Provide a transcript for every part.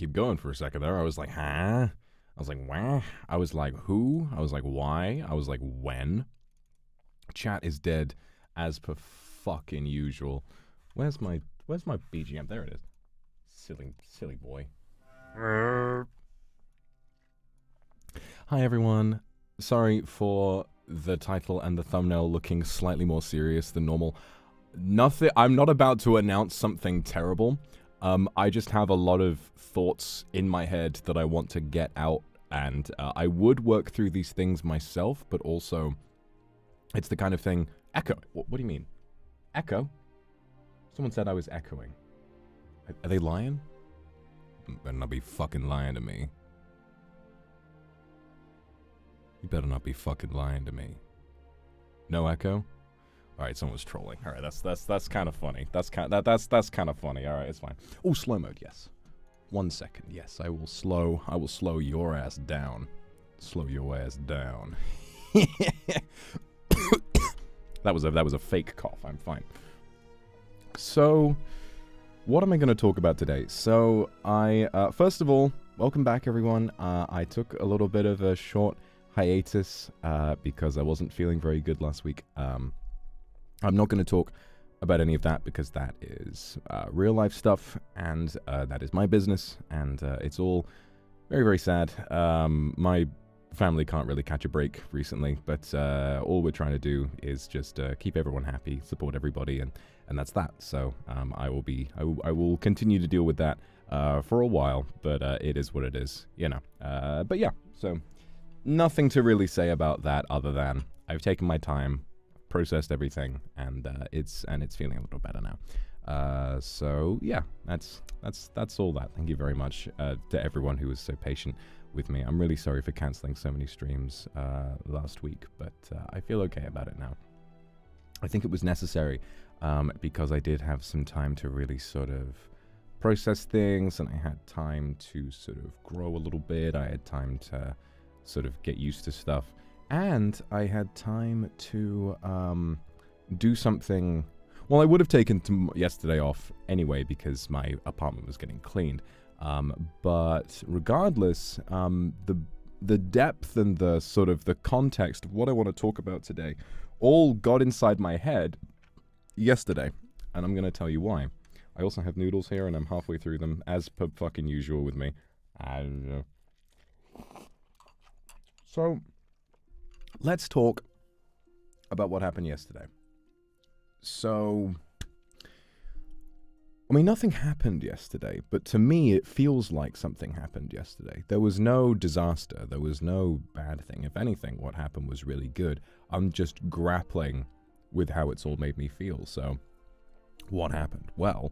keep going for a second there. I was like, huh? I was like, wah? I was like, who? I was like, why? I was like, when? Chat is dead as per fucking usual. Where's my BGM? There it is. Silly boy. Hi everyone. Sorry for the title and the thumbnail looking slightly more serious than normal. I'm not about to announce something terrible. I just have a lot of thoughts in my head that I want to get out, and I would work through these things myself, but also it's the kind of thing... Echo? What do you mean? Echo? Someone said I was echoing. Are they lying? Better not be fucking lying to me. You better not be fucking lying to me. No echo? Alright, someone was trolling. Alright, that's kind of funny. That's kind of funny. Alright, it's fine. Oh, slow mode, yes. 1 second. Yes, I will slow your ass down. Slow your ass down. That was a fake cough. I'm fine. So, what am I going to talk about today? So, first of all, welcome back everyone. I took a little bit of a short hiatus because I wasn't feeling very good last week. I'm not going to talk about any of that because that is real life stuff, and that is my business, and it's all very, very sad. My family can't really catch a break recently, but all we're trying to do is just keep everyone happy, support everybody, and that's that. So I will continue to deal with that for a while, but it is what it is, you know. But yeah, so nothing to really say about that other than I've taken my time, processed everything, and it's feeling a little better now. So yeah, that's all that. Thank you very much to everyone who was so patient with me. I'm really sorry for canceling so many streams last week, but I feel okay about it now. I think it was necessary because I did have some time to really sort of process things, and I had time to sort of grow a little bit. I had time to sort of get used to stuff. And I had time to do something. Well, I would have taken yesterday off anyway because my apartment was getting cleaned. But regardless, the depth and the sort of the context of what I want to talk about today all got inside my head yesterday. And I'm going to tell you why. I also have noodles here and I'm halfway through them, as per fucking usual with me. So... let's talk about what happened yesterday. So, I mean, nothing happened yesterday, but to me, it feels like something happened yesterday. There was no disaster. There was no bad thing. If anything, what happened was really good. I'm just grappling with how it's all made me feel. So, what happened? Well,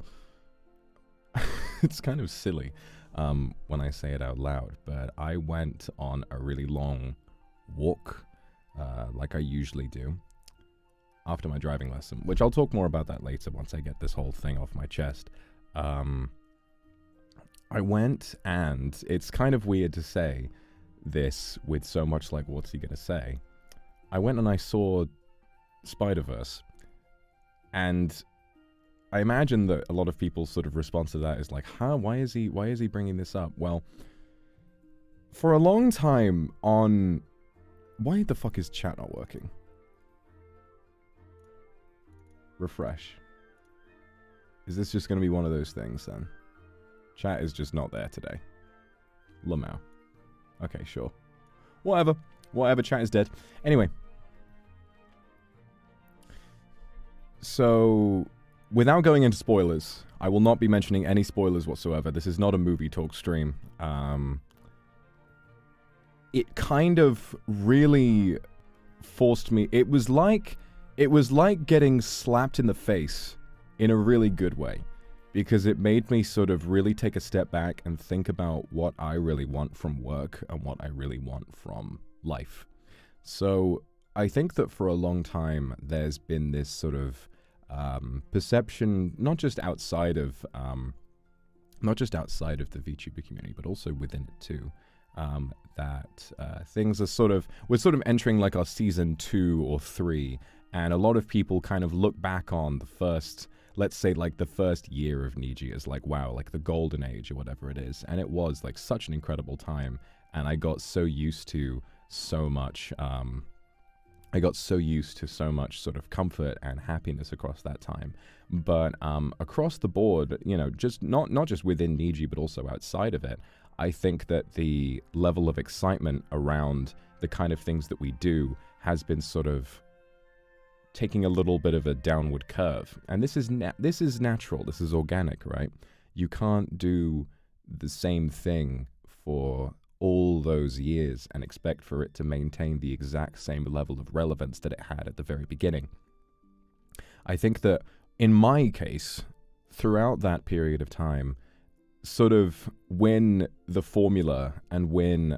it's kind of silly when I say it out loud, but I went on a really long walk like I usually do after my driving lesson, which I'll talk more about that later once I get this whole thing off my chest. I went, and it's kind of weird to say this with so much like, what's he gonna say? I went and I saw Spider-Verse, and I imagine that a lot of people's sort of response to that is like, huh, why is he bringing this up? Well, for a long time on... why the fuck is chat not working? Refresh. Is this just going to be one of those things then? Chat is just not there today. Lamau. Okay, sure. Whatever. Whatever, chat is dead. Anyway. So, without going into spoilers, I will not be mentioning any spoilers whatsoever. This is not a movie talk stream. It kind of really forced me. It was like getting slapped in the face in a really good way, because it made me sort of really take a step back and think about what I really want from work and what I really want from life. So I think that for a long time there's been this sort of perception, not just outside of the VTuber community, but also within it too. That things are we're sort of entering like our season 2 or 3, and a lot of people kind of look back on the first let's say, like, the first year of Niji is like, wow, like the golden age or whatever it is. And it was like such an incredible time. And I got so used to so much, so much sort of comfort and happiness across that time. But across the board, you know, just not just within Niji, but also outside of it, I think that the level of excitement around the kind of things that we do has been sort of taking a little bit of a downward curve. And this is natural. This is organic, right? You can't do the same thing for all those years and expect for it to maintain the exact same level of relevance that it had at the very beginning. I think that in my case, throughout that period of time, sort of when the formula and when,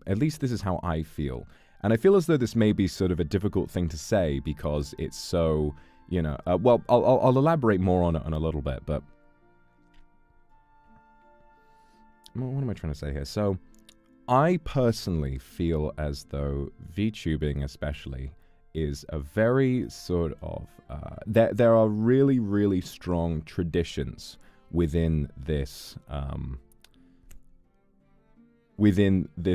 at least this is how I feel. And I feel as though this may be sort of a difficult thing to say because it's so, you know, well, I'll elaborate more on it in a little bit, but what am I trying to say here? So I personally feel as though VTubing especially is a very sort of, there are really, really strong traditions within this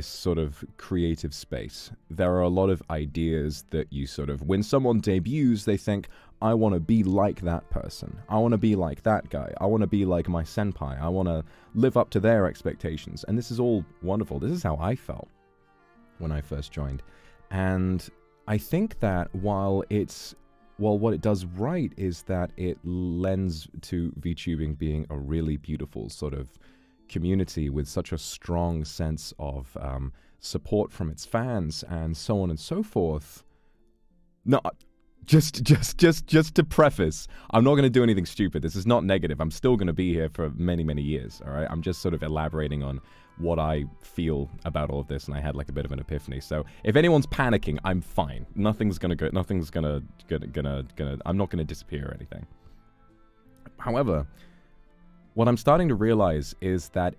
sort of creative space. There are a lot of ideas that you sort of, when someone debuts, they think, I want to be like that person. I want to be like that guy. I want to be like my senpai. I want to live up to their expectations. And this is all wonderful. This is how I felt when I first joined. And I think that while what it does right is that it lends to VTubing being a really beautiful sort of community with such a strong sense of support from its fans and so on and so forth. No, just to preface, I'm not going to do anything stupid. This is not negative. I'm still going to be here for many, many years, all right? I'm just sort of elaborating on what I feel about all of this, and I had like a bit of an epiphany. So if anyone's panicking, I'm fine. Nothing's gonna I'm not gonna disappear or anything. However, what I'm starting to realize is that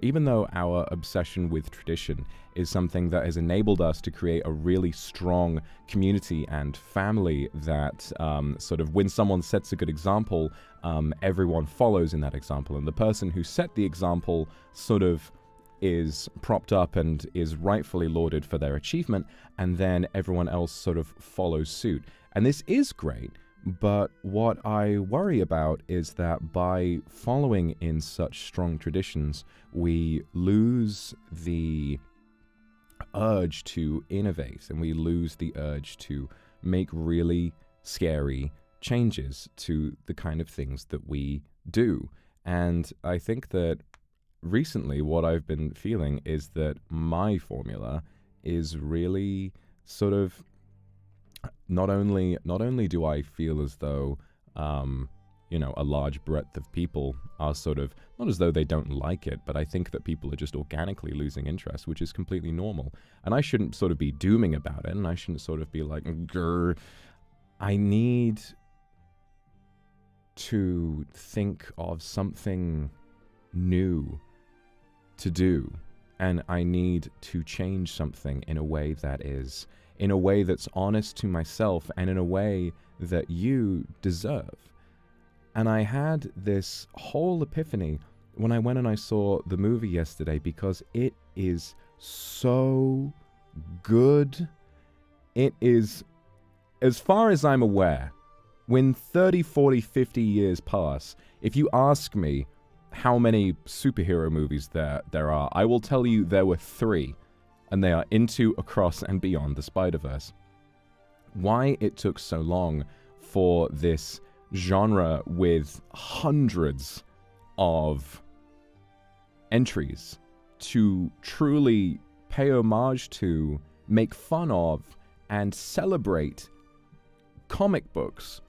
even though our obsession with tradition is something that has enabled us to create a really strong community and family that sort of, when someone sets a good example, everyone follows in that example. And the person who set the example sort of is propped up and is rightfully lauded for their achievement, and then everyone else sort of follows suit. And this is great. But what I worry about is that by following in such strong traditions, we lose the urge to innovate, and we lose the urge to make really scary changes to the kind of things that we do. And I think that recently what I've been feeling is that my formula is really sort of, not only do I feel as though, you know, a large breadth of people are sort of, not as though they don't like it, but I think that people are just organically losing interest, which is completely normal. And I shouldn't sort of be dooming about it, and I shouldn't sort of be like, grr. I need to think of something new to do, and I need to change something in a way that's honest to myself and in a way that you deserve. And I had this whole epiphany when I went and I saw the movie yesterday, because it is so good. It is, as far as I'm aware, when 30, 40, 50 years pass, if you ask me how many superhero movies there are, I will tell you there were 3. And they are Into, Across, and Beyond the Spider-Verse. Why it took so long for this genre with hundreds of entries to truly pay homage to, make fun of, and celebrate comic books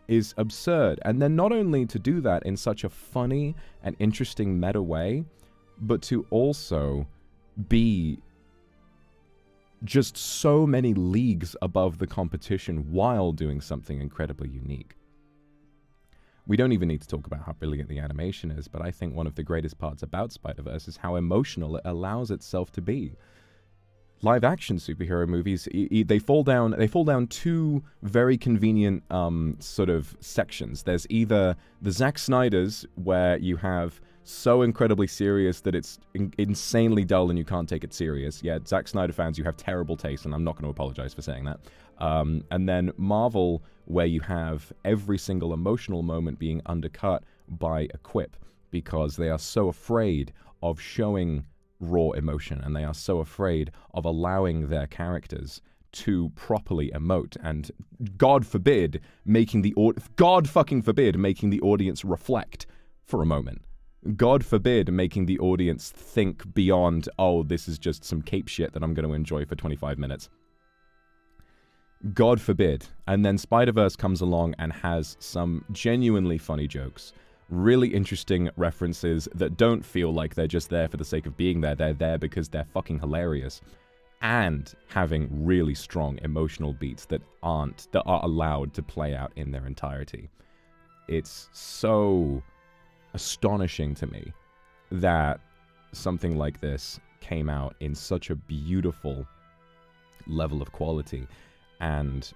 is absurd. And then not only to do that in such a funny and interesting meta way, but to also be just so many leagues above the competition while doing something incredibly unique. We don't even need to talk about how brilliant the animation is, but I think one of the greatest parts about Spider-Verse is how emotional it allows itself to be. live action superhero movies, they fall down two very convenient sort of sections. There's either the Zack Snyders, where you have so incredibly serious that it's insanely dull and you can't take it serious. Yeah, Zack Snyder fans, you have terrible taste, and I'm not going to apologize for saying that. And then Marvel, where you have every single emotional moment being undercut by a quip, because they are so afraid of showing raw emotion, and they are so afraid of allowing their characters to properly emote, and God fucking forbid making the audience reflect for a moment. God forbid making the audience think beyond, oh, this is just some cape shit that I'm going to enjoy for 25 minutes. God forbid. And then Spider-Verse comes along and has some genuinely funny jokes, really interesting references that don't feel like they're just there for the sake of being there. They're there because they're fucking hilarious, and having really strong emotional beats that are allowed to play out in their entirety. It's so astonishing to me that something like this came out in such a beautiful level of quality. And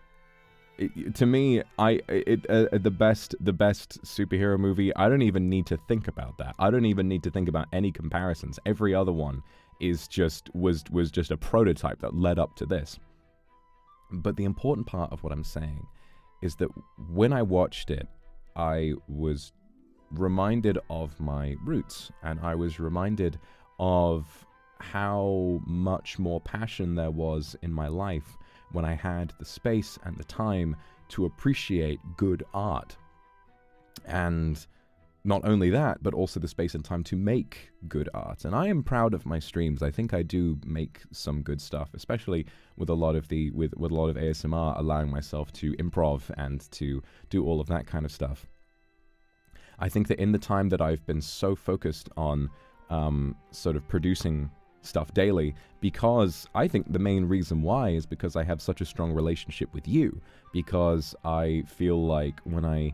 to me, the best superhero movie, I don't even need to think about that. I don't even need to think about any comparisons. Every other one was just a prototype that led up to this. But the important part of what I'm saying is that when I watched it, I was reminded of my roots, and I was reminded of how much more passion there was in my life when I had the space and the time to appreciate good art. And not only that, but also the space and time to make good art. And I am proud of my streams. I think I do make some good stuff, especially with a lot of ASMR, allowing myself to improv and to do all of that kind of stuff. I think that in the time that I've been so focused on sort of producing stuff daily, because I think the main reason why is because I have such a strong relationship with you, because I feel like when I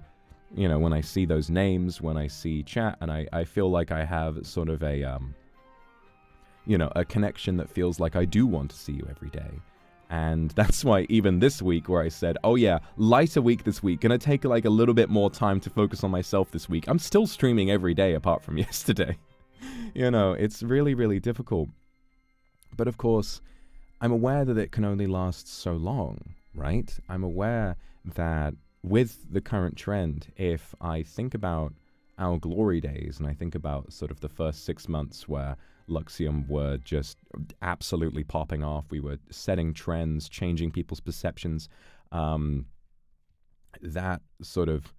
see those names, when I see chat, and I feel like I have sort of a connection that feels like I do want to see you every day. And that's why even this week, where I said, oh yeah, lighter week this week, gonna take like a little bit more time to focus on myself this week, I'm still streaming every day apart from yesterday. It's really, really difficult. But of course, I'm aware that it can only last so long, right? I'm aware that with the current trend, if I think about our glory days, and I think about sort of the first 6 months where Luxiem were just absolutely popping off, we were setting trends, changing people's perceptions, that sort of,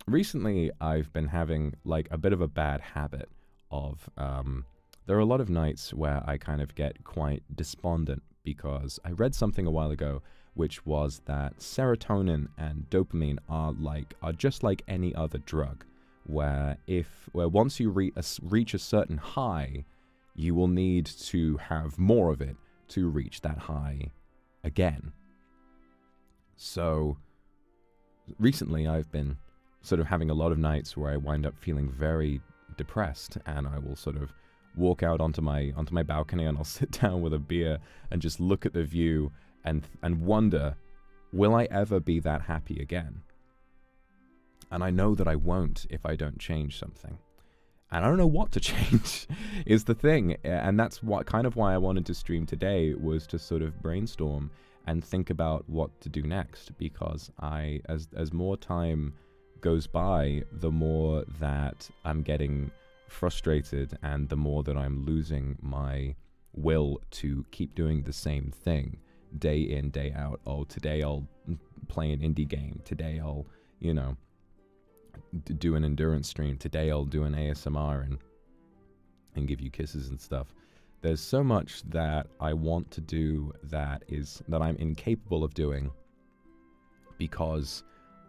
recently I've been having like a bit of a bad habit of, there are a lot of nights where I kind of get quite despondent, because I read something a while ago which was that serotonin and dopamine are just like any other drug, where once you reach a certain high, you will need to have more of it to reach that high again. So recently I've been sort of having a lot of nights where I wind up feeling very depressed, and I will sort of walk out onto my balcony, and I'll sit down with a beer and just look at the view and wonder, will I ever be that happy again? And I know that I won't if I don't change something. And I don't know what to change is the thing. And that's why I wanted to stream today, was to sort of brainstorm and think about what to do next, because as more time goes by, the more that I'm getting frustrated, and the more that I'm losing my will to keep doing the same thing day in, day out. Oh, today I'll play an indie game. Today I'll, do an endurance stream. Today I'll do an ASMR and give you kisses and stuff. There's so much that I want to do that I'm incapable of doing, because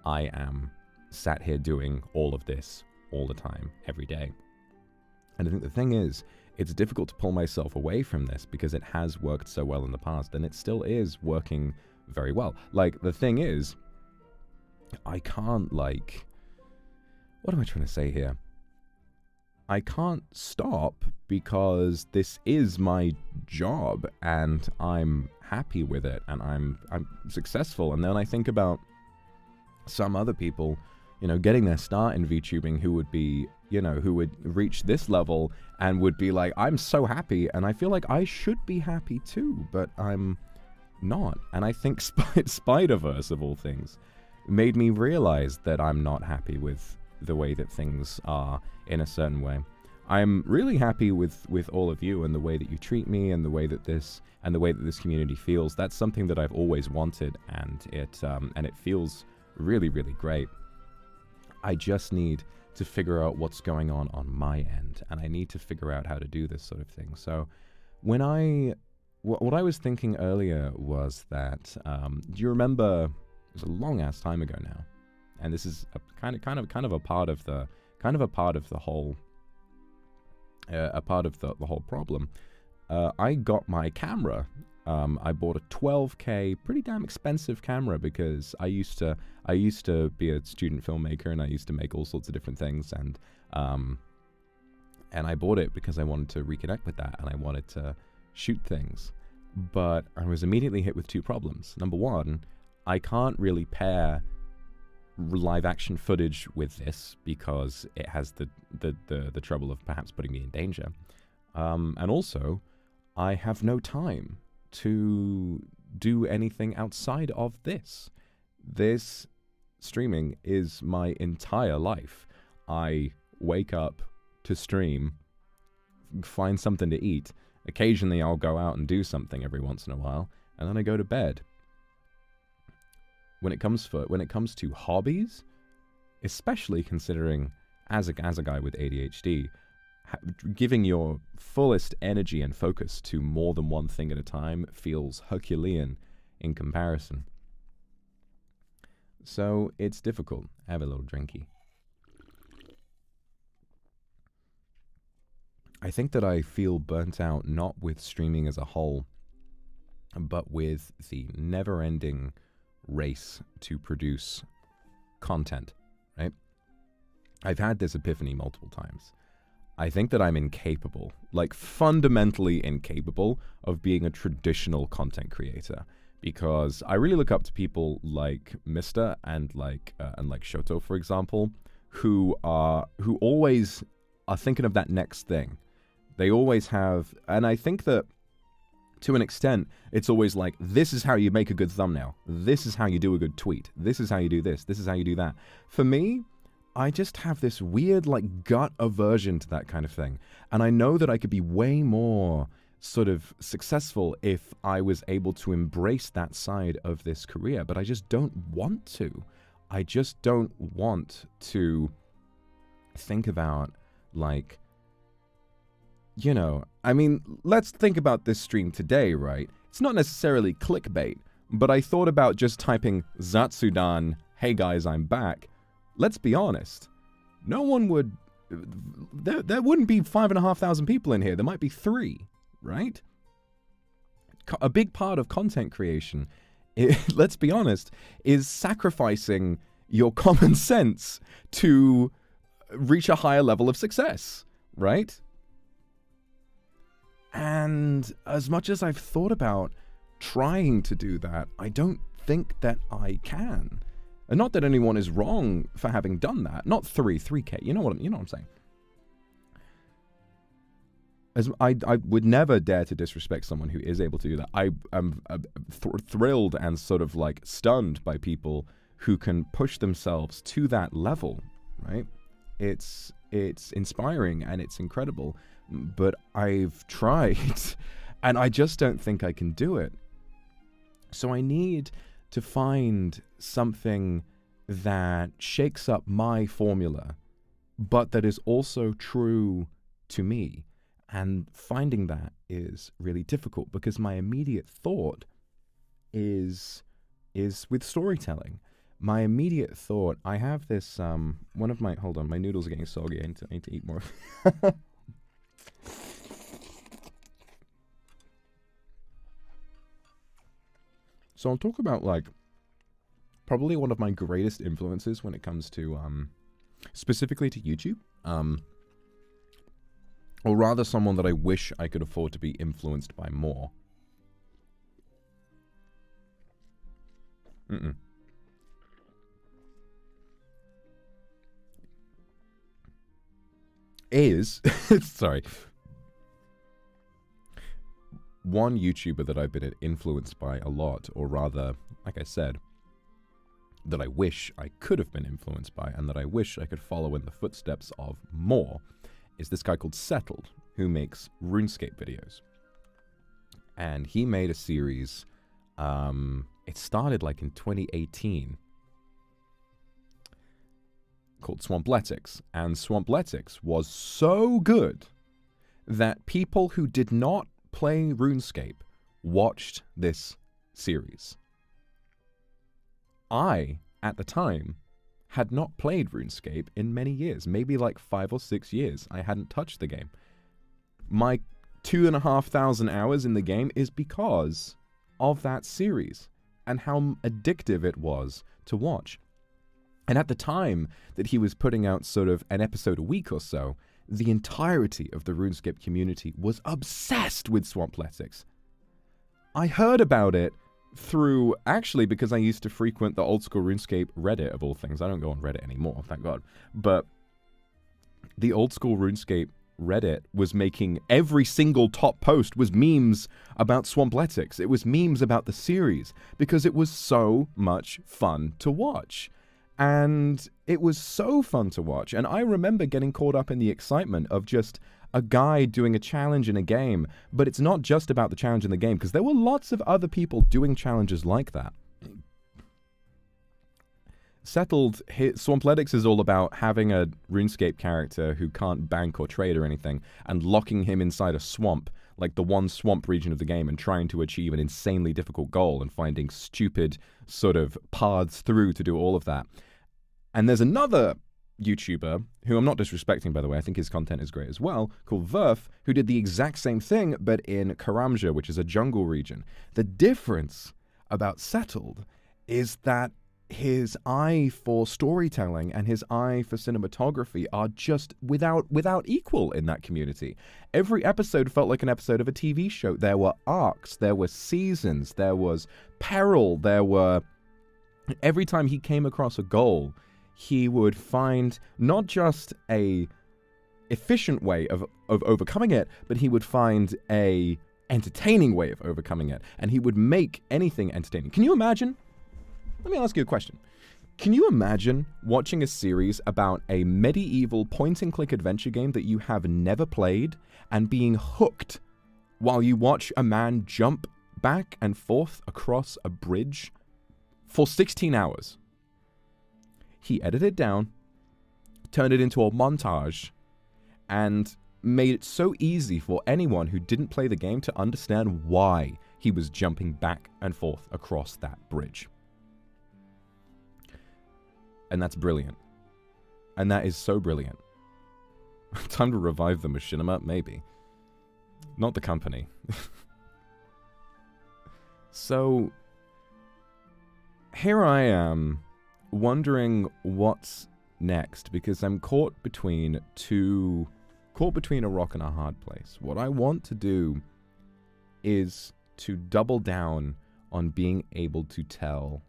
I am sat here doing all of this all the time, every day. And I think the thing is, it's difficult to pull myself away from this, because it has worked so well in the past, and it still is working very well. Like, the thing is, I can't, what am I trying to say here? I can't stop, because this is my job and I'm happy with it and I'm successful. And then I think about some other people, you know, getting their start in VTubing who would be, you know, who would reach this level and would be like, I'm so happy, and I feel like I should be happy too, but I'm not. And I think Spider-Verse, of all things, made me realize that I'm not happy with the way that things are in a certain way. I'm really happy with all of you and the way that you treat me and the way that this community feels. That's something that I've always wanted, and it feels really, really great. I just need to figure out what's going on my end, and I need to figure out how to do this sort of thing. So when what I was thinking earlier was that, do you remember, it was a long ass time ago now, and this is a kind of a part of the whole problem. I got my camera. I bought a 12K, pretty damn expensive camera, because I used to be a student filmmaker and I used to make all sorts of different things, and I bought it because I wanted to reconnect with that and I wanted to shoot things. But I was immediately hit with two problems. Number one, I can't really pair live action footage with this because it has the trouble of perhaps putting me in danger. And also, I have no time to do anything outside of this. This streaming is my entire life. I wake up to stream, find something to eat. Occasionally I'll go out and do something every once in a while, and then I go to bed. When it comes to hobbies, especially considering as a guy with ADHD, giving your fullest energy and focus to more than one thing at a time feels Herculean in comparison. So it's difficult. Have a little drinky. I think that I feel burnt out not with streaming as a whole, but with the never-ending race to produce content, right? I've had this epiphany multiple times. I think that I'm incapable, like fundamentally incapable, of being a traditional content creator, because I really look up to people like Mr. and like Shoto, for example, who always are thinking of that next thing. They always have, and I think that to an extent, it's always like, this is how you make a good thumbnail. This is how you do a good tweet. This is how you do this. This is how you do that. For me, I just have this weird, like, gut aversion to that kind of thing. And I know that I could be way more sort of successful if I was able to embrace that side of this career, but I just don't want to. I just don't want to think about, like, you know, I mean, let's think about this stream today, right? It's not necessarily clickbait, but I thought about just typing Zatsudan, hey guys, I'm back. Let's be honest. No one would, there wouldn't be 5,500 people in here. There might be 3, right? A big part of content creation, let's be honest, is sacrificing your common sense to reach a higher level of success, right? And as much as I've thought about trying to do that, I don't think that I can. And not that anyone is wrong for having done that. Not 3K. You know what I'm saying. As I would never dare to disrespect someone who is able to do that. I am thrilled and sort of like stunned by people who can push themselves to that level, right? It's inspiring and it's incredible. But I've tried, and I just don't think I can do it. So I need to find something that shakes up my formula, but that is also true to me. And finding that is really difficult because my immediate thought is with storytelling. My immediate thought, I have this, hold on, my noodles are getting soggy, I need to eat more. So I'll talk about, like, probably one of my greatest influences when it comes to, specifically to YouTube. Or rather, someone that I wish I could afford to be influenced by more. Is, sorry, one YouTuber that I've been influenced by a lot, or rather, like I said, that I wish I could have been influenced by, and that I wish I could follow in the footsteps of more, is this guy called Settled, who makes RuneScape videos. And he made a series, it started like in 2018, called Swampletics. And Swampletics was so good that people who did not play RuneScape watched this series. I, at the time, had not played RuneScape in many years, maybe like 5 or 6 years. I hadn't touched the game. My 2,500 hours in the game is because of that series and how addictive it was to watch. And at the time that he was putting out sort of an episode a week or so, the entirety of the RuneScape community was obsessed with Swampletics. I heard about it through, actually, because I used to frequent the old school RuneScape Reddit of all things. I don't go on Reddit anymore, thank God. But the old school RuneScape Reddit was making every single top post was memes about Swampletics. It was memes about the series because it was so much fun to watch. And it was so fun to watch. And I remember getting caught up in the excitement of just a guy doing a challenge in a game. But it's not just about the challenge in the game, because there were lots of other people doing challenges like that. Settled, Swampletics is all about having a RuneScape character who can't bank or trade or anything, and locking him inside a swamp, like the one swamp region of the game, and trying to achieve an insanely difficult goal and finding stupid sort of paths through to do all of that. And there's another YouTuber, who I'm not disrespecting, by the way, I think his content is great as well, called Verf, who did the exact same thing, but in Karamja, which is a jungle region. The difference about Settled is that his eye for storytelling and his eye for cinematography are just without equal in that community. Every episode felt like an episode of a TV show. There were arcs, there were seasons, there was peril, there were... Every time he came across a goal, he would find not just a efficient way of overcoming it, but he would find a entertaining way of overcoming it. And he would make anything entertaining. Can you imagine? Let me ask you a question. Can you imagine watching a series about a medieval point-and-click adventure game that you have never played and being hooked while you watch a man jump back and forth across a bridge for 16 hours? He edited it down, turned it into a montage, and made it so easy for anyone who didn't play the game to understand why he was jumping back and forth across that bridge. And that's brilliant. And that is so brilliant. Time to revive the machinima? Maybe. Not the company. So, here I am, wondering what's next, because I'm caught between a rock and a hard place. What I want to do is to double down on being able to tell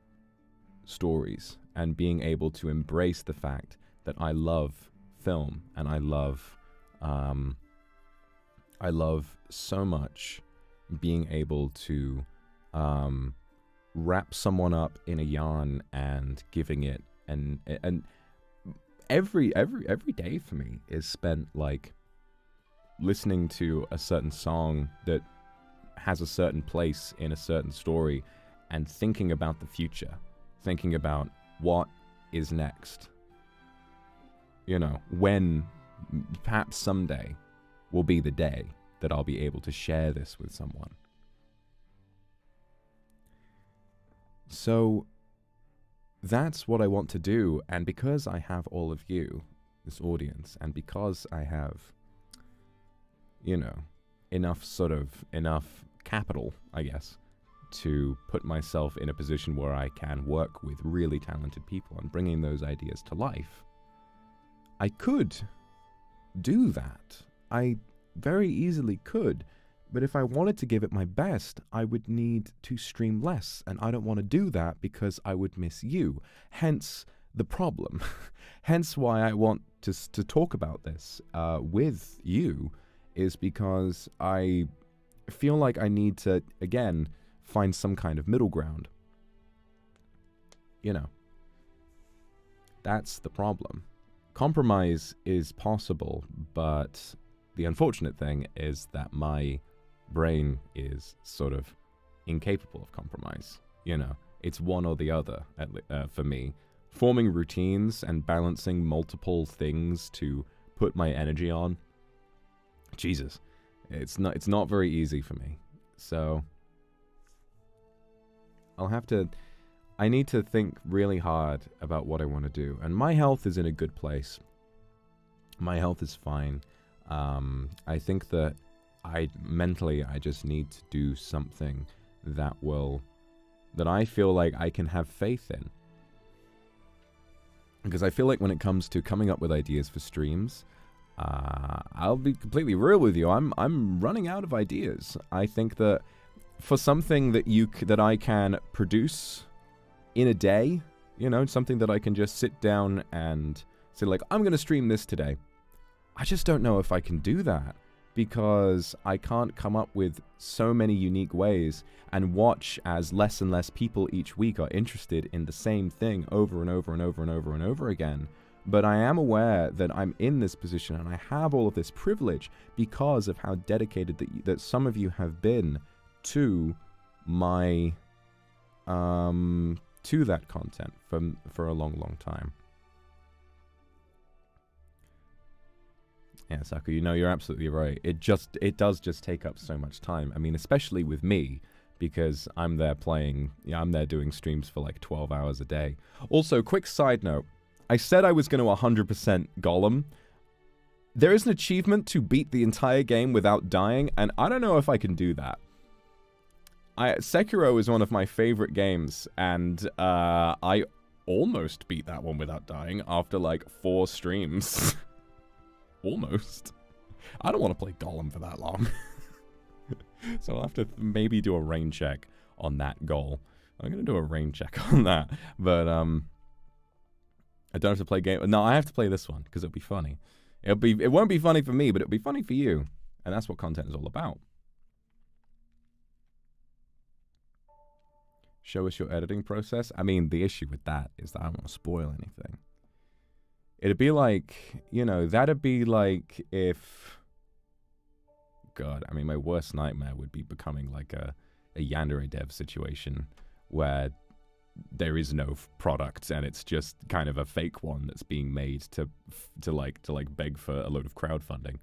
stories and being able to embrace the fact that I love film and I love so much being able to wrap someone up in a yarn and giving it, and every day for me is spent like listening to a certain song that has a certain place in a certain story and thinking about the future, thinking about what is next. You know, when perhaps someday will be the day that I'll be able to share this with someone. So that's what I want to do, and because I have all of you, this audience, and because I have, you know, enough capital, I guess, to put myself in a position where I can work with really talented people and bringing those ideas to life, I could do that. very easily could. But if I wanted to give it my best, I would need to stream less. And I don't want to do that because I would miss you. Hence the problem. Hence why I want to talk about this with you, is because I feel like I need to, again, find some kind of middle ground. You know, that's the problem. Compromise is possible, but the unfortunate thing is that my brain is sort of incapable of compromise. You know, it's one or the other for me. Forming routines and balancing multiple things to put my energy on, Jesus, it's not very easy for me. So I need to think really hard about what I want to do. And my health is in a good place. My health is fine. I think that mentally I just need to do something that I feel like I can have faith in. Because I feel like when it comes to coming up with ideas for streams, I'll be completely real with you. I'm running out of ideas. I think that for something that I can produce in a day, you know, something that I can just sit down and say, like, I'm going to stream this today. I just don't know if I can do that, because I can't come up with so many unique ways and watch as less and less people each week are interested in the same thing over and over and over and over and over again. But I am aware that I'm in this position and I have all of this privilege because of how dedicated that some of you have been to my to that content for a long, long time. Yeah, Saku, you know, you're absolutely right. It does just take up so much time. I mean, especially with me, because I'm there playing, I'm there doing streams for like 12 hours a day. Also, quick side note, I said I was going to 100% Golem. There is an achievement to beat the entire game without dying, and I don't know if I can do that. Sekiro is one of my favorite games, and I almost beat that one without dying after like 4 streams. Almost. I don't want to play Golem for that long. So I'll have to maybe do a rain check on that goal. I'm going to do a rain check on that. But I don't have to play game. No, I have to play this one because it'll be funny. It won't be funny for me, but it'll be funny for you. And that's what content is all about. Show us your editing process. I mean, the issue with that is that I don't want to spoil anything. It'd be like, you know, that'd be like if... God, I mean, my worst nightmare would be becoming like a Yandere dev situation where there is no product and it's just kind of a fake one that's being made to beg for a load of crowdfunding.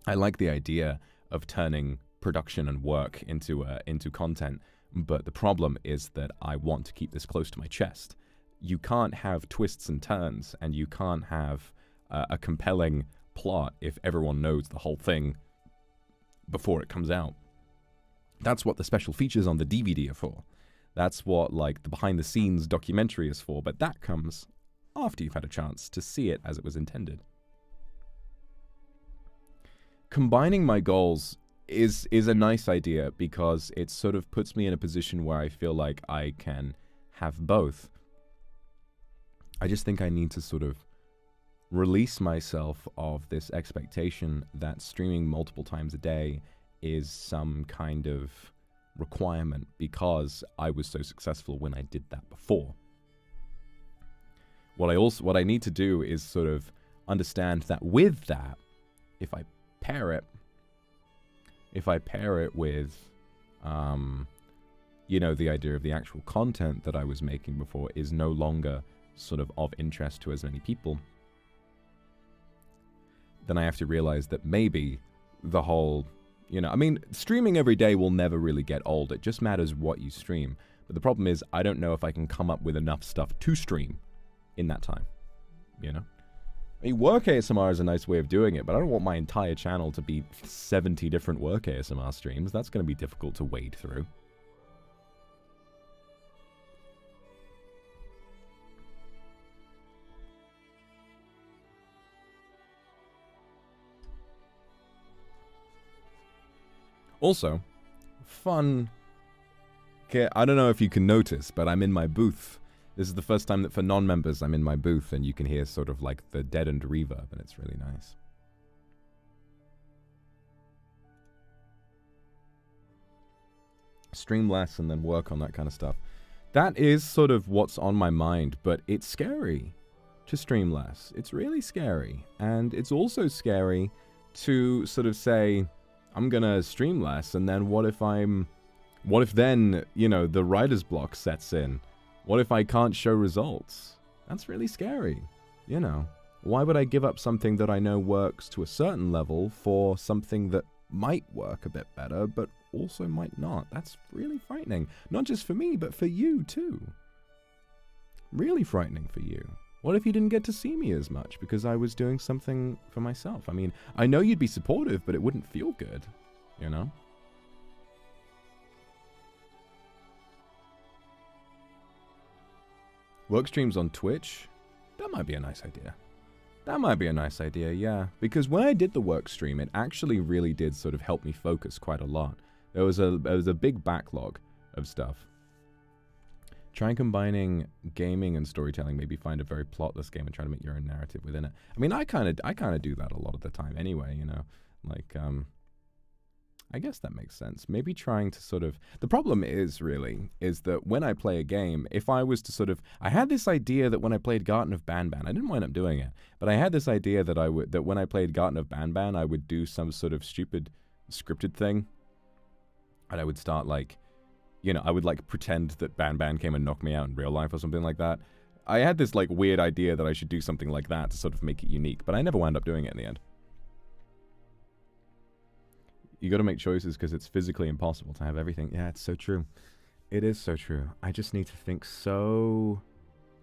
I like the idea of turning production and work into content, but the problem is that I want to keep this close to my chest. You can't have twists and turns, and you can't have a compelling plot if everyone knows the whole thing before it comes out. That's what the special features on the DVD are for. That's what, like, the behind-the-scenes documentary is for, but that comes after you've had a chance to see it as it was intended. Combining my goals is a nice idea because it sort of puts me in a position where I feel like I can have both. I just think I need to sort of release myself of this expectation that streaming multiple times a day is some kind of requirement because I was so successful when I did that before. What I need to do is sort of understand that with that, if I pair it with, you know, the idea of the actual content that I was making before is no longer sort of interest to as many people, then I have to realize that maybe the whole, you know, I mean, streaming every day will never really get old. It just matters what you stream. But the problem is, I don't know if I can come up with enough stuff to stream in that time, you know? I mean, work ASMR is a nice way of doing it, but I don't want my entire channel to be 70 different work ASMR streams. That's going to be difficult to wade through. Also, fun. Okay, I don't know if you can notice, but I'm in my booth. This is the first time that for non-members I'm in my booth, and you can hear sort of like the deadened reverb, and it's really nice. Stream less and then work on that kind of stuff. That is sort of what's on my mind, but it's scary to stream less. It's really scary. And it's also scary to sort of say, I'm gonna stream less, and then what if then, you know, the writer's block sets in? What if I can't show results? That's really scary, you know. Why would I give up something that I know works to a certain level for something that might work a bit better, but also might not? That's really frightening. Not just for me, but for you too. Really frightening for you. What if you didn't get to see me as much because I was doing something for myself? I mean, I know you'd be supportive, but it wouldn't feel good, you know? Work streams on Twitch? That might be a nice idea. That might be a nice idea, yeah. Because when I did the work stream, it actually really did sort of help me focus quite a lot. There was a big backlog of stuff. Try combining gaming and storytelling. Maybe find a very plotless game and try to make your own narrative within it. I mean, I kind of do that a lot of the time anyway, you know. Like, I guess that makes sense. Maybe trying to sort of... The problem is that when I play a game, if I was to sort of... I had this idea that when I played Garten of Banban, I didn't wind up doing it, but I had this idea that when I played Garten of Banban, I would do some sort of stupid scripted thing. And I would start like... You know, I would like pretend that Banban came and knocked me out in real life or something like that. I had this like weird idea that I should do something like that to sort of make it unique, but I never wound up doing it in the end. You got to make choices because it's physically impossible to have everything. Yeah, it's so true. It is so true. I just need to think so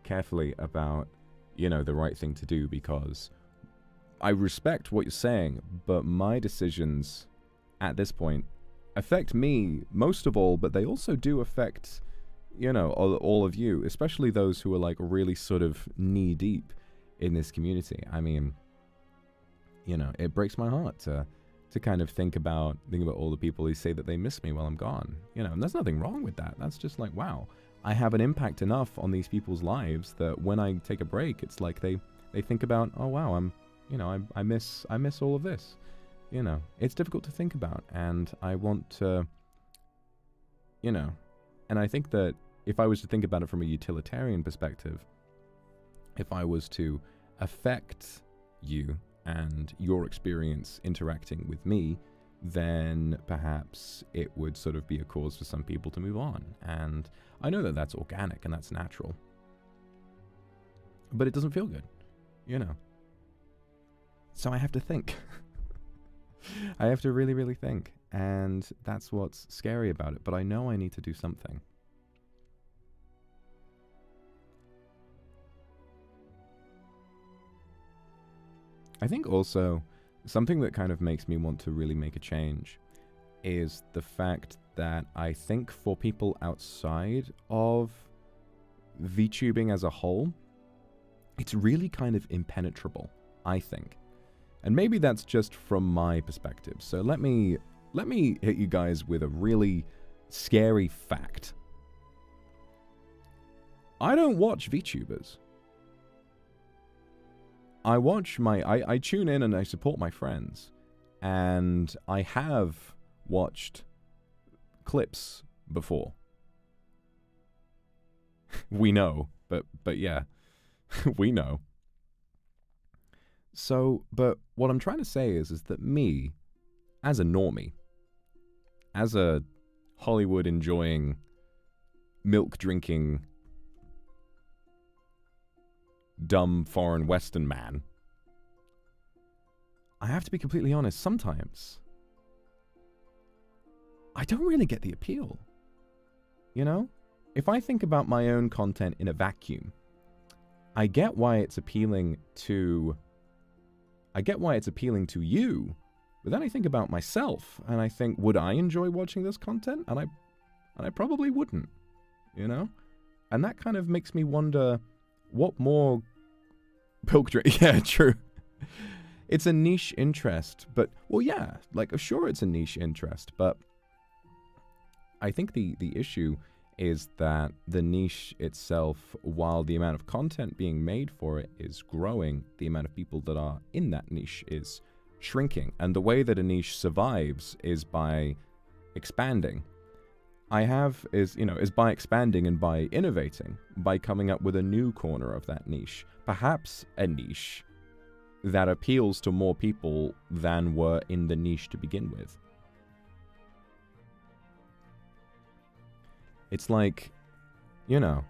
carefully about, you know, the right thing to do, because I respect what you're saying, but my decisions at this point affect me most of all, but they also do affect, you know, all of you, especially those who are like really sort of knee deep in this community. I mean, you know, it breaks my heart to kind of think about all the people who say that they miss me while I'm gone, you know, and there's nothing wrong with that. That's just like, wow, I have an impact enough on these people's lives that when I take a break, it's like they think about, oh wow, I miss all of this. You know, it's difficult to think about, and I want to, you know, and I think that if I was to think about it from a utilitarian perspective, if I was to affect you and your experience interacting with me, then perhaps it would sort of be a cause for some people to move on. And I know that that's organic and that's natural, but it doesn't feel good, you know. So I have to think. I have to really, really think, and that's what's scary about it, but I know I need to do something. I think also something that kind of makes me want to really make a change is the fact that I think for people outside of VTubing as a whole, it's really kind of impenetrable, I think. And maybe that's just from my perspective. So let me hit you guys with a really scary fact. I don't watch VTubers. I tune in and I support my friends. And I have watched clips before. We know, but yeah, we know. So, but what I'm trying to say is that me, as a normie, as a Hollywood-enjoying, milk-drinking, dumb foreign Western man, I have to be completely honest, sometimes I don't really get the appeal. You know? If I think about my own content in a vacuum, I get why it's appealing to you, but then I think about myself, and I think, would I enjoy watching this content? And I probably wouldn't, you know? And that kind of makes me wonder, what more milk drink? Yeah, true. it's a niche interest, but, well, yeah, like, sure, it's a niche interest, but I think the issue is that the niche itself, while the amount of content being made for it is growing, the amount of people that are in that niche is shrinking. And the way that a niche survives is by expanding. Is by expanding and by innovating, by coming up with a new corner of that niche. Perhaps a niche that appeals to more people than were in the niche to begin with. It's like, you know,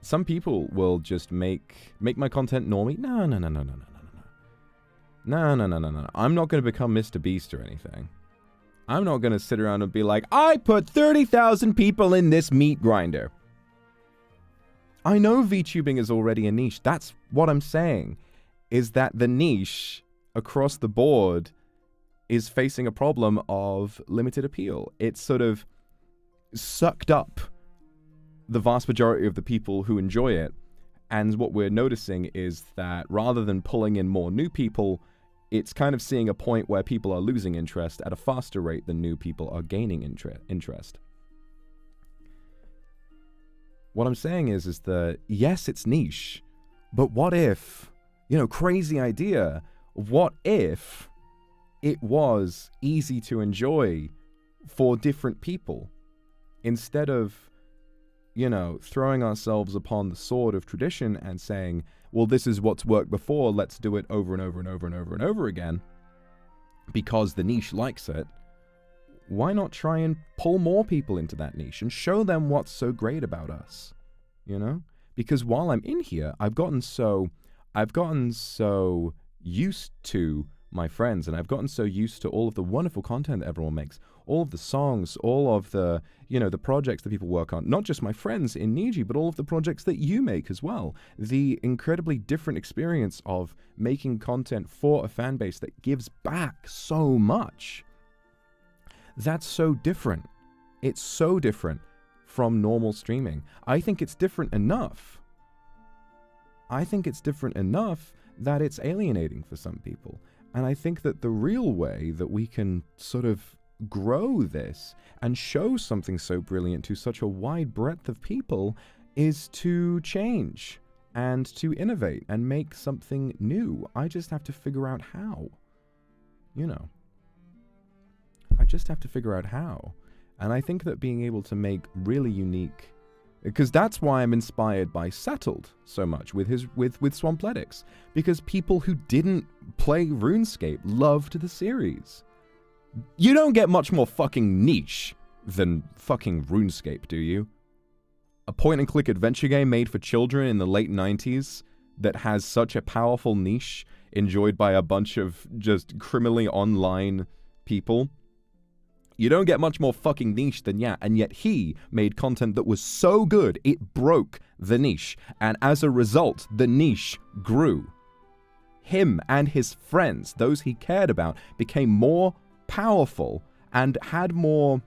some people will just make my content normie. No. I'm not going to become Mr. Beast or anything. I'm not going to sit around and be like, I put 30,000 people in this meat grinder. I know VTubing is already a niche. That's what I'm saying, is that the niche across the board is facing a problem of limited appeal. It's sort of sucked up the vast majority of the people who enjoy it. And what we're noticing is that rather than pulling in more new people, it's kind of seeing a point where people are losing interest at a faster rate than new people are gaining interest. What I'm saying is that, yes, it's niche, but what if, crazy idea, what if it was easy to enjoy for different people? Instead of, throwing ourselves upon the sword of tradition and saying, well, this is what's worked before, let's do it over and over and over and over and over again, because the niche likes it, why not try and pull more people into that niche and show them what's so great about us, Because while I'm in here, I've gotten so used to my friends, and I've gotten so used to all of the wonderful content that everyone makes, all of the songs, all of the, the projects that people work on, not just my friends in Niji, but all of the projects that you make as well. The incredibly different experience of making content for a fan base that gives back so much. That's so different. It's so different from normal streaming. I think it's different enough. That it's alienating for some people. And I think that the real way that we can sort of grow this and show something so brilliant to such a wide breadth of people is to change and to innovate and make something new. I just have to figure out how. I just have to figure out how. And I think that being able to make really unique, because that's why I'm inspired by Settled so much with Swampletics, because people who didn't play RuneScape loved the series. You don't get much more fucking niche than fucking RuneScape, do you? A point-and-click adventure game made for children in the late 90s that has such a powerful niche enjoyed by a bunch of just criminally online people. You don't get much more fucking niche than that, and yet he made content that was so good, it broke the niche, and as a result, the niche grew. Him and his friends, those he cared about, became more powerful and had more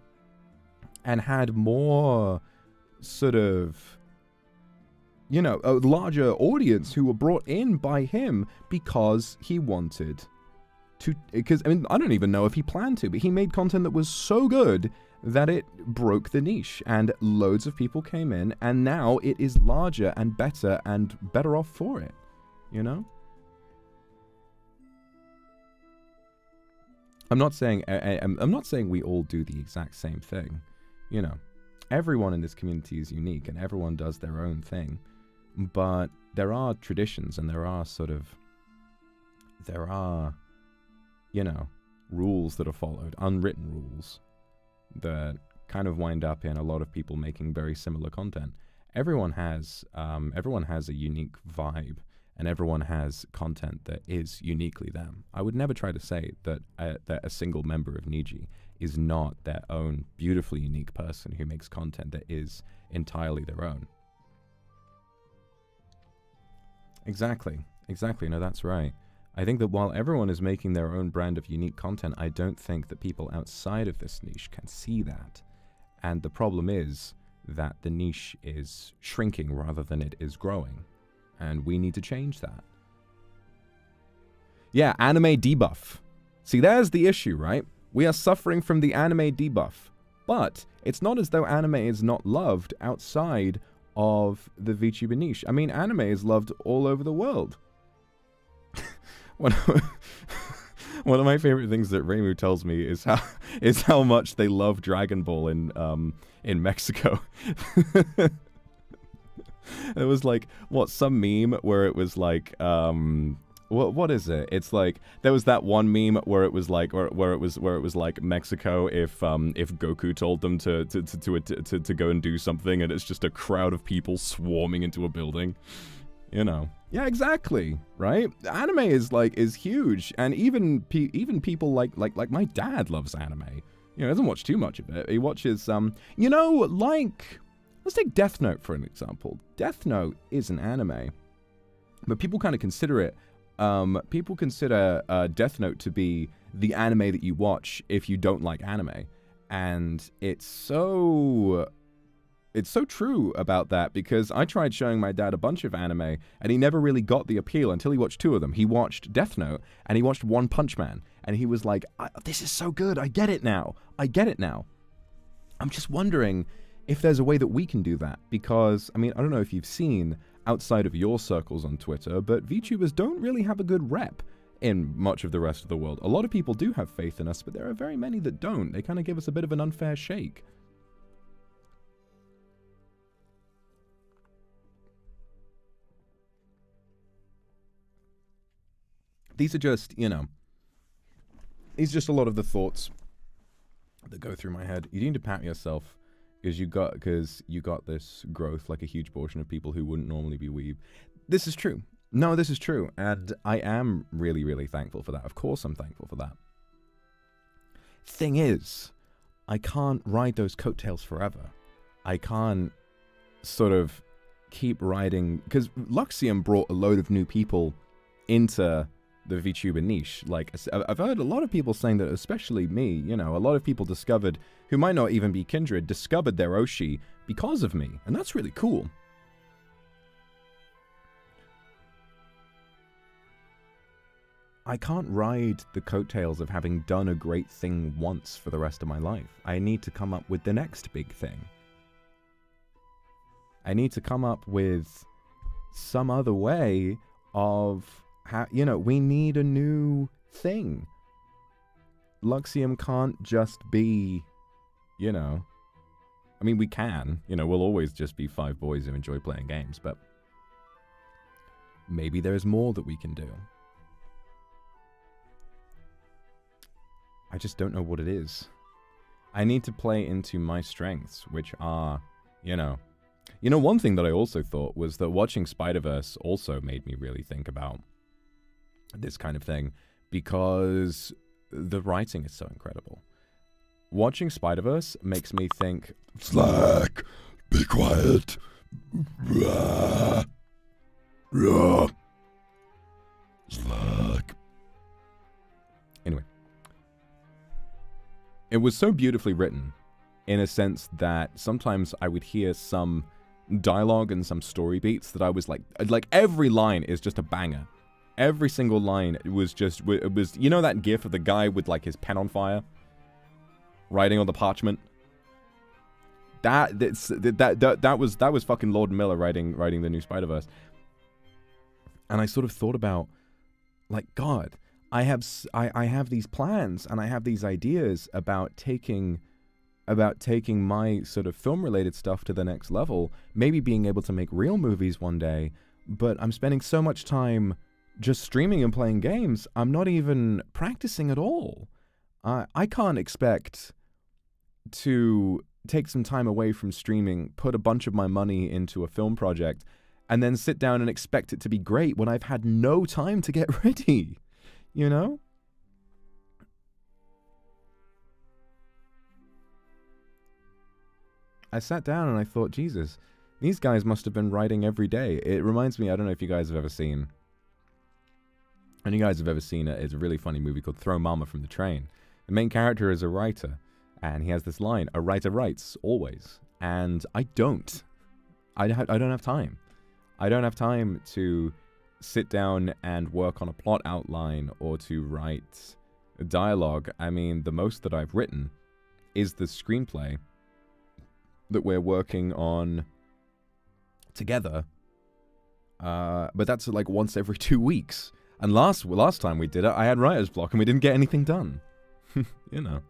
sort of, a larger audience who were brought in by him because he wanted to, because, I don't even know if he planned to, but he made content that was so good that it broke the niche, and loads of people came in, and now it is larger and better off for it, I'm not saying we all do the exact same thing, Everyone in this community is unique, and everyone does their own thing, but there are traditions, and there are rules that are followed, unwritten rules, that kind of wind up in a lot of people making very similar content. Everyone has a unique vibe, and everyone has content that is uniquely them. I would never try to say that a single member of Niji is not their own beautifully unique person who makes content that is entirely their own. Exactly. No, that's right. I think that while everyone is making their own brand of unique content, I don't think that people outside of this niche can see that. And the problem is that the niche is shrinking rather than it is growing. And we need to change that. Yeah, anime debuff. See, there's the issue, right? We are suffering from the anime debuff. But it's not as though anime is not loved outside of the VTuber niche. I mean, anime is loved all over the world. One of my favorite things that Reimu tells me is how much they love Dragon Ball in Mexico. It was like, what, some meme where it was like, what is it? It's like, there was that one meme where it was like, where it was like Mexico if Goku told them to go and do something, and it's just a crowd of people swarming into a building. You know. Yeah, exactly. Right? Anime is huge, and even people like my dad loves anime. You know, he doesn't watch too much of it. He watches you know, like, let's take Death Note for an example. Death Note is an anime, but people kind of consider it. People consider Death Note to be the anime that you watch if you don't like anime, and it's so true about that, because I tried showing my dad a bunch of anime, and he never really got the appeal until he watched two of them. He watched Death Note, and he watched One Punch Man, and he was like, this is so good, I get it now. I'm just wondering if there's a way that we can do that, because, I mean, I don't know if you've seen outside of your circles on Twitter, but VTubers don't really have a good rep in much of the rest of the world. A lot of people do have faith in us, but there are very many that don't. They kind of give us a bit of an unfair shake. These are just, you know, these are just a lot of the thoughts that go through my head. You need to pat yourself because you got this growth like a huge portion of people who wouldn't normally be weeb. This is true. No, this is true. And I am really, really thankful for that. Of course I'm thankful for that. Thing is, I can't ride those coattails forever. I can't sort of keep riding, because Luxiem brought a load of new people into the VTuber niche. Like, I've heard a lot of people saying that, especially me, you know, a lot of people discovered, who might not even be Kindred, discovered their Oshi because of me. And that's really cool. I can't ride the coattails of having done a great thing once for the rest of my life. I need to come up with the next big thing. I need to come up with some other way of how, you know, we need a new thing. Luxiem can't just be, you know, I mean, we can, you know, we'll always just be 5 boys who enjoy playing games, but maybe there's more that we can do. I just don't know what it is. I need to play into my strengths, which are, you know, one thing that I also thought was that watching Spider-Verse also made me really think about this kind of thing, because the writing is so incredible. Watching Spider-Verse makes me think, Slack, be quiet. Slack. Anyway. It was so beautifully written, in a sense that sometimes I would hear some dialogue and some story beats that I was like every line is just a banger. Every single line was just, it was, you know that gif of the guy with like his pen on fire? Writing on the parchment? That was fucking Lord Miller writing the new Spider-Verse. And I sort of thought about, like, God, I have these plans and I have these ideas about taking my sort of film-related stuff to the next level, maybe being able to make real movies one day, but I'm spending so much time just streaming and playing games, I'm not even practicing at all. I can't expect to take some time away from streaming, put a bunch of my money into a film project, and then sit down and expect it to be great when I've had no time to get ready. You know? I sat down and I thought, Jesus, these guys must have been writing every day. It reminds me, I don't know if you guys have ever seen, and you guys have ever seen it, it's a really funny movie called Throw Mama from the Train. The main character is a writer, and he has this line, a writer writes, always. And I don't. I don't have time. I don't have time to sit down and work on a plot outline or to write a dialogue. I mean, the most that I've written is the screenplay that we're working on together. But that's like once every 2 weeks. And last time we did it, I had writer's block and we didn't get anything done. You know.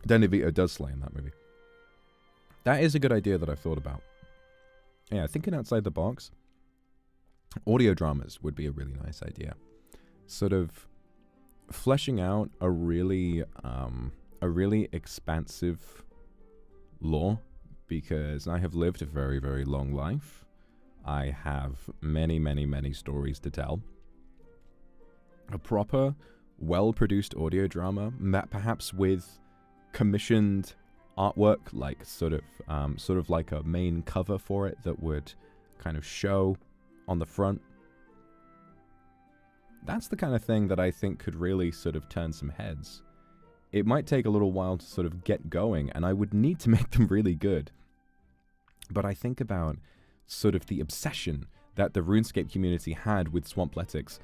Danny DeVito does slay in that movie. That is a good idea that I've thought about. Yeah, thinking outside the box. Audio dramas would be a really nice idea. Sort of fleshing out a really expansive lore, because I have lived a very, very long life. I have many, many, many stories to tell. A proper, well-produced audio drama, perhaps with commissioned artwork, like sort of like a main cover for it that would kind of show on the front. That's the kind of thing that I think could really sort of turn some heads. It might take a little while to sort of get going, and I would need to make them really good. But I think about sort of the obsession that the RuneScape community had with Swampletics.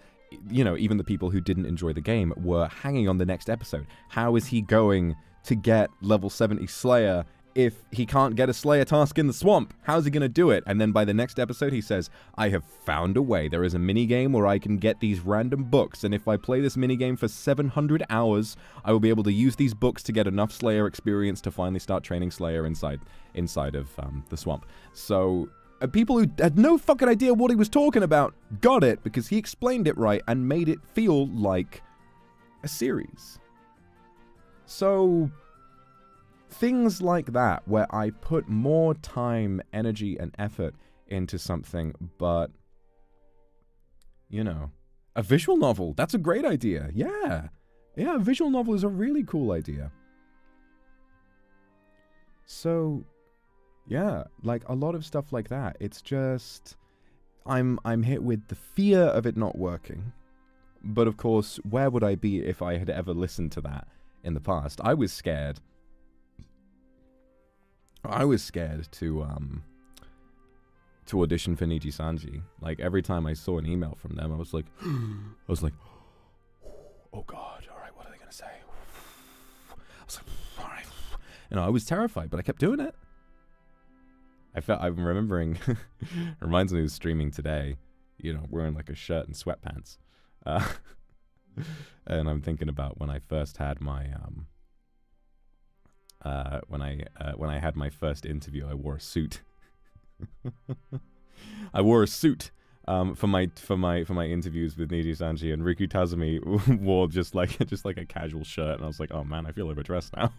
You know, even the people who didn't enjoy the game were hanging on the next episode. How is he going to get level 70 Slayer if he can't get a Slayer task in the swamp? How's he going to do it? And then by the next episode he says, I have found a way. There is a minigame where I can get these random books, and if I play this minigame for 700 hours, I will be able to use these books to get enough Slayer experience to finally start training Slayer inside of the swamp. So people who had no fucking idea what he was talking about got it, because he explained it right and made it feel like a series. So things like that, where I put more time, energy, and effort into something, but, you know, a visual novel, that's a great idea. Yeah, a visual novel is a really cool idea. So, yeah, like a lot of stuff like that. It's just, I'm hit with the fear of it not working. But of course, where would I be if I had ever listened to that in the past? I was scared. I was scared to audition for NIJISANJI. Like, every time I saw an email from them, I was like, oh god, alright, what are they gonna say? I was like, alright. You know, I was terrified, but I kept doing it. I'm remembering, it reminds me of streaming today, you know, wearing like a shirt and sweatpants. And I'm thinking about when I first had my, when I had my first interview, I wore a suit. I wore a suit for my interviews with NIJISANJI, and Riku Tazumi wore just like a casual shirt, and I was like, oh man, I feel overdressed now.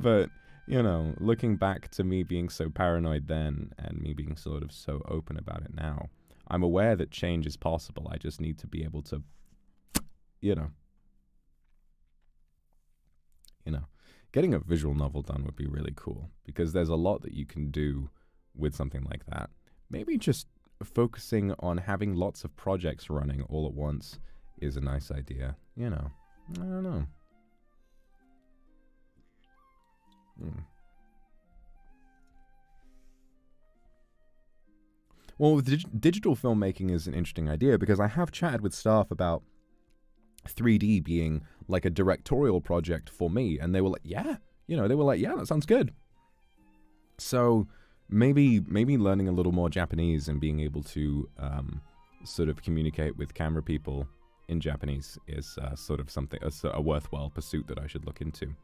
But you know, looking back to me being so paranoid then, and me being sort of so open about it now, I'm aware that change is possible. I just need to be able to, you know, getting a visual novel done would be really cool, because there's a lot that you can do with something like that. Maybe just focusing on having lots of projects running all at once is a nice idea. You know, I don't know. Well, digital filmmaking is an interesting idea, because I have chatted with staff about 3D being like a directorial project for me, and they were like, yeah, you know, that sounds good. So maybe working a little more Japanese and being able to sort of communicate with camera people in Japanese is sort of something, a worthwhile pursuit that I should look into.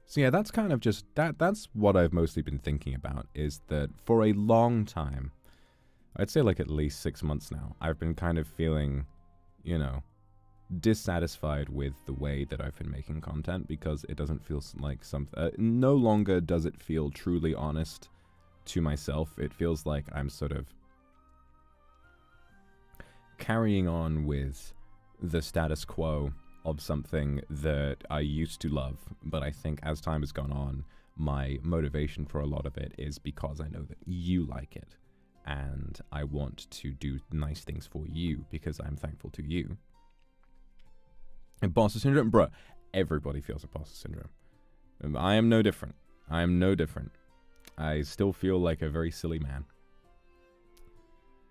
So yeah, that's kind of just, that's what I've mostly been thinking about, is that for a long time, I'd say like at least 6 months now, I've been kind of feeling, you know, dissatisfied with the way that I've been making content, because it doesn't feel like something, no longer does it feel truly honest to myself. It feels like I'm sort of carrying on with the status quo of something that I used to love, but I think as time has gone on, my motivation for a lot of it is because I know that you like it, and I want to do nice things for you because I'm thankful to you. Imposter syndrome, bruh, everybody feels imposter syndrome. I am no different. I am no different. I still feel like a very silly man.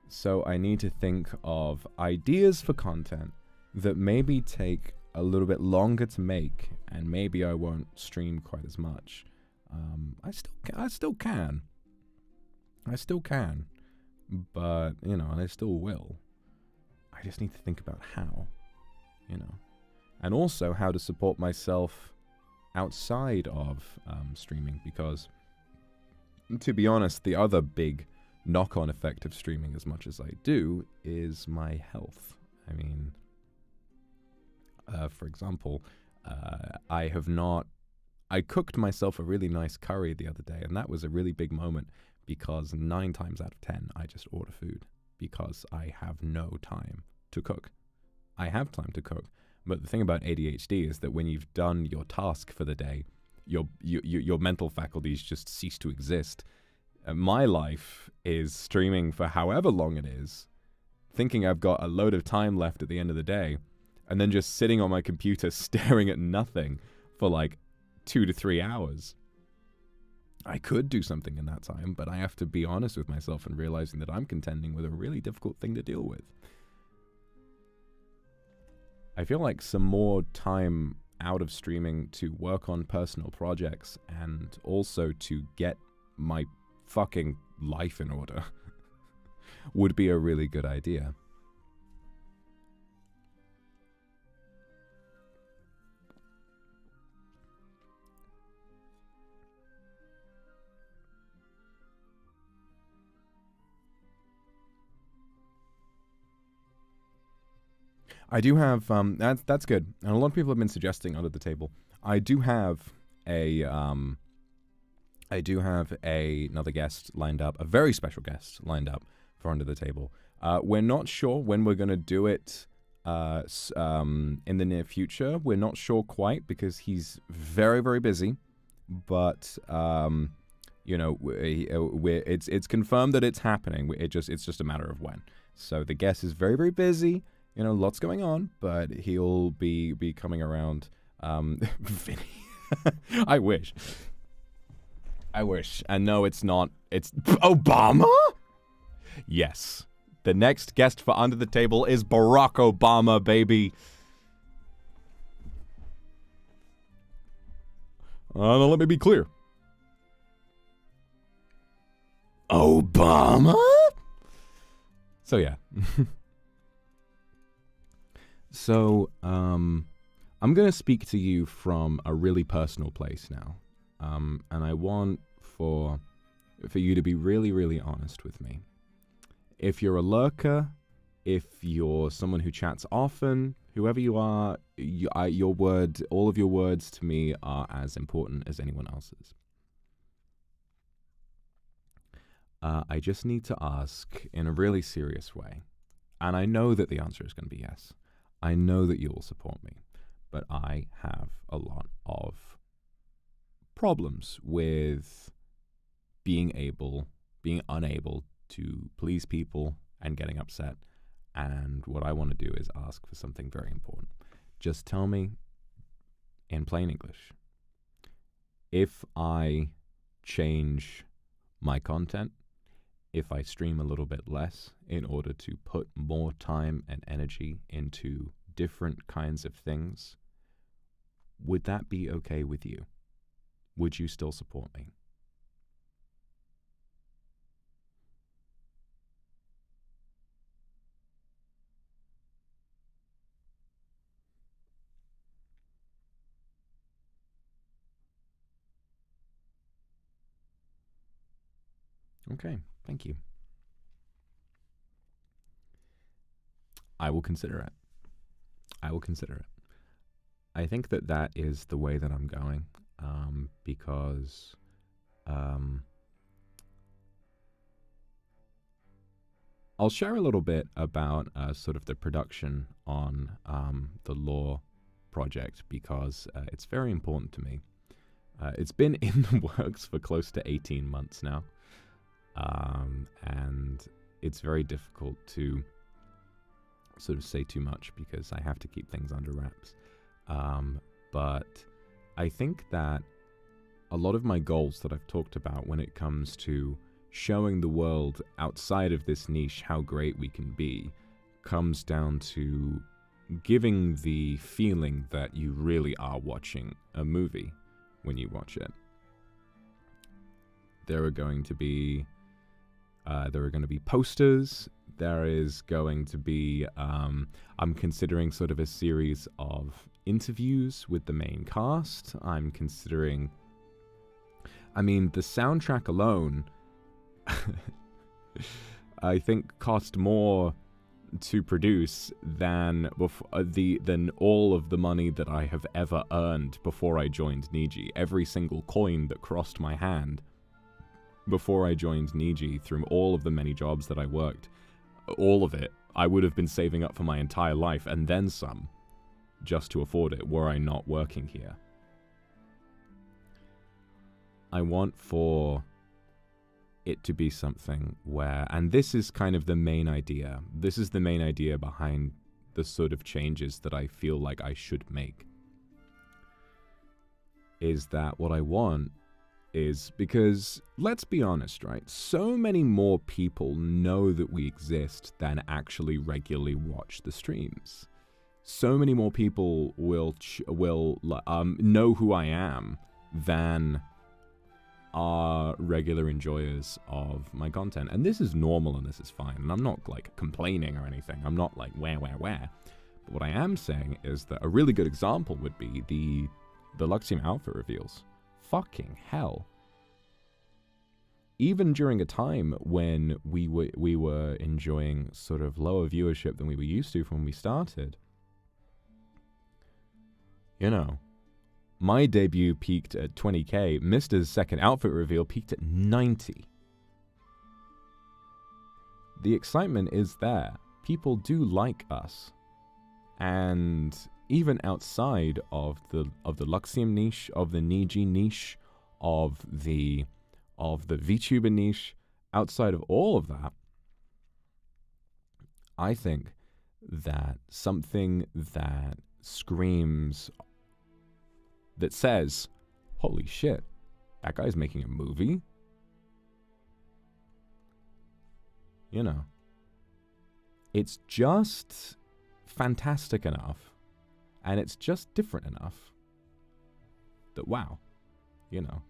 So I need to think of ideas for content that maybe take a little bit longer to make, and maybe I won't stream quite as much. I still can, but you know, and I still will. I just need to think about how, you know, and also how to support myself outside of streaming, because to be honest, the other big knock-on effect of streaming as much as I do is my health. I mean, for example, I cooked myself a really nice curry the other day, and that was a really big moment because 9 times out of 10 I just order food because I have no time to cook. I have time to cook, but the thing about ADHD is that when you've done your task for the day, your mental faculties just cease to exist. My life is streaming for however long it is, thinking I've got a load of time left at the end of the day, and then just sitting on my computer staring at nothing for like 2 to 3 hours. I could do something in that time, but I have to be honest with myself and realizing that I'm contending with a really difficult thing to deal with. I feel like some more time out of streaming to work on personal projects and also to get my fucking life in order would be a really good idea. I do have that's good, and a lot of people have been suggesting under the table. I do have another guest lined up, a very special guest lined up for under the table. We're not sure when we're gonna do it in the near future. We're not sure quite because he's very, very busy, but you know, it's confirmed that it's happening. It's just a matter of when. So the guest is very, very busy. You know, lots going on, but he'll be coming around. Vinny. I wish. And no, it's not. It's Obama? Yes. The next guest for Under the Table is Barack Obama, baby. Now let me be clear. Obama? So yeah. So, I'm going to speak to you from a really personal place now. And I want for you to be really, really honest with me. If you're a lurker, if you're someone who chats often, whoever you are, all of your words to me are as important as anyone else's. I just need to ask in a really serious way. And I know that the answer is going to be yes. I know that you will support me, but I have a lot of problems with being unable to please people and getting upset. And what I want to do is ask for something very important. Just tell me in plain English, if I change my content, if I stream a little bit less in order to put more time and energy into different kinds of things, would that be okay with you? Would you still support me? Okay, thank you. I will consider it. I think that is the way that I'm going, because I'll share a little bit about sort of the production on the law project, because it's very important to me. It's been in the works for close to 18 months now. And it's very difficult to sort of say too much because I have to keep things under wraps. But I think that a lot of my goals that I've talked about when it comes to showing the world outside of this niche how great we can be comes down to giving the feeling that you really are watching a movie when you watch it. There are going to be posters. There is going to be, I'm considering sort of a series of interviews with the main cast. I'm considering, I mean, the soundtrack alone, I think cost more to produce than all of the money that I have ever earned before I joined Niji. Every single coin that crossed my hand before I joined Niji, through all of the many jobs that I worked, all of it, I would have been saving up for my entire life and then some, just to afford it, were I not working here. I want for it to be something where, and this is kind of the main idea, this is the main idea behind the sort of changes that I feel like I should make, is that what I want is, because, let's be honest, right? So many more people know that we exist than actually regularly watch the streams. So many more people will know who I am than are regular enjoyers of my content. And this is normal and this is fine. And I'm not, like, complaining or anything. I'm not like, where. But what I am saying is that a really good example would be the Luxiem outfit reveals. Fucking hell. Even during a time when we were enjoying sort of lower viewership than we were used to from when we started, you know, my debut peaked at 20k, Mr's second outfit reveal peaked at 90. The excitement is there. People do like us. And even outside of the Luxiem niche, of the Niji niche, of the VTuber niche, outside of all of that, I think that something that screams, that says, holy shit, that guy's making a movie? You know, it's just fantastic enough, and it's just different enough that, wow, you know,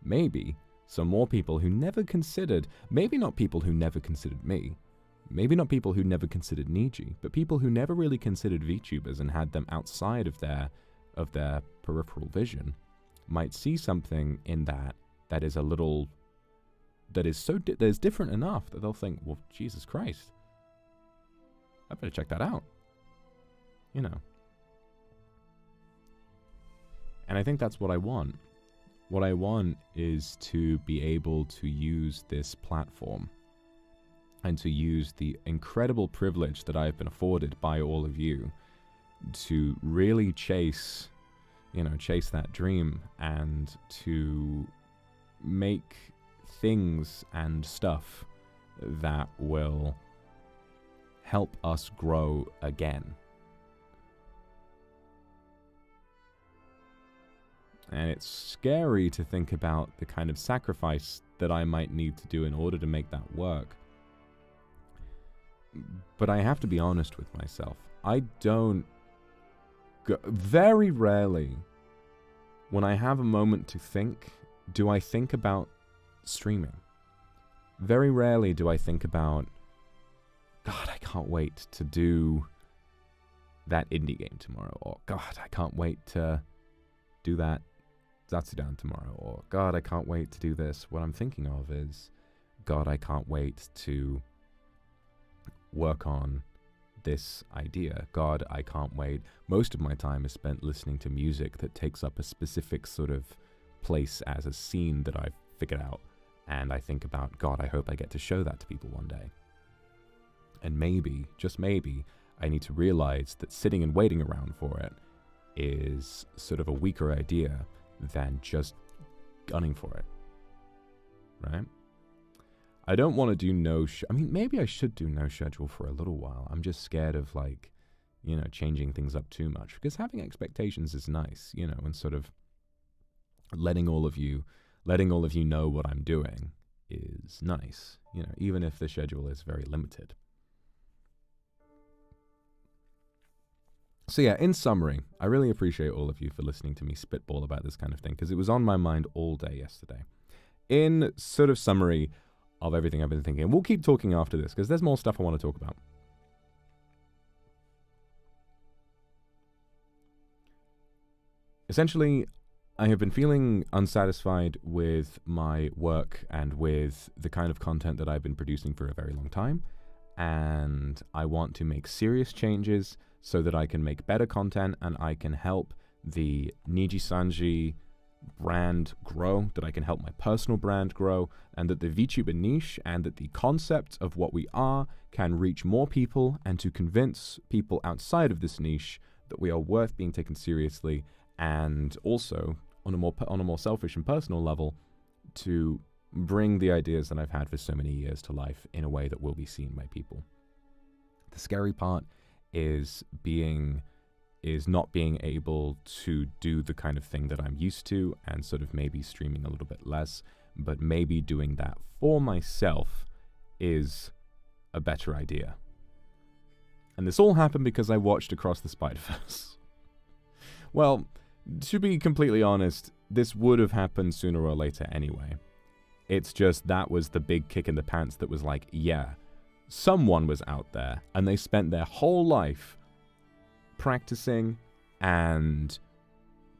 maybe some more people who never considered, maybe not people who never considered me, maybe not people who never considered Niji, but people who never really considered VTubers and had them outside of their peripheral vision, might see something in that is a little, that is different enough that they'll think, well, Jesus Christ, I better check that out. You know. And I think that's what I want. What I want is to be able to use this platform and to use the incredible privilege that I've been afforded by all of you to really chase that dream, and to make things and stuff that will help us grow again. And it's scary to think about the kind of sacrifice that I might need to do in order to make that work. But I have to be honest with myself. I don't very rarely, when I have a moment to think, do I think about streaming. Very rarely do I think about, God, I can't wait to do that indie game tomorrow, or God, I can't wait to do that Zatsudan tomorrow, or God, I can't wait to do this. What I'm thinking of is, God, I can't wait to work on this idea. God, I can't wait. Most of my time is spent listening to music that takes up a specific sort of place as a scene that I've figured out. And I think about, God, I hope I get to show that to people one day. And maybe, just maybe, I need to realize that sitting and waiting around for it is sort of a weaker idea than just gunning for it. Right? I don't want to do I mean, maybe I should do no schedule for a little while. I'm just scared of, like, you know, changing things up too much. Because having expectations is nice, you know, and sort of letting all of you know what I'm doing is nice, even if the schedule is very limited. So yeah, in summary, I really appreciate all of you for listening to me spitball about this kind of thing, because it was on my mind all day yesterday. In sort of summary of everything I've been thinking, and we'll keep talking after this, because there's more stuff I want to talk about. Essentially, I have been feeling unsatisfied with my work and with the kind of content that I've been producing for a very long time, and I want to make serious changes so that I can make better content and I can help the NIJISANJI brand grow, that I can help my personal brand grow, and that the VTuber niche and that the concept of what we are can reach more people, and to convince people outside of this niche that we are worth being taken seriously, and also on a more selfish and personal level, to bring the ideas that I've had for so many years to life in a way that will be seen by people. The scary part is not being able to do the kind of thing that I'm used to, and sort of maybe streaming a little bit less, but maybe doing that for myself is a better idea. And this all happened because I watched Across the Spider-Verse. Well, to be completely honest, this would have happened sooner or later anyway. It's just that was the big kick in the pants that was like, yeah, someone was out there and they spent their whole life practicing and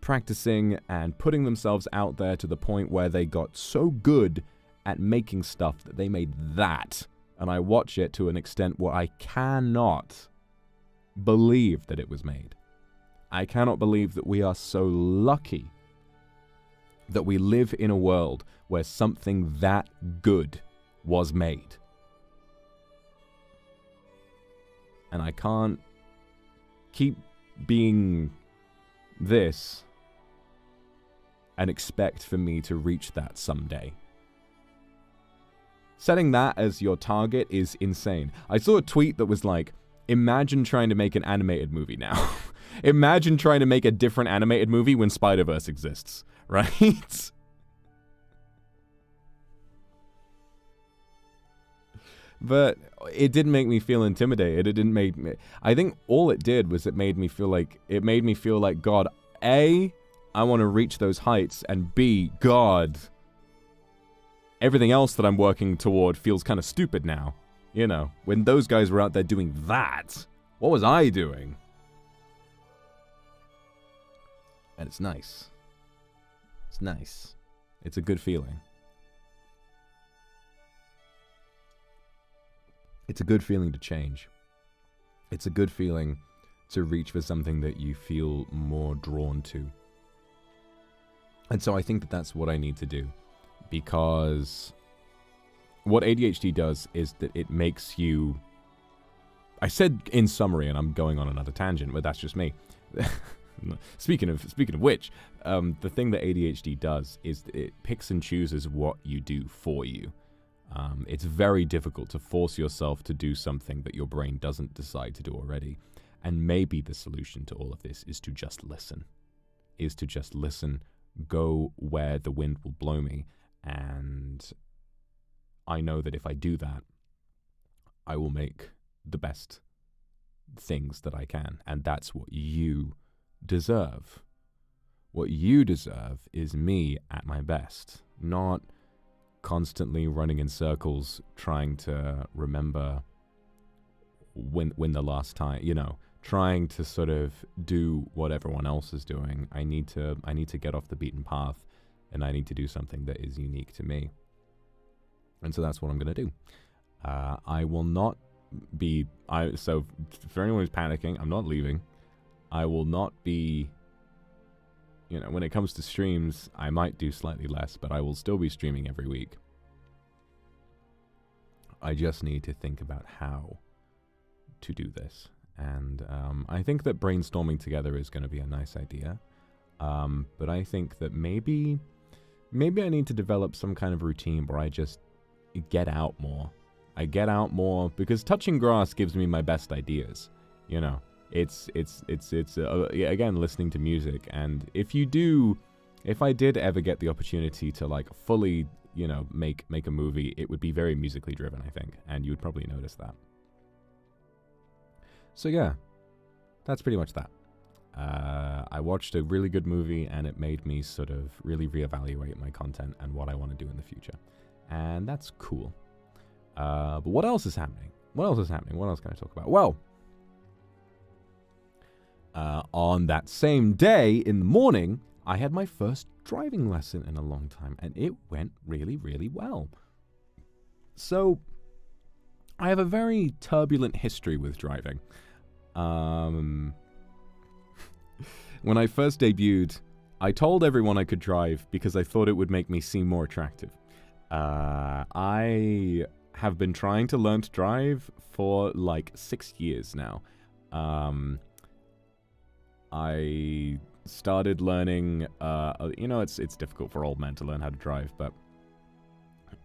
putting themselves out there to the point where they got so good at making stuff that they made that. And I watch it to an extent where I cannot believe that it was made. I cannot believe that we are so lucky that we live in a world where something that good was made. And I can't keep being this and expect for me to reach that someday. Setting that as your target is insane. I saw a tweet that was like, imagine trying to make an animated movie now. Imagine trying to make a different animated movie when Spider-Verse exists, right? But it didn't make me feel intimidated. It didn't make me... I think all it did was it made me feel like... God, A, I want to reach those heights, and B, God, everything else that I'm working toward feels kind of stupid now. You know, when those guys were out there doing that, what was I doing? And it's nice. It's nice. It's a good feeling. It's a good feeling to change. It's a good feeling to reach for something that you feel more drawn to. And so I think that that's what I need to do. Because what ADHD does is that it makes you... I said in summary, and I'm going on another tangent, but that's just me. Speaking of which, the thing that ADHD does is that it picks and chooses what you do for you. It's very difficult to force yourself to do something that your brain doesn't decide to do already. And maybe the solution to all of this is to just listen. Go where the wind will blow me. And I know that if I do that, I will make the best things that I can. And that's what you deserve. What you deserve is me at my best, not constantly running in circles trying to remember when the last time, trying to sort of do what everyone else is doing. I need to get off the beaten path, and I need to do something that is unique to me. And so that's what I'm going to do. I will not be... So for anyone who's panicking, I'm not leaving. I will not be... when it comes to streams, I might do slightly less, but I will still be streaming every week. I just need to think about how to do this. And I think that brainstorming together is going to be a nice idea. But I think that maybe I need to develop some kind of routine where I just get out more. I get out more because touching grass gives me my best ideas. It's again, listening to music. And if you do If I did ever get the opportunity to, like, fully, you know, make a movie, it would be very musically driven, I think, and you would probably notice that. So yeah, that's pretty much that. I watched a really good movie, and it made me sort of really reevaluate my content and what I want to do in the future. And that's cool. But what else is happening? What else is happening? What else can I talk about? Well, on that same day in the morning, I had my first driving lesson in a long time, and it went really, really well. So, I have a very turbulent history with driving. When I first debuted, I told everyone I could drive because I thought it would make me seem more attractive. I have been trying to learn to drive for like 6 years now. I started learning, you know, it's difficult for old men to learn how to drive, but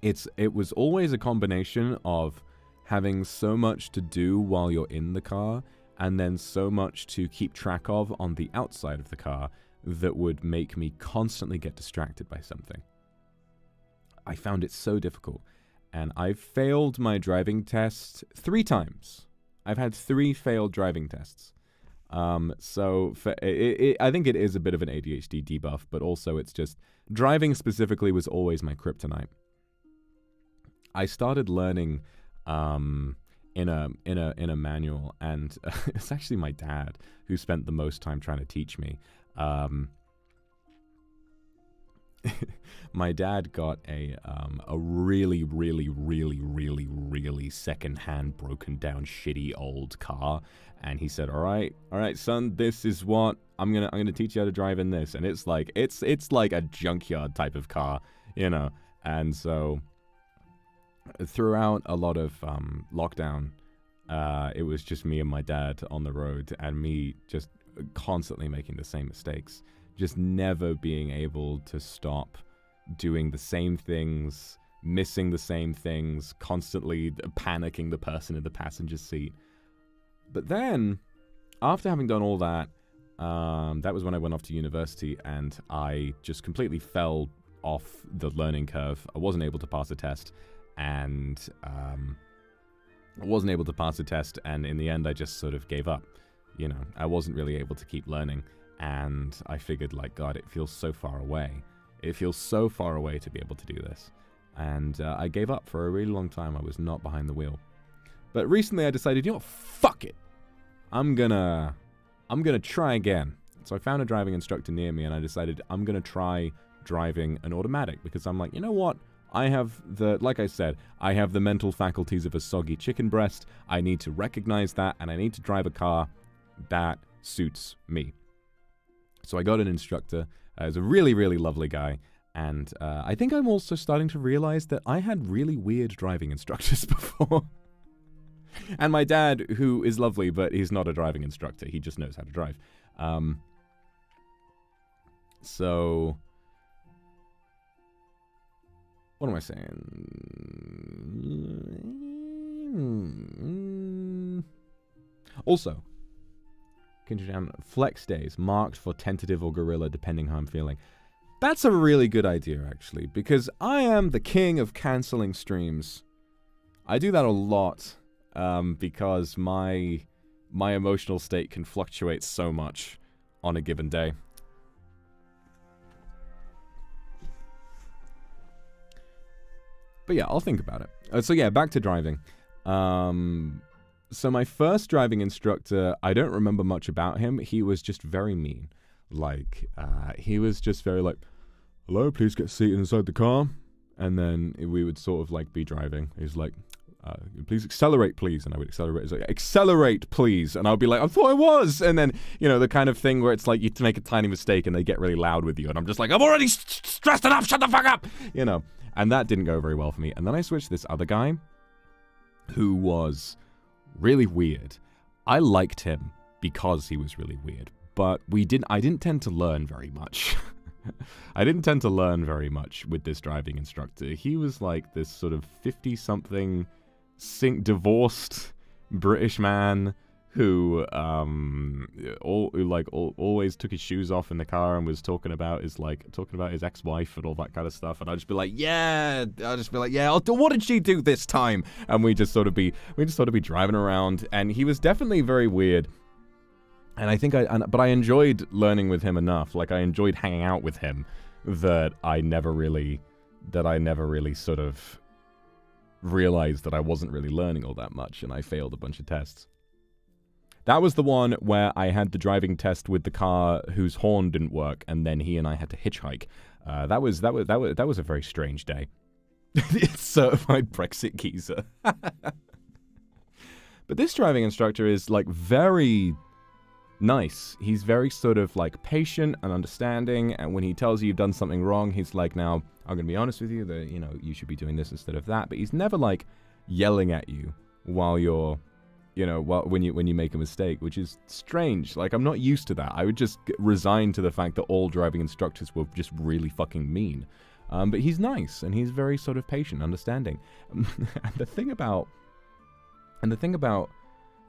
it was always a combination of having so much to do while you're in the car, and then so much to keep track of on the outside of the car that would make me constantly get distracted by something. I found it so difficult, and I've failed my driving test 3 times. I've had 3 failed driving tests. So I think it is a bit of an ADHD debuff, but also it's just driving specifically was always my kryptonite. I started learning in a manual, and it's actually my dad who spent the most time trying to teach me. My dad got a really, really, really, really, really secondhand, broken down, shitty old car, and he said, "All right, son, this is what I'm gonna teach you how to drive in this." And it's like a junkyard type of car, you know. And so throughout a lot of lockdown, it was just me and my dad on the road, and me just constantly making the same mistakes. Just never being able to stop doing the same things, missing the same things, constantly panicking the person in the passenger seat. But then, after having done all that, that was when I went off to university, and I just completely fell off the learning curve. I wasn't able to pass a test, and in the end I just sort of gave up. You know, I wasn't really able to keep learning. And I figured, like, God, it feels so far away. It feels so far away to be able to do this. And I gave up for a really long time. I was not behind the wheel. But recently I decided, you know what, fuck it. I'm gonna try again. So I found a driving instructor near me, and I decided I'm gonna try driving an automatic, because I'm like, you know what? Like I said, I have the mental faculties of a soggy chicken breast. I need to recognize that, and I need to drive a car that suits me. So I got an instructor. He's a really, really lovely guy. And I think I'm also starting to realize that I had really weird driving instructors before. And my dad, who is lovely, but he's not a driving instructor. He just knows how to drive. So what am I saying? Also, Kindred, flex days marked for tentative or gorilla, depending how I'm feeling. That's a really good idea, actually, because I am the king of canceling streams. I do that a lot because my emotional state can fluctuate so much on a given day. But yeah, I'll think about it. So yeah, back to driving. So my first driving instructor, I don't remember much about him. He was just very mean. Like, he was just very like, "Hello, please get seated inside the car." And then we would sort of like be driving. He's like, "Please accelerate, please." And I would accelerate. He's like, "Accelerate, please." And I'll be like, "I thought I was." And then, you know, the kind of thing where it's like you make a tiny mistake and they get really loud with you. And I'm just like, "I'm already stressed enough. Shut the fuck up." You know, and that didn't go very well for me. And then I switched to this other guy who was really weird. I liked him because he was really weird, but I didn't tend to learn very much. I didn't tend to learn very much with this driving instructor. He was like this sort of 50-something divorced British man who always took his shoes off in the car and was talking about his ex-wife and all that kind of stuff, and I'd just be like, yeah, what did she do this time? And we just sort of be driving around, and he was definitely very weird. And I think but I enjoyed learning with him enough. Like, I enjoyed hanging out with him that I never really sort of realized that I wasn't really learning all that much, and I failed a bunch of tests. That was the one where I had the driving test with the car whose horn didn't work, and then he and I had to hitchhike. That was a very strange day. It's certified Brexit geezer. But this driving instructor is like very nice. He's very sort of like patient and understanding, and when he tells you you've done something wrong, he's like, now, I'm going to be honest with you that, you know, you should be doing this instead of that. But he's never like yelling at you while you're, you know, when you make a mistake, which is strange. Like, I'm not used to that. I would just resign to the fact that all driving instructors were just really fucking mean. But he's nice, and he's very sort of patient, understanding. And the thing about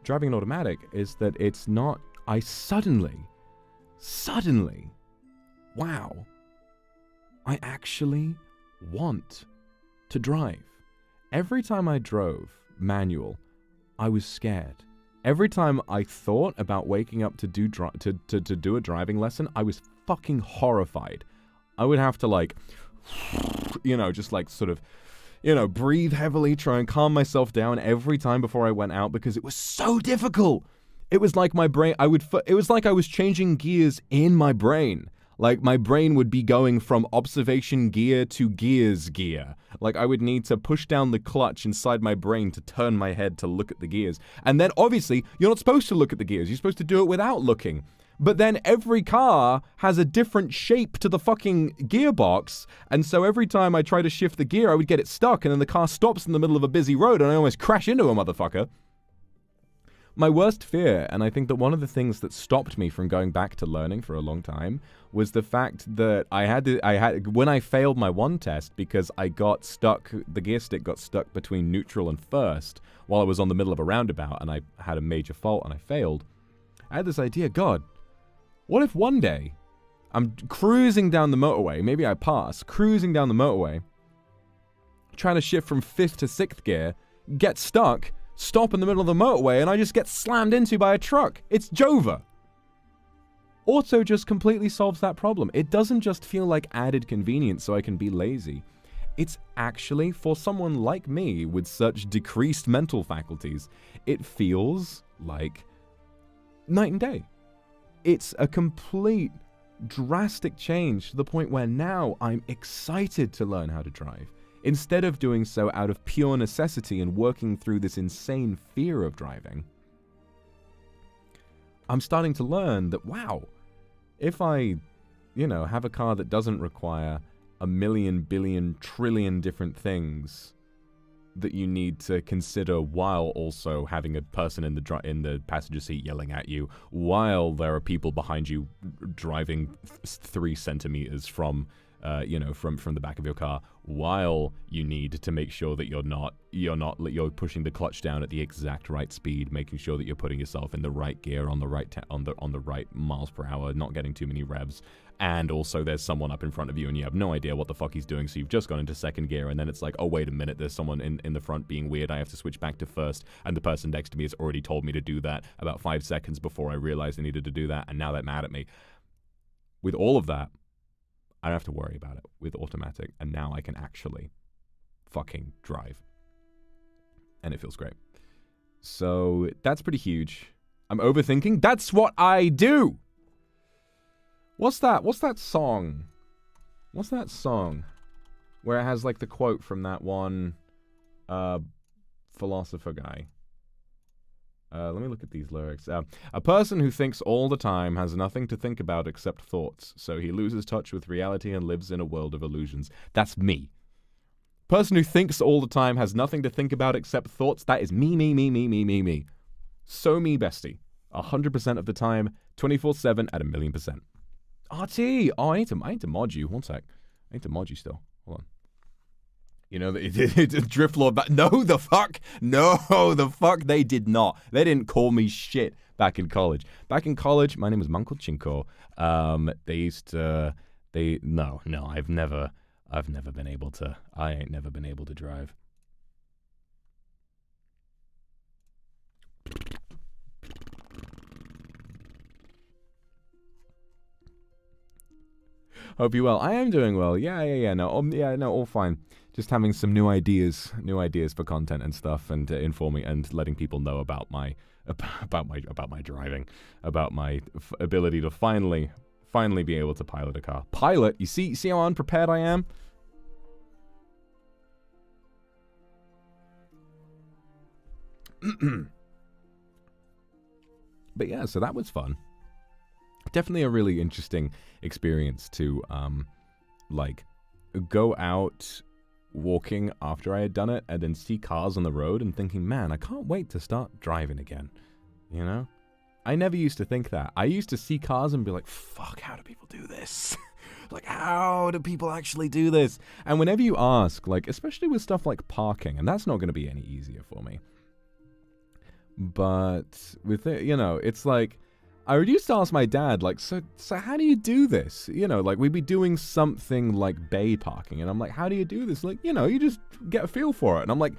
driving an automatic is that it's not. I suddenly, wow, I actually want to drive. Every time I drove manual, I was scared. Every time I thought about waking up to do a driving lesson, I was fucking horrified. I would have to, like, you know, just like sort of, you know, breathe heavily, try and calm myself down every time before I went out, because it was so difficult. It was like my brain, it was like I was changing gears in my brain. Like, my brain would be going from observation gear to gears gear. Like, I would need to push down the clutch inside my brain to turn my head to look at the gears. And then, obviously, you're not supposed to look at the gears. You're supposed to do it without looking. But then every car has a different shape to the fucking gearbox. And so every time I try to shift the gear, I would get it stuck. And then the car stops in the middle of a busy road and I almost crash into a motherfucker. My worst fear, and I think that one of the things that stopped me from going back to learning for a long time, was the fact that when I failed my one test because I got stuck, the gear stick got stuck between neutral and first while I was on the middle of a roundabout, and I had a major fault and I failed. I had this idea, God, what if one day I'm cruising down the motorway, maybe I pass, cruising down the motorway, trying to shift from 5th to 6th gear, get stuck, stop in the middle of the motorway, and I just get slammed into by a truck. It's Jova. Auto just completely solves that problem. It doesn't just feel like added convenience so I can be lazy. It's actually, for someone like me with such decreased mental faculties, it feels like night and day. It's a complete drastic change to the point where now I'm excited to learn how to drive. Instead of doing so out of pure necessity and working through this insane fear of driving, I'm starting to learn that, wow, if I, you know, have a car that doesn't require a million, billion, trillion different things that you need to consider while also having a person in the passenger seat yelling at you, while there are people behind you driving 3 centimeters from the back of your car, while you need to make sure that you're pushing the clutch down at the exact right speed, making sure that you're putting yourself in the right gear on the right on the right miles per hour, not getting too many revs, and also there's someone up in front of you and you have no idea what the fuck he's doing, so you've just gone into 2nd gear, and then it's like, oh wait a minute, there's someone in the front being weird, I have to switch back to 1st, and the person next to me has already told me to do that about 5 seconds before I realized I needed to do that, and now they're mad at me. With all of that, I don't have to worry about it with automatic, and now I can actually fucking drive. And it feels great. So that's pretty huge. I'm overthinking. That's what I do! What's that song? What's that song? Where it has like the quote from that one philosopher guy. Let me look at these lyrics. A person who thinks all the time has nothing to think about except thoughts, so he loses touch with reality and lives in a world of illusions. That's me. Person who thinks all the time has nothing to think about except thoughts. That is me. So me, bestie. 100% of the time, 24/7 at 1,000,000%. RT! Oh, I need to mod you. One sec. I need to mod you still. Hold on. You know, Driftlord back. No, the fuck. No, the fuck. They did not. They didn't call me shit back in college. Back in college, my name was Munkle Chinko. They used to. No. I've never been able to. I ain't never been able to drive. Hope you well. I am doing well. Yeah. No, all fine. Just having some new ideas for content and stuff, and informing and letting people know about my driving, about my ability to finally be able to pilot a car. Pilot? You see how unprepared I am? But yeah, so that was fun. Definitely a really interesting experience to like go out walking after I had done it and then see cars on the road and thinking, man, I can't wait to start driving again. You know? I never used to think that. I used to see cars and be like, fuck, how do people do this? Like, how do people actually do this? And whenever you ask, like, especially with stuff like parking, and that's not going to be any easier for me. But with it, you know, it's like, I used to ask my dad, like, so how do you do this? You know, like, we'd be doing something like bay parking, and I'm like, how do you do this? Like, you know, you just get a feel for it. And I'm like,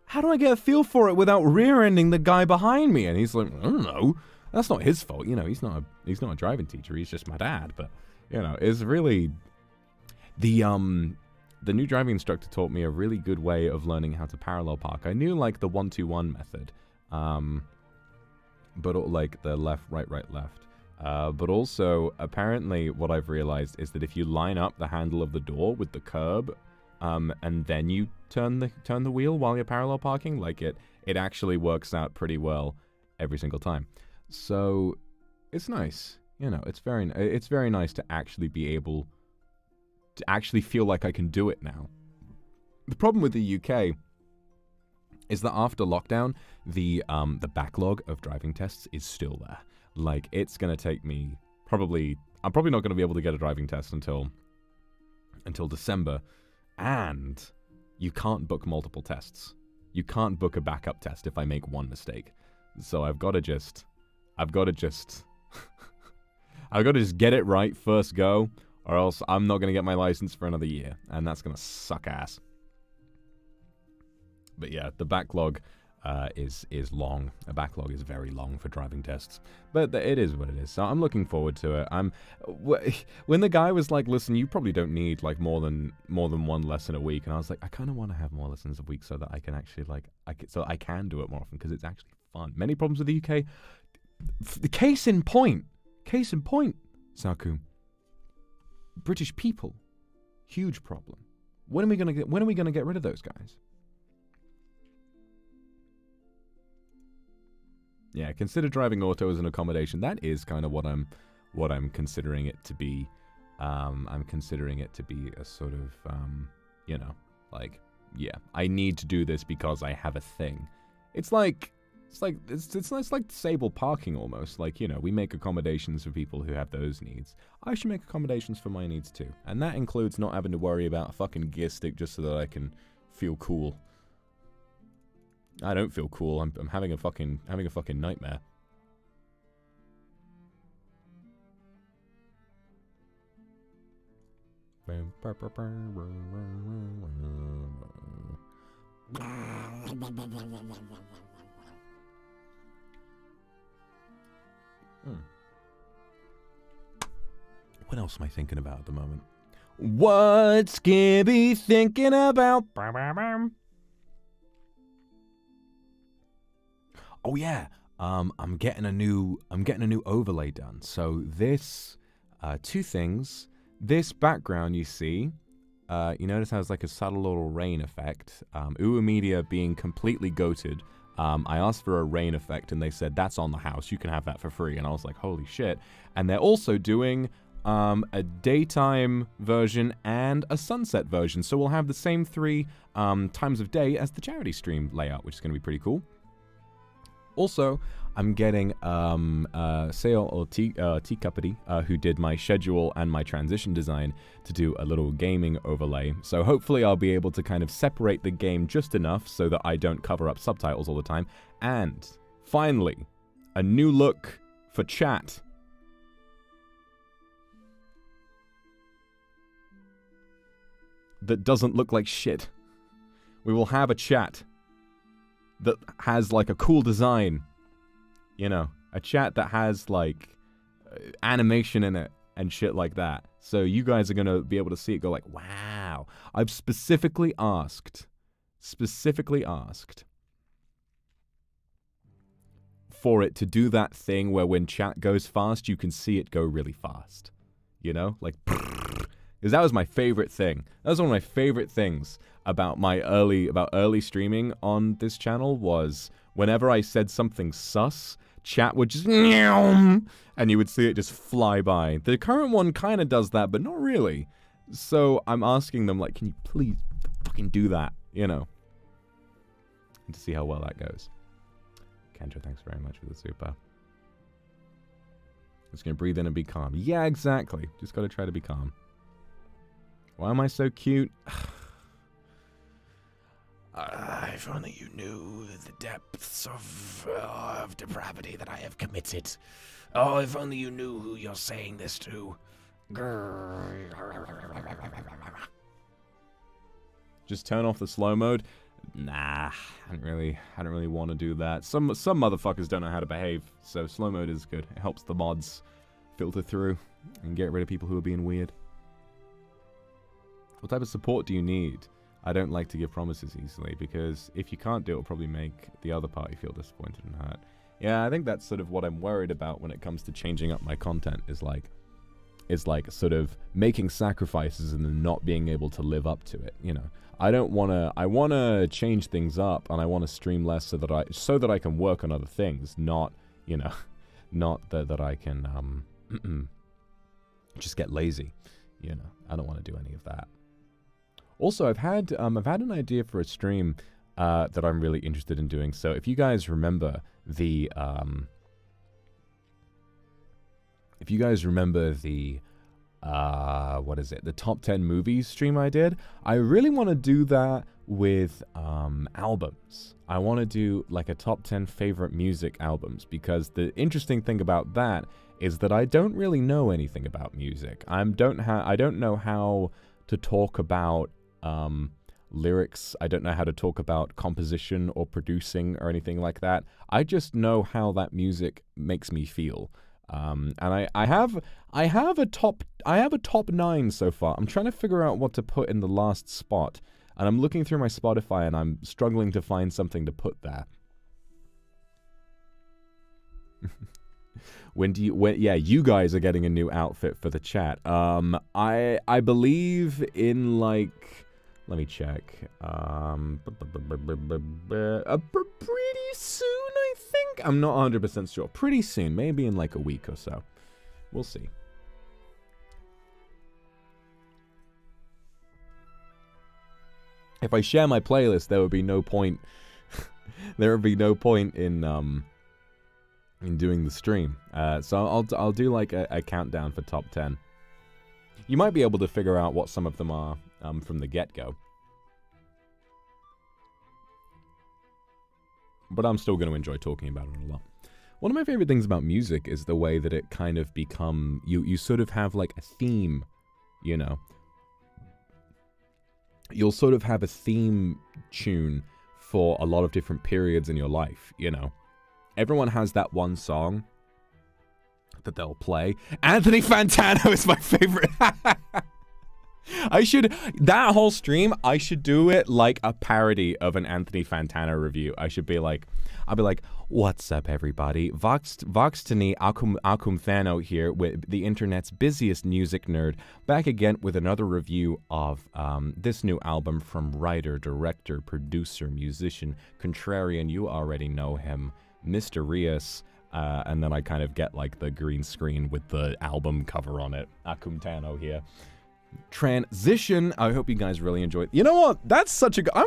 how do I get a feel for it without rear-ending the guy behind me? And he's like, I don't know. That's not his fault. You know, he's not a driving teacher. He's just my dad. But, you know, it's really... The new driving instructor taught me a really good way of learning how to parallel park. I knew, like, the 1-2-1 method. But like the left, right, left. But also, apparently, what I've realized is that if you line up the handle of the door with the curb, and then you turn the wheel while you're parallel parking, like it actually works out pretty well every single time. So it's nice, you know. It's very nice to actually be able to actually feel like I can do it now. The problem with the UK is that after lockdown, the backlog of driving tests is still there. Like, it's going to take me I'm probably not going to be able to get a driving test until December, and you can't book multiple tests. You can't book a backup test if I make one mistake. So I've got to just get it right first go, or else I'm not going to get my license for another year, and that's going to suck ass. But yeah, the backlog is long. A backlog is very long for driving tests. But it is what it is. So I'm looking forward to it. When the guy was like, listen, you probably don't need like more than one lesson a week. And I was like, I kind of want to have more lessons a week so that I can actually so I can do it more often because it's actually fun. Many problems with the UK. The case in point, Saku. British people, huge problem. When are we gonna get rid of those guys? Yeah, consider driving auto as an accommodation. That is kind of what I'm considering it to be. I'm considering it to be a sort of, you know, like, yeah, I need to do this because I have a thing. It's like disabled parking almost. Like, you know, we make accommodations for people who have those needs. I should make accommodations for my needs too, and that includes not having to worry about a fucking gear stick just so that I can feel cool. I don't feel cool. I'm having a fucking nightmare. What else am I thinking about at the moment? What's Gibby thinking about? Oh yeah, I'm getting a new overlay done. So this, two things. This background you see, you notice has like a subtle little rain effect. Uwu Media being completely goated. I asked for a rain effect and they said that's on the house. You can have that for free. And I was like, holy shit! And they're also doing a daytime version and a sunset version. So we'll have the same 3 times of day as the charity stream layout, which is going to be pretty cool. Also, I'm getting Sale or ETIQUETTE, who did my schedule and my transition design, to do a little gaming overlay. So hopefully I'll be able to kind of separate the game just enough so that I don't cover up subtitles all the time. And finally, a new look for chat. That doesn't look like shit. We will have a chat that has like a cool design. You know, a chat that has like animation in it and shit like that. So you guys are going to be able to see it go like, wow. I've specifically asked for it to do that thing where when chat goes fast, you can see it go really fast. You know, like, because that was my favorite thing. That was one of my favorite things about early streaming on this channel was whenever I said something sus, chat would just and you would see it just fly by. The current one kind of does that, but not really. So I'm asking them, like, can you please fucking do that, you know? And to see how well that goes. Kendra, thanks very much for the super. Just gonna breathe in and be calm. Yeah, exactly. Just gotta try to be calm. Why am I so cute? If only you knew the depths of depravity that I have committed. Oh, if only you knew who you're saying this to. Just turn off the slow mode? Nah, I don't really want to do that. Some motherfuckers don't know how to behave, so slow mode is good. It helps the mods filter through and get rid of people who are being weird. What type of support do you need? I don't like to give promises easily, because if you can't do it, it'll probably make the other party feel disappointed and hurt. Yeah, I think that's sort of what I'm worried about when it comes to changing up my content, is like sort of making sacrifices and then not being able to live up to it, you know. I want to change things up, and I want to stream less so that I can work on other things, not, you know, not that I can just get lazy, you know. I don't want to do any of that. Also, I've had an idea for a stream that I'm really interested in doing. So if you guys remember the what is it? The top 10 movies stream I did. I really want to do that with albums. I want to do like a top 10 favorite music albums, because the interesting thing about that is that I don't really know anything about music. I don't know how to talk about lyrics. I don't know how to talk about composition or producing or anything like that. I just know how that music makes me feel. And I have a top 9 so far. I'm trying to figure out what to put in the last spot, and I'm looking through my Spotify and I'm struggling to find something to put there. Yeah, you guys are getting a new outfit for the chat. I believe in like, let me check. Pretty soon, I think. I'm not 100% sure. Pretty soon, maybe in like a week or so. We'll see. If I share my playlist, there would be no point. There would be no point in doing the stream. So I'll do like a countdown for top 10. You might be able to figure out what some of them are from the get-go. But I'm still going to enjoy talking about it a lot. One of my favorite things about music is the way that it kind of become... You sort of have like a theme, you know. You'll sort of have a theme tune for a lot of different periods in your life, you know. Everyone has that one song that they'll play. Anthony Fantano is my favorite. That whole stream, I should do it like a parody of an Anthony Fantano review. I'll be like, what's up, everybody? Voxtony Akumfano here, with the internet's busiest music nerd, back again with another review of this new album from writer, director, producer, musician, contrarian, you already know him, Mr. Rios. And then I kind of get like the green screen with the album cover on it. Akumtano here. Transition. I hope you guys really enjoyed. You know what? That's such a good... I'm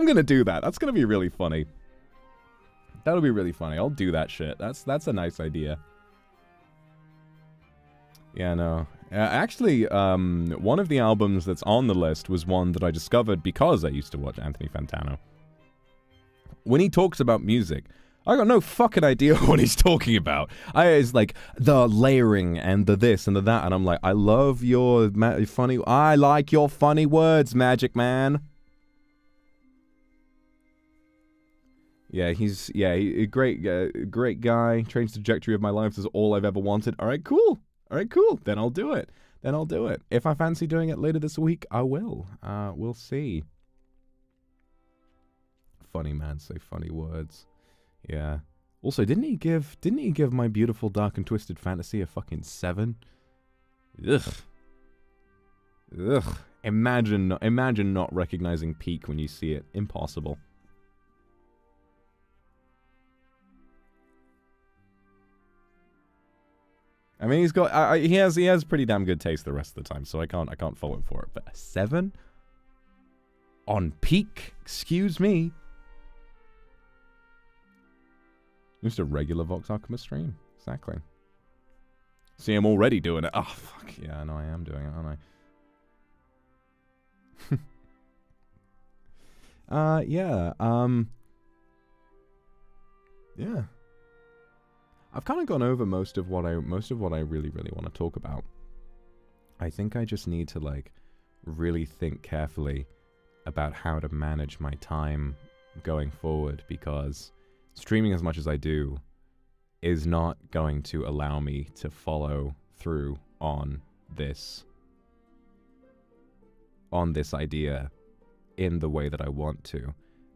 gonna do that. That's gonna be really funny. That'll be really funny. I'll do that shit. That's a nice idea. Yeah, no. Actually, one of the albums that's on the list was one that I discovered because I used to watch Anthony Fantano. When he talks about music, I got no fucking idea what he's talking about. It's like the layering and the this and the that, and I'm like, I love your funny. I like your funny words, Magic Man. Yeah, he's a great guy. Changed the trajectory of my life. This is all I've ever wanted. All right, cool. Then I'll do it. If I fancy doing it later this week, I will. We'll see. Funny man, say funny words. Yeah. Also, didn't he give My Beautiful Dark and Twisted Fantasy a fucking 7? Ugh. Imagine not recognizing Peak when you see it. Impossible. I mean, he's got he has pretty damn good taste the rest of the time, so I can't fault him for it. But a 7 on Peak, excuse me. Just a regular Vox Akuma stream, exactly. See, I'm already doing it. Oh fuck yeah, no, I am doing it, aren't I? Yeah. Yeah. I've kind of gone over most of what I really want to talk about. I think I just need to like really think carefully about how to manage my time going forward, because streaming as much as I do is not going to allow me to follow through on this idea in the way that I want to.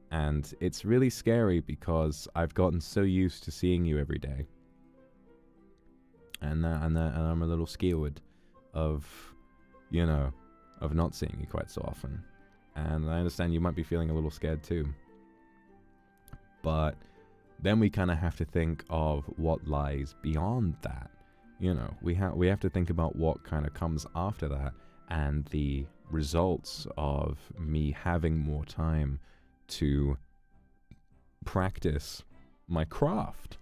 And it's really scary because I've gotten so used to seeing you every day. And I'm a little scared of, of not seeing you quite so often. And I understand you might be feeling a little scared too. But then we kind of have to think of what lies beyond that. We have to think about what kind of comes after that, and the results of me having more time to practice my craft.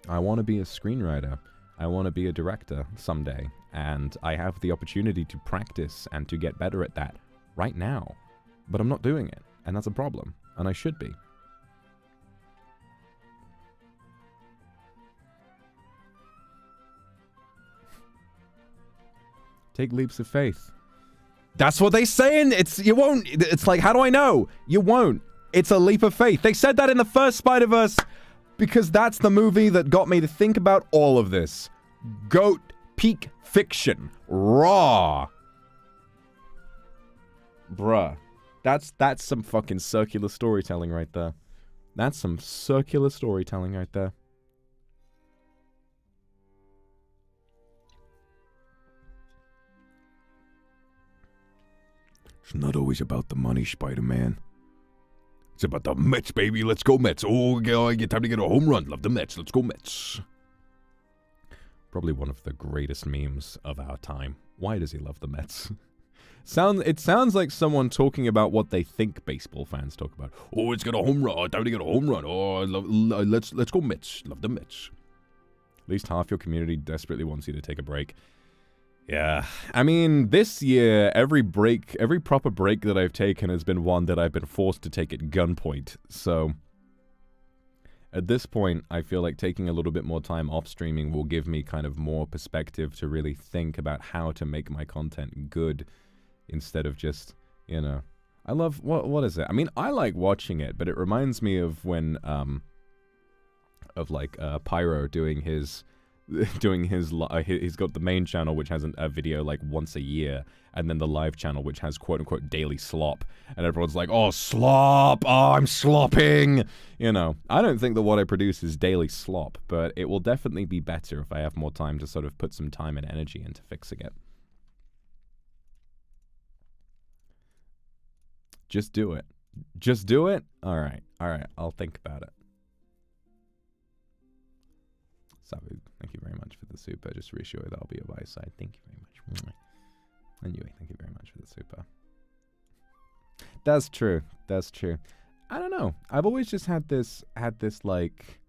I want to be a screenwriter. I want to be a director someday. And I have the opportunity to practice and to get better at that right now. But I'm not doing it. And that's a problem. And I should be. Take leaps of faith. That's what they saying. You won't. It's like, how do I know? You won't. It's a leap of faith. They said that in the first Spider-Verse because that's the movie that got me to think about all of this. Goat peak fiction. Raw. Bruh. That's some fucking circular storytelling right there. That's some circular storytelling right there. It's not always about the money, Spider-Man. It's about the Mets, baby. Let's go Mets. Oh, get time to get a home run. Love the Mets. Let's go Mets. Probably one of the greatest memes of our time. Why does he love the Mets? It sounds like someone talking about what they think baseball fans talk about. Oh, it's got a home run. Time to get a home run. Oh, let's go Mets. Love the Mets. At least half your community desperately wants you to take a break. Yeah, I mean, this year, every proper break that I've taken has been one that I've been forced to take at gunpoint. So, at this point, I feel like taking a little bit more time off streaming will give me kind of more perspective to really think about how to make my content good, instead of just, I love, what is it? I mean, I like watching it, but it reminds me of when, Pyro doing his he's got the main channel which has a video like once a year, and then the live channel which has quote unquote daily slop, and everyone's like, oh, slop, oh, I'm slopping. I don't think that what I produce is daily slop, but it will definitely be better if I have more time to sort of put some time and energy into fixing it. Just do it. All right, I'll think about it. Sabu, thank you very much for the super. Just reassure that I'll be by your side. Thank you very much. Anyway, thank you very much for the super. That's true. I don't know. I've always just had this like,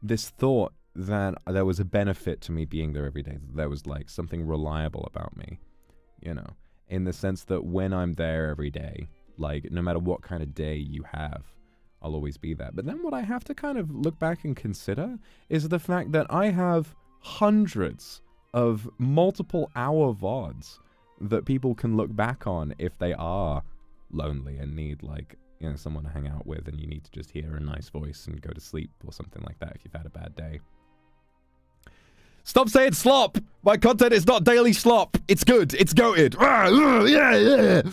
this thought that there was a benefit to me being there every day. That there was like something reliable about me, you know, in the sense that when I'm there every day, like no matter what kind of day you have, I'll always be there. But then what I have to kind of look back and consider is the fact that I have hundreds of multiple hour VODs that people can look back on if they are lonely and need, like, you know, someone to hang out with, and you need to just hear a nice voice and go to sleep or something like that if you've had a bad day. Stop saying slop! My content is not daily slop! It's good! It's goated! Yeah!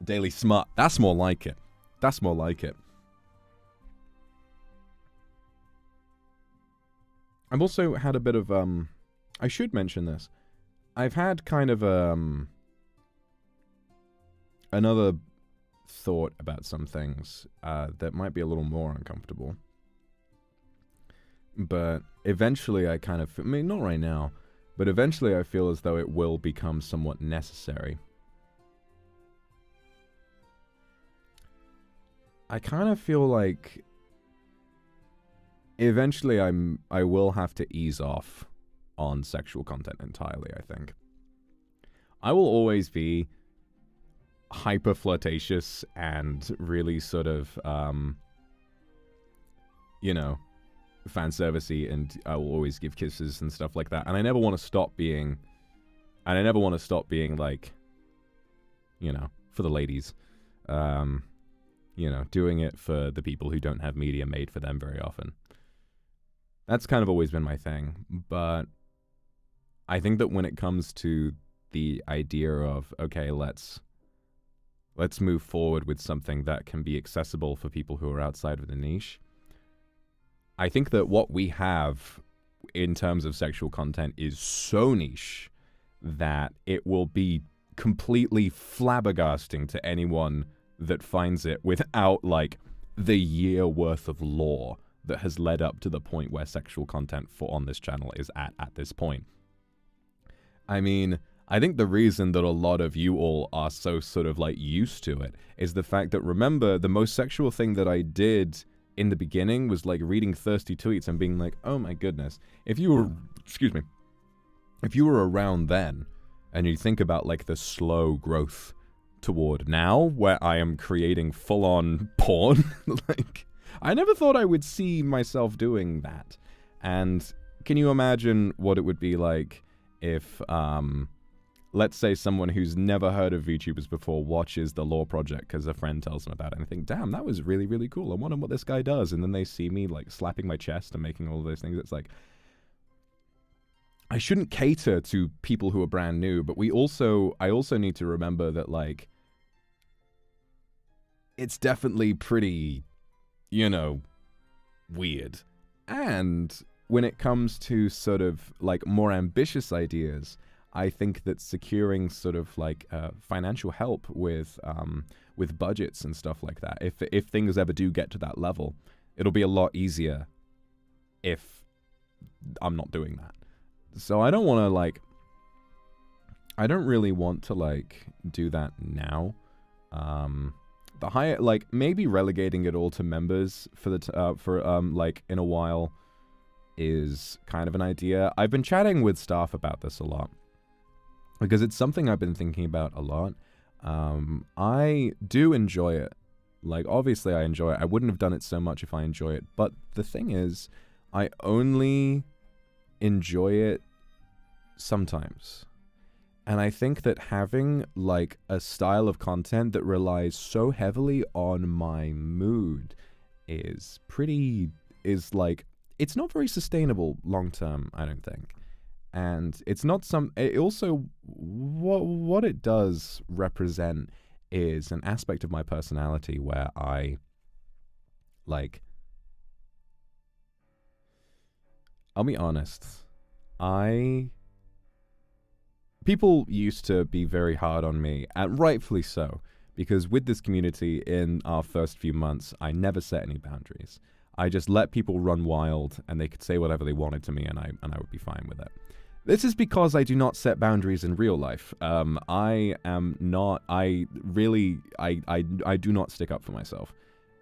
Daily smut. That's more like it. That's more like it. I've also had a bit of, I should mention this. I've had kind of, another thought about some things, that might be a little more uncomfortable. But eventually I kind of, I mean, not right now, but eventually I feel as though it will become somewhat necessary. I kind of feel like eventually I will have to ease off on sexual content entirely, I think. I will always be hyper flirtatious and really sort of, you know, fan servicey, and I will always give kisses and stuff like that. And I never want to stop being, like, you know, for the ladies. You know, doing it for the people who don't have media made for them very often. That's kind of always been my thing. But I think that when it comes to the idea of, okay, let's move forward with something that can be accessible for people who are outside of the niche, I think that what we have in terms of sexual content is so niche that it will be completely flabbergasting to anyone that finds it without, like, the year worth of lore that has led up to the point where sexual content on this channel is at this point. I mean, I think the reason that a lot of you all are so sort of, like, used to it is the fact that, remember, the most sexual thing that I did in the beginning was, like, reading thirsty tweets and being like, oh my goodness. If you were, excuse me, if you were around then, and you think about, like, the slow growth toward now, where I am creating full-on porn, like, I never thought I would see myself doing that. And can you imagine what it would be like if, let's say someone who's never heard of VTubers before watches the Lore Project because a friend tells them about it, and think, damn, that was really, really cool. I wonder what this guy does. And then they see me, like, slapping my chest and making all of those things. It's like, I shouldn't cater to people who are brand new, but I also need to remember that, like, it's definitely pretty, you know, weird. And when it comes to sort of, like, more ambitious ideas, I think that securing sort of, like, financial help with budgets and stuff like that, if things ever do get to that level, it'll be a lot easier if I'm not doing that. So I don't want to, like, I don't really want to, like, do that now. The higher, like, maybe relegating it all to members for like, in a while is kind of an idea. I've been chatting with staff about this a lot because it's something I've been thinking about a lot. I do enjoy it. Like, obviously I enjoy it. I wouldn't have done it so much if I enjoy it. But the thing is, I only enjoy it sometimes. And I think that having, like, a style of content that relies so heavily on my mood is like, it's not very sustainable long term, I don't think. And it's not it also, what it does represent is an aspect of my personality where I, like, I'll be honest, people used to be very hard on me, and rightfully so, because with this community in our first few months, I never set any boundaries. I just let people run wild, and they could say whatever they wanted to me, and I would be fine with it. This is because I do not set boundaries in real life. I am not. I do not stick up for myself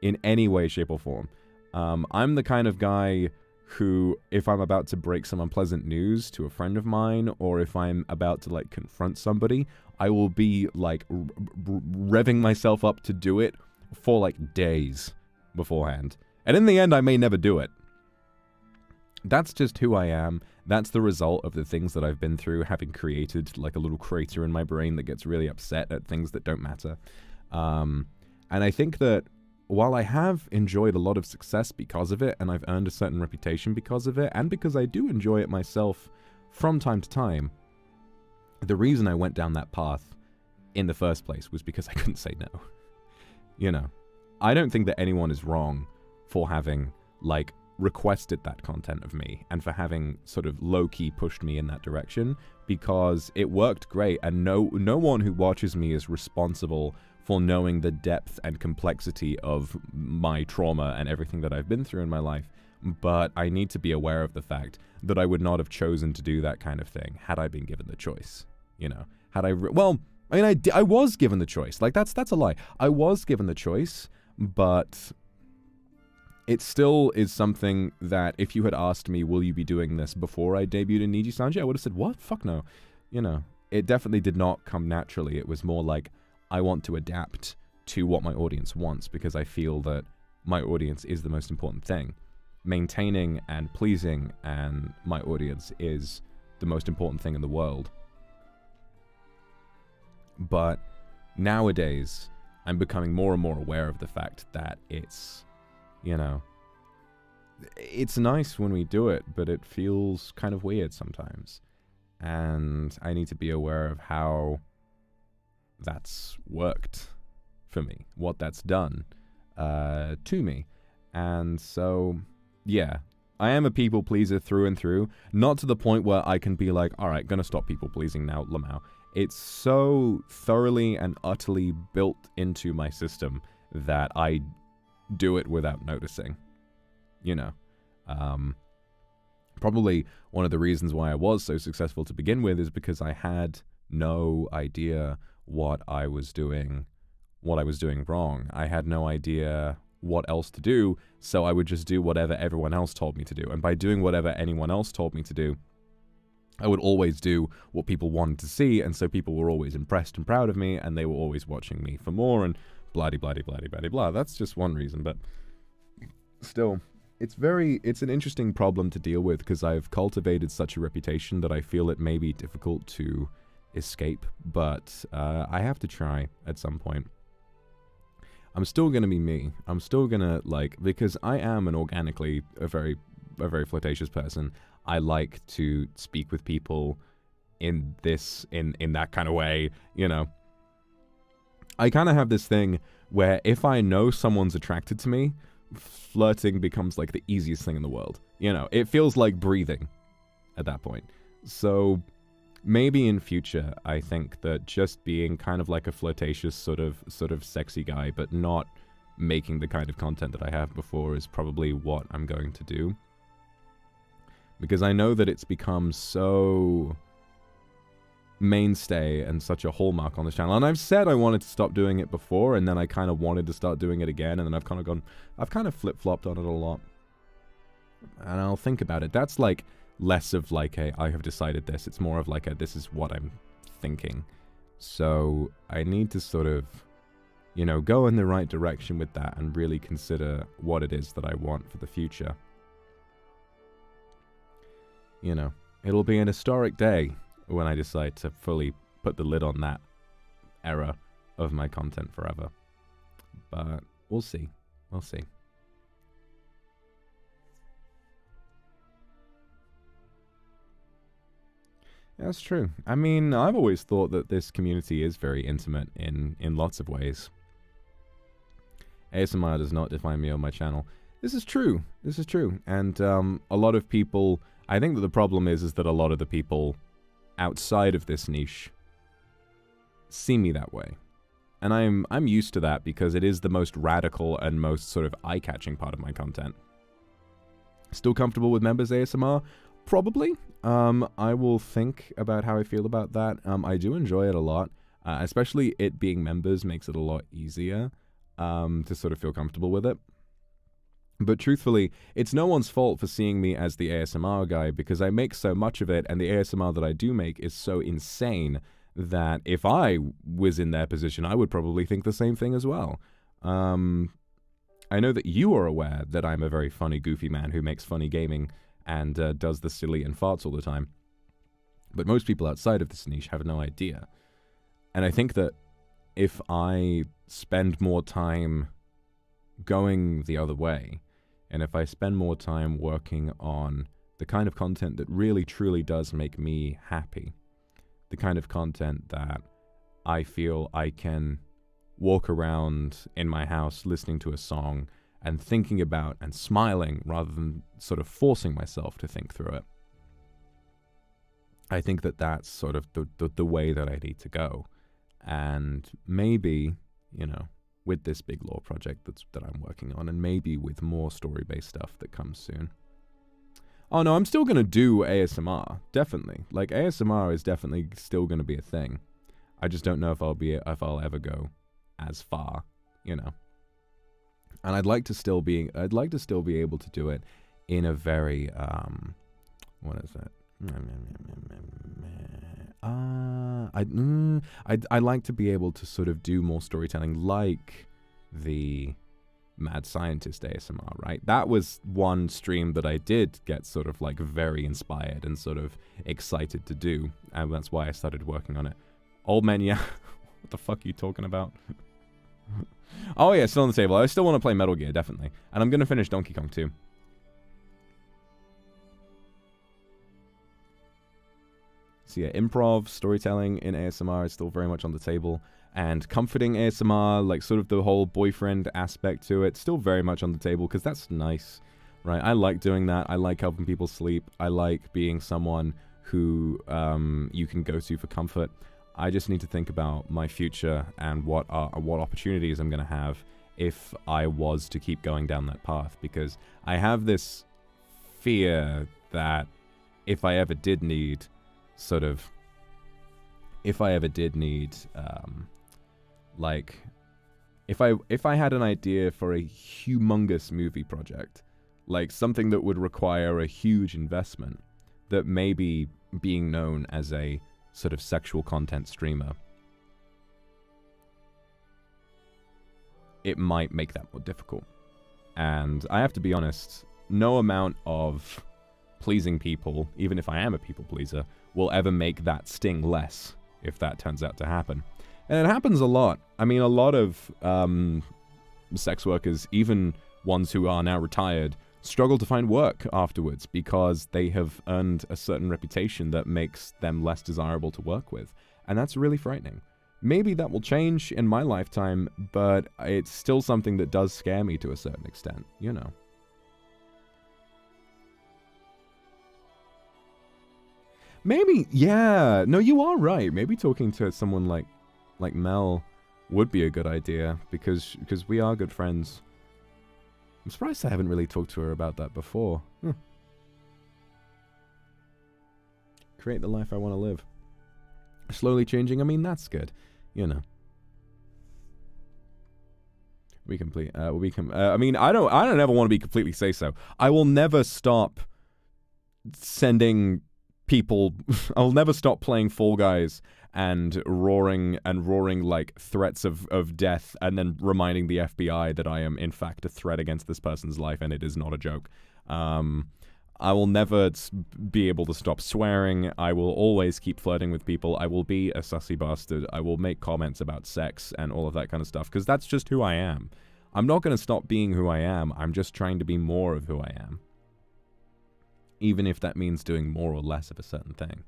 in any way, shape, or form. I'm the kind of guy who, if I'm about to break some unpleasant news to a friend of mine, or if I'm about to, like, confront somebody, I will be, like, revving myself up to do it for, like, days beforehand. And in the end, I may never do it. That's just who I am. That's the result of the things that I've been through, having created, like, a little crater in my brain that gets really upset at things that don't matter. And I think that while I have enjoyed a lot of success because of it, and I've earned a certain reputation because of it, and because I do enjoy it myself from time to time, the reason I went down that path in the first place was because I couldn't say no. You know, I don't think that anyone is wrong for having, like, requested that content of me, and for having sort of low-key pushed me in that direction, because it worked great, and no one who watches me is responsible for knowing the depth and complexity of my trauma and everything that I've been through in my life. But I need to be aware of the fact that I would not have chosen to do that kind of thing had I been given the choice. You know, had I... I was given the choice. Like, that's a lie. I was given the choice, but it still is something that if you had asked me, will you be doing this before I debuted in NIJISANJI, I would have said, what? Fuck no. You know, it definitely did not come naturally. It was more like, I want to adapt to what my audience wants, because I feel that my audience is the most important thing. Maintaining and pleasing and my audience is the most important thing in the world. But nowadays, I'm becoming more and more aware of the fact that it's, you know, it's nice when we do it, but it feels kind of weird sometimes. And I need to be aware of how that's worked for me, what that's done to me. And so, yeah, I am a people pleaser through and through, not to the point where I can be like, all right, gonna stop people pleasing now, Lamau. It's so thoroughly and utterly built into my system that I do it without noticing, you know. Probably one of the reasons why I was so successful to begin with is because I had no idea what I was doing wrong. I had no idea what else to do, so I would just do whatever everyone else told me to do. And by doing whatever anyone else told me to do, I would always do what people wanted to see, and so people were always impressed and proud of me, and they were always watching me for more, and blah-de-blah-de-blah-de-blah-de-blah. That's just one reason, but still, it's an interesting problem to deal with, because I've cultivated such a reputation that I feel it may be difficult to escape, but I have to try at some point. I'm still gonna be me. I'm still gonna, like, because I am an organically a very flirtatious person. I like to speak with people in that kind of way, you know. I kind of have this thing where if I know someone's attracted to me, flirting becomes like the easiest thing in the world. You know, it feels like breathing at that point. So maybe in future, I think that just being kind of like a flirtatious sort of sexy guy, but not making the kind of content that I have before, is probably what I'm going to do. Because I know that it's become so mainstay and such a hallmark on this channel. And I've said I wanted to stop doing it before, and then I kind of wanted to start doing it again, and then I've kind of flip-flopped on it a lot. And I'll think about it. That's like less of like a, I have decided this. It's more of like a, this is what I'm thinking. So I need to sort of, you know, go in the right direction with that and really consider what it is that I want for the future. You know, it'll be an historic day when I decide to fully put the lid on that era of my content forever. But we'll see. We'll see. That's true. I mean, I've always thought that this community is very intimate in lots of ways. ASMR does not define me on my channel. This is true. This is true. And a lot of people, I think that the problem is that a lot of the people outside of this niche see me that way. And I'm used to that because it is the most radical and most sort of eye-catching part of my content. Still comfortable with members ASMR? Probably. I will think about how I feel about that. I do enjoy it a lot, especially it being members makes it a lot easier to sort of feel comfortable with it. But truthfully, it's no one's fault for seeing me as the ASMR guy, because I make so much of it, and the ASMR that I do make is so insane that if I was in their position, I would probably think the same thing as well. I know that you are aware that I'm a very funny, goofy man who makes funny gaming and does the silly and farts all the time. But most people outside of this niche have no idea. And I think that if I spend more time going the other way, and if I spend more time working on the kind of content that really truly does make me happy, the kind of content that I feel I can walk around in my house listening to a song and thinking about and smiling rather than sort of forcing myself to think through it, I think that that's sort of the way that I need to go. And maybe, you know, with this big lore project that I'm working on, and maybe with more story-based stuff that comes soon. Oh no, I'm still going to do ASMR, definitely. Like, ASMR is definitely still going to be a thing. I just don't know if I'll ever go as far, you know. And I'd like to still be able to do it in a very what is that? I'd like to be able to sort of do more storytelling like the Mad Scientist ASMR, right? That was one stream that I did get sort of like very inspired and sort of excited to do, and that's why I started working on it. Old man, yeah. What the fuck are you talking about? Oh yeah, still on the table. I still want to play Metal Gear, definitely. And I'm going to finish Donkey Kong too. So yeah, improv, storytelling in ASMR is still very much on the table. And comforting ASMR, like sort of the whole boyfriend aspect to it, still very much on the table, because that's nice, right? I like doing that. I like helping people sleep. I like being someone who you can go to for comfort. I just need to think about my future and what opportunities I'm going to have if I was to keep going down that path, because I have this fear that if I ever did need like, if I had an idea for a humongous movie project, like something that would require a huge investment, that maybe being known as a sort of sexual content streamer, it might make that more difficult. And I have to be honest, no amount of pleasing people, even if I am a people pleaser, will ever make that sting less if that turns out to happen. And it happens a lot. I mean, a lot of sex workers, even ones who are now retired, struggle to find work afterwards because they have earned a certain reputation that makes them less desirable to work with. And that's really frightening. Maybe that will change in my lifetime, but it's still something that does scare me to a certain extent, you know. Maybe, yeah. No, you are right. Maybe talking to someone like Mel would be a good idea, because we are good friends. I'm surprised I haven't really talked to her about that before. Create the life I want to live. Slowly changing, I mean, that's good. You know. I mean, I don't ever want to be completely say so. I will never stop sending people, I'll never stop playing Fall Guys and roaring like threats of death, and then reminding the FBI that I am in fact a threat against this person's life and it is not a joke. I will never be able to stop swearing. I will always keep flirting with people. I will be a sussy bastard. I will make comments about sex and all of that kind of stuff, because that's just who I am. I'm not going to stop being who I am. I'm just trying to be more of who I am. Even if that means doing more or less of a certain thing.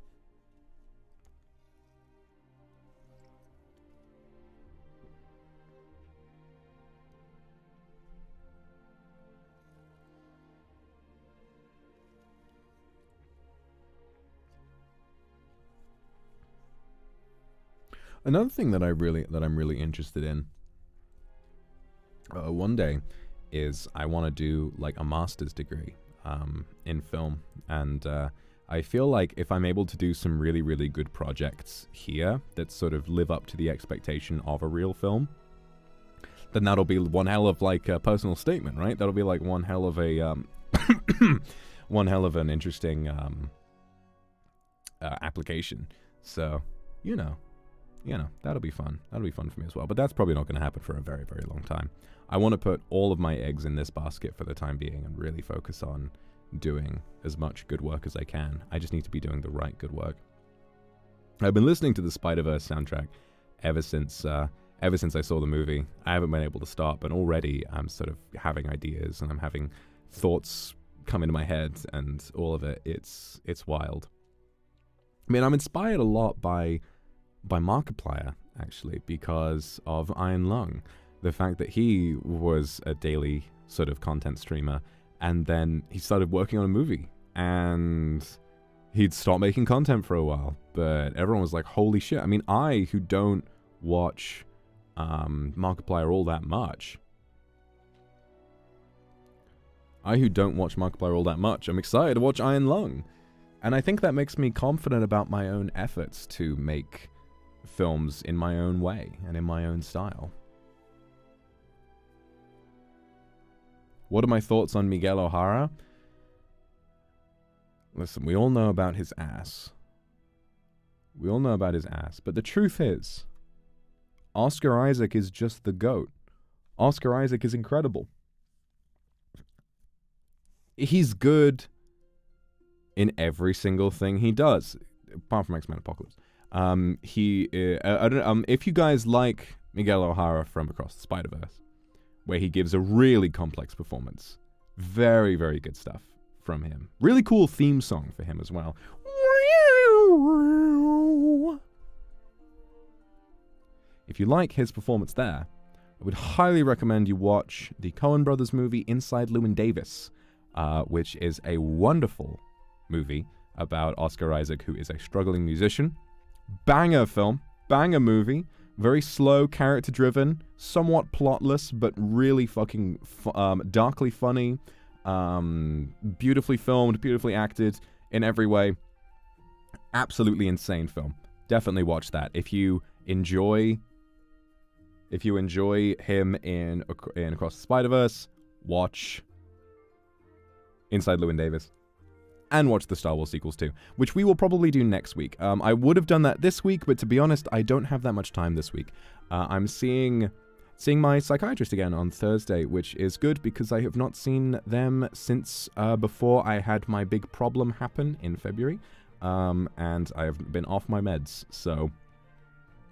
Another thing that I'm really interested in one day is I want to do like a master's degree in film, and I feel like if I'm able to do some really, really good projects here that sort of live up to the expectation of a real film, then that'll be one hell of like a personal statement, right? That'll be like one hell of a one hell of an interesting application. So, you know, that'll be fun. That'll be fun for me as well. But that's probably not going to happen for a very, very long time. I want to put all of my eggs in this basket for the time being and really focus on doing as much good work as I can. I just need to be doing the right good work. I've been listening to the Spider-Verse soundtrack ever since I saw the movie. I haven't been able to stop, and already I'm sort of having ideas and I'm having thoughts come into my head and all of it. It's wild. I mean, I'm inspired a lot by Markiplier, actually, because of Iron Lung. The fact that he was a daily sort of content streamer, and then he started working on a movie, and he'd stopped making content for a while, but everyone was like, holy shit. I mean, I, who don't watch Markiplier all that much, I'm excited to watch Iron Lung. And I think that makes me confident about my own efforts to make films in my own way and in my own style. What are my thoughts on Miguel O'Hara? Listen, we all know about his ass. But the truth is, Oscar Isaac is just the GOAT. Oscar Isaac is incredible. He's good in every single thing he does, apart from X-Men Apocalypse. I don't know, if you guys like Miguel O'Hara from Across the Spider-Verse, where he gives a really complex performance, very, very good stuff from him. Really cool theme song for him as well. If you like his performance there, I would highly recommend you watch the Coen Brothers movie Inside Llewyn Davis, which is a wonderful movie about Oscar Isaac, who is a struggling musician. Banger film, banger movie, very slow, character-driven, somewhat plotless, but really fucking darkly funny, beautifully filmed, beautifully acted in every way. Absolutely insane film. Definitely watch that. If you enjoy him in Across the Spider-Verse, watch Inside Llewyn Davis. And watch the Star Wars sequels too, which we will probably do next week. I would have done that this week, but to be honest, I don't have that much time this week. I'm seeing my psychiatrist again on Thursday, which is good because I have not seen them since before I had my big problem happen in February, and I have been off my meds, so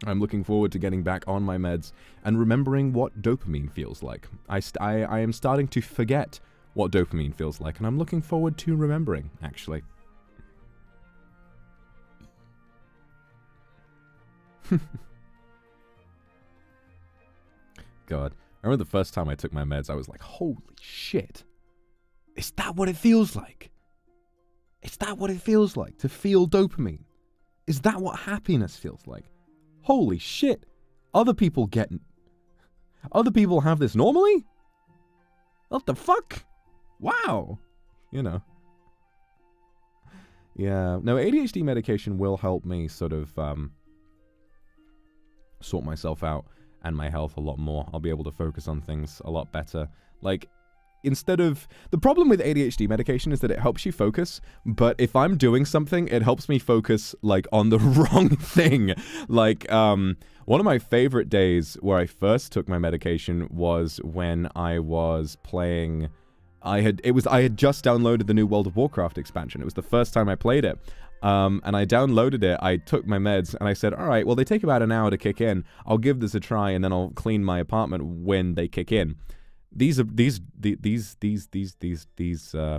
I'm looking forward to getting back on my meds and remembering what dopamine feels like. I am starting to forget what dopamine feels like, and I'm looking forward to remembering, actually. God. I remember the first time I took my meds, I was like, holy shit. Is that what it feels like? Is that what it feels like to feel dopamine? Is that what happiness feels like? Holy shit. Other people have this normally? What the fuck? Wow. You know. Yeah. No, ADHD medication will help me sort of sort myself out and my health a lot more. I'll be able to focus on things a lot better. Like, instead of... The problem with ADHD medication is that it helps you focus, but if I'm doing something, it helps me focus, like, on the wrong thing. Like, one of my favorite days where I first took my medication was when I was playing... I had just downloaded the new World of Warcraft expansion. It was the first time I played it. And I downloaded it, I took my meds, and I said, all right, well, they take about an hour to kick in. I'll give this a try, and then I'll clean my apartment when they kick in. These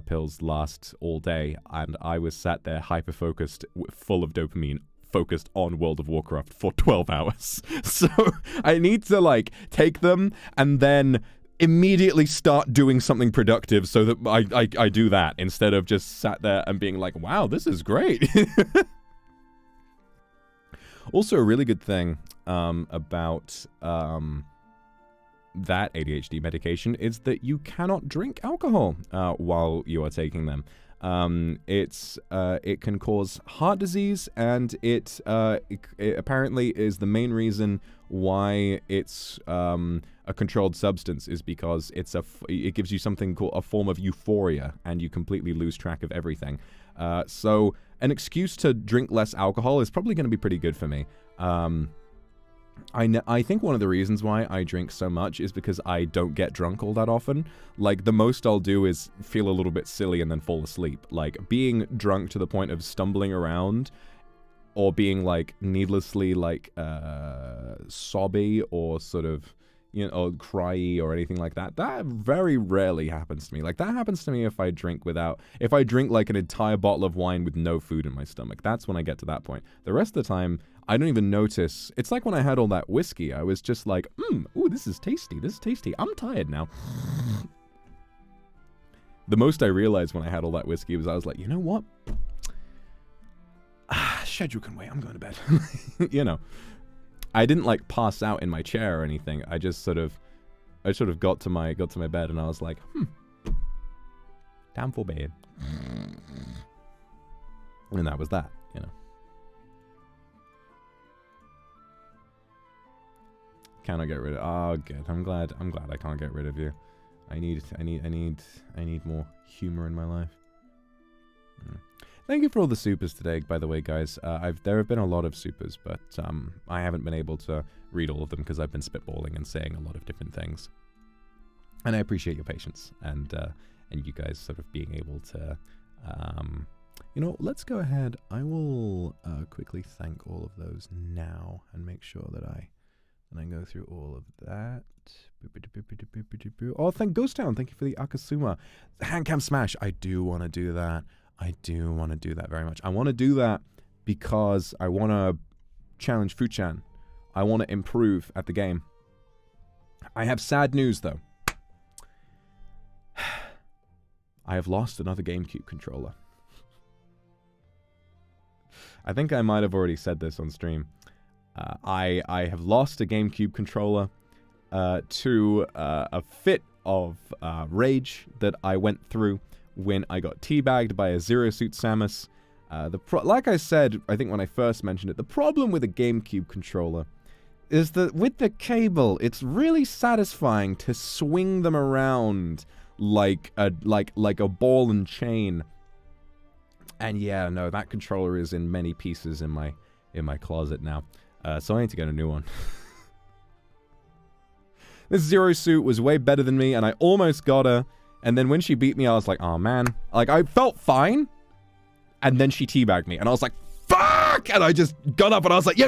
pills last all day, and I was sat there hyper-focused, full of dopamine, focused on World of Warcraft for 12 hours. So I need to, like, take them, and then immediately start doing something productive so that I do that instead of just sat there and being like, wow, this is great. Also, a really good thing about that ADHD medication is that you cannot drink alcohol while you are taking them. It can cause heart disease, and it apparently is the main reason why it's a controlled substance, is because it gives you something called a form of euphoria, and you completely lose track of everything. So an excuse to drink less alcohol is probably going to be pretty good for me. I think one of the reasons why I drink so much is because I don't get drunk all that often. Like, the most I'll do is feel a little bit silly and then fall asleep. Like, being drunk to the point of stumbling around, or being, like, needlessly, like, sobby, or sort of, you know, or cryy or anything like that, that very rarely happens to me. Like, that happens to me if I drink like an entire bottle of wine with no food in my stomach. That's when I get to that point. The rest of the time, I don't even notice. It's like when I had all that whiskey, I was just like, ooh, this is tasty, I'm tired now. The most I realized when I had all that whiskey was I was like, you know what? Schedule can wait, I'm going to bed. You know. I didn't like pass out in my chair or anything. I just sort of got to my bed and I was like, time for bed. And that was that, you know. Cannot get rid of. Oh, good. I'm glad I can't get rid of you. I need more humor in my life. Thank you for all the supers today, by the way, guys. There have been a lot of supers, but I haven't been able to read all of them because I've been spitballing and saying a lot of different things. And I appreciate your patience and you guys sort of being able to, you know, let's go ahead. I will quickly thank all of those now and make sure that I go through all of that. Oh, thank Ghost Town. Thank you for the Akuma. Handcam Smash. I do want to do that. I do want to do that very much. I want to do that because I want to challenge Fuchan. I want to improve at the game. I have sad news, though. I have lost another GameCube controller. I think I might have already said this on stream. I have lost a GameCube controller to a fit of rage that I went through when I got teabagged by a Zero Suit Samus. Like I said, I think when I first mentioned it, the problem with a GameCube controller is that with the cable, it's really satisfying to swing them around like a ball and chain. And yeah, no, that controller is in many pieces in my closet now. So I need to get a new one. This Zero Suit was way better than me, and I almost got her. And then when she beat me, I was like, oh man. Like, I felt fine. And then she teabagged me. And I was like, fuck! And I just got up and I was like,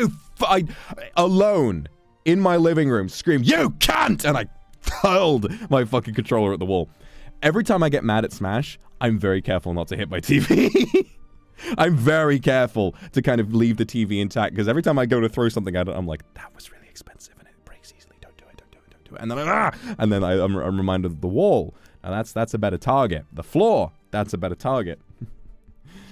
alone in my living room, screamed, you can't! And I hurled my fucking controller at the wall. Every time I get mad at Smash, I'm very careful not to hit my TV. I'm very careful to kind of leave the TV intact, because every time I go to throw something at it, I'm like, that was really expensive and it breaks easily. Don't do it. And then I'm reminded of the wall. Now that's a better target. The floor, that's a better target.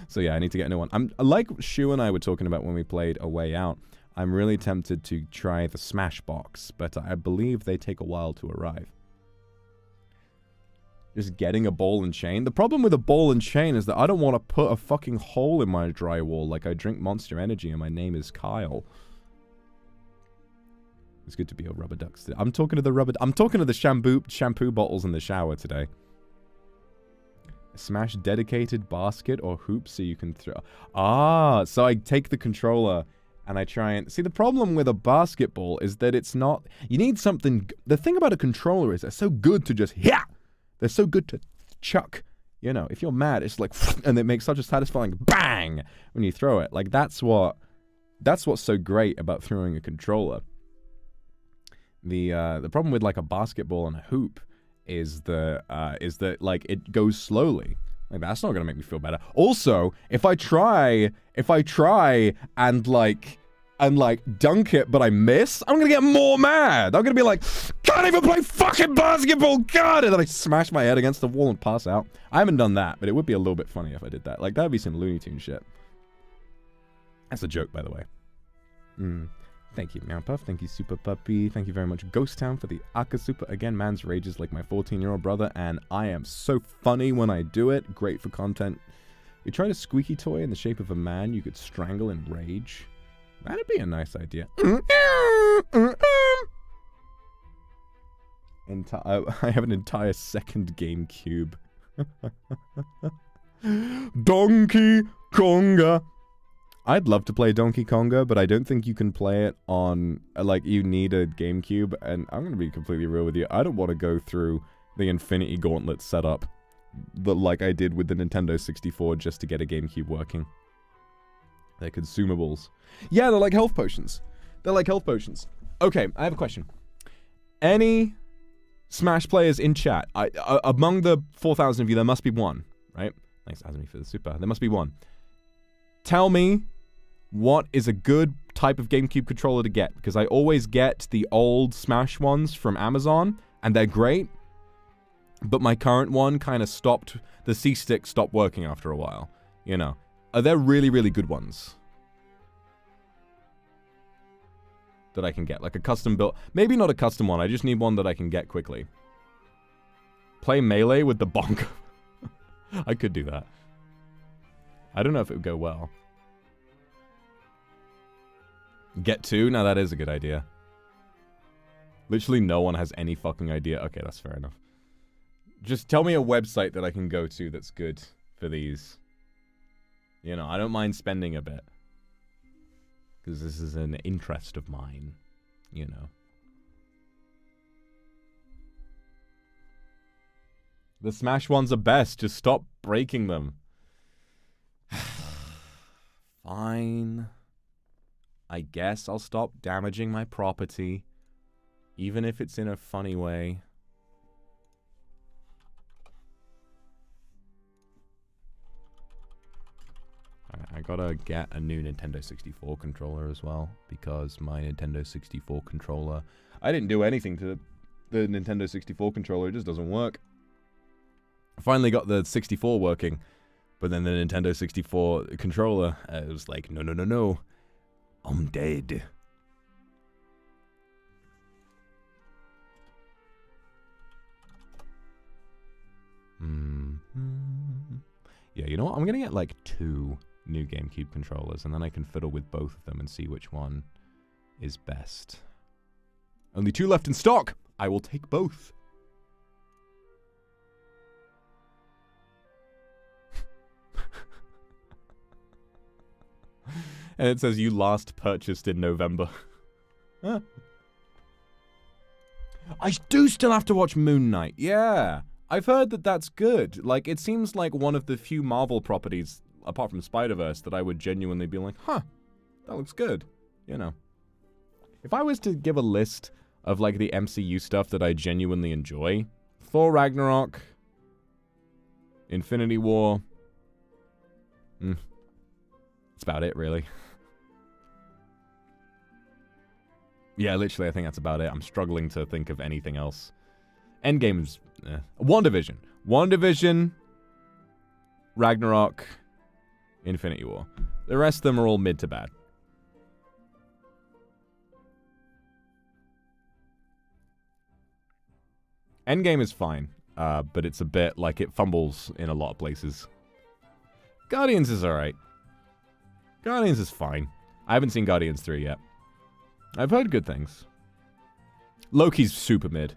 So yeah, I need to get a new one. I'm like Shu and I were talking about when we played A Way Out. I'm really tempted to try the Smash Box, but I believe they take a while to arrive. Just getting a ball and chain. The problem with a ball and chain is that I don't want to put a fucking hole in my drywall like I drink Monster Energy and my name is Kyle. It's good to be a rubber duck. I'm talking to the shampoo bottles in the shower today. Smash dedicated basket or hoop so you can throw. Ah, so I take the controller and I try and... See, the problem with a basketball is that it's not... You need something... The thing about a controller is they're so good to just... Yeah! They're so good to chuck. You know, if you're mad, it's like... And it makes such a satisfying bang when you throw it. Like, that's what's so great about throwing a controller. The problem with, like, a basketball and a hoop is that like it goes slowly. Like, that's not gonna make me feel better. Also, if I try and like dunk it but I miss, I'm gonna get more mad. I'm gonna be like, can't even play fucking basketball, God! And then I smash my head against the wall and pass out. I haven't done that, but it would be a little bit funny if I did that. Like, that'd be some Looney Tunes shit. That's a joke, by the way. Thank you, Meow Puff. Thank you, Super Puppy. Thank you very much, Ghost Town, for the Aka Super. Again, man's rage is like my 14-year-old brother, and I am so funny when I do it. Great for content. You tried a squeaky toy in the shape of a man you could strangle in rage? That'd be a nice idea. I have an entire second GameCube. Donkey Konga. I'd love to play Donkey Konga, but I don't think you can play it on, like, you need a GameCube, and I'm going to be completely real with you. I don't want to go through the Infinity Gauntlet setup like I did with the Nintendo 64 just to get a GameCube working. They're consumables. Yeah, they're like health potions. They're like health potions. Okay, I have a question. Any Smash players in chat? Among the 4,000 of you, there must be one, right? Thanks, Azmi, for the super. There must be one. Tell me what is a good type of GameCube controller to get, because I always get the old Smash ones from Amazon, and they're great, but my current one kind of stopped, the C-stick stopped working after a while, you know. Are there really, really good ones that I can get? Like a custom built, maybe not a custom one, I just need one that I can get quickly. Play Melee with the bongo. I could do that. I don't know if it would go well. Get two? Now that is a good idea. Literally no one has any fucking idea. Okay, that's fair enough. Just tell me a website that I can go to that's good for these. You know, I don't mind spending a bit. Because this is an interest of mine. You know. The Smash ones are best. Just stop breaking them. Fine. I guess I'll stop damaging my property. Even if it's in a funny way. I gotta get a new Nintendo 64 controller as well. Because my Nintendo 64 controller... I didn't do anything to the Nintendo 64 controller. It just doesn't work. I finally got the 64 working. But then the Nintendo 64 controller, it was like, no, no, no, no. I'm dead. Yeah, you know what? I'm going to get like 2 new GameCube controllers, and then I can fiddle with both of them and see which one is best. Only 2 left in stock! I will take both. And it says you last purchased in November. Huh. I do still have to watch Moon Knight. Yeah. I've heard that that's good. Like, it seems like one of the few Marvel properties, apart from Spider-Verse, that I would genuinely be like, huh, that looks good. You know. If I was to give a list of, like, the MCU stuff that I genuinely enjoy, Thor Ragnarok, Infinity War, that's about it, really. Yeah, literally, I think that's about it. I'm struggling to think of anything else. Endgame's... WandaVision. WandaVision, Ragnarok, Infinity War. The rest of them are all mid to bad. Endgame is fine, but it's a bit like it fumbles in a lot of places. Guardians is alright. Guardians is fine. I haven't seen Guardians 3 yet. I've heard good things. Loki's super mid.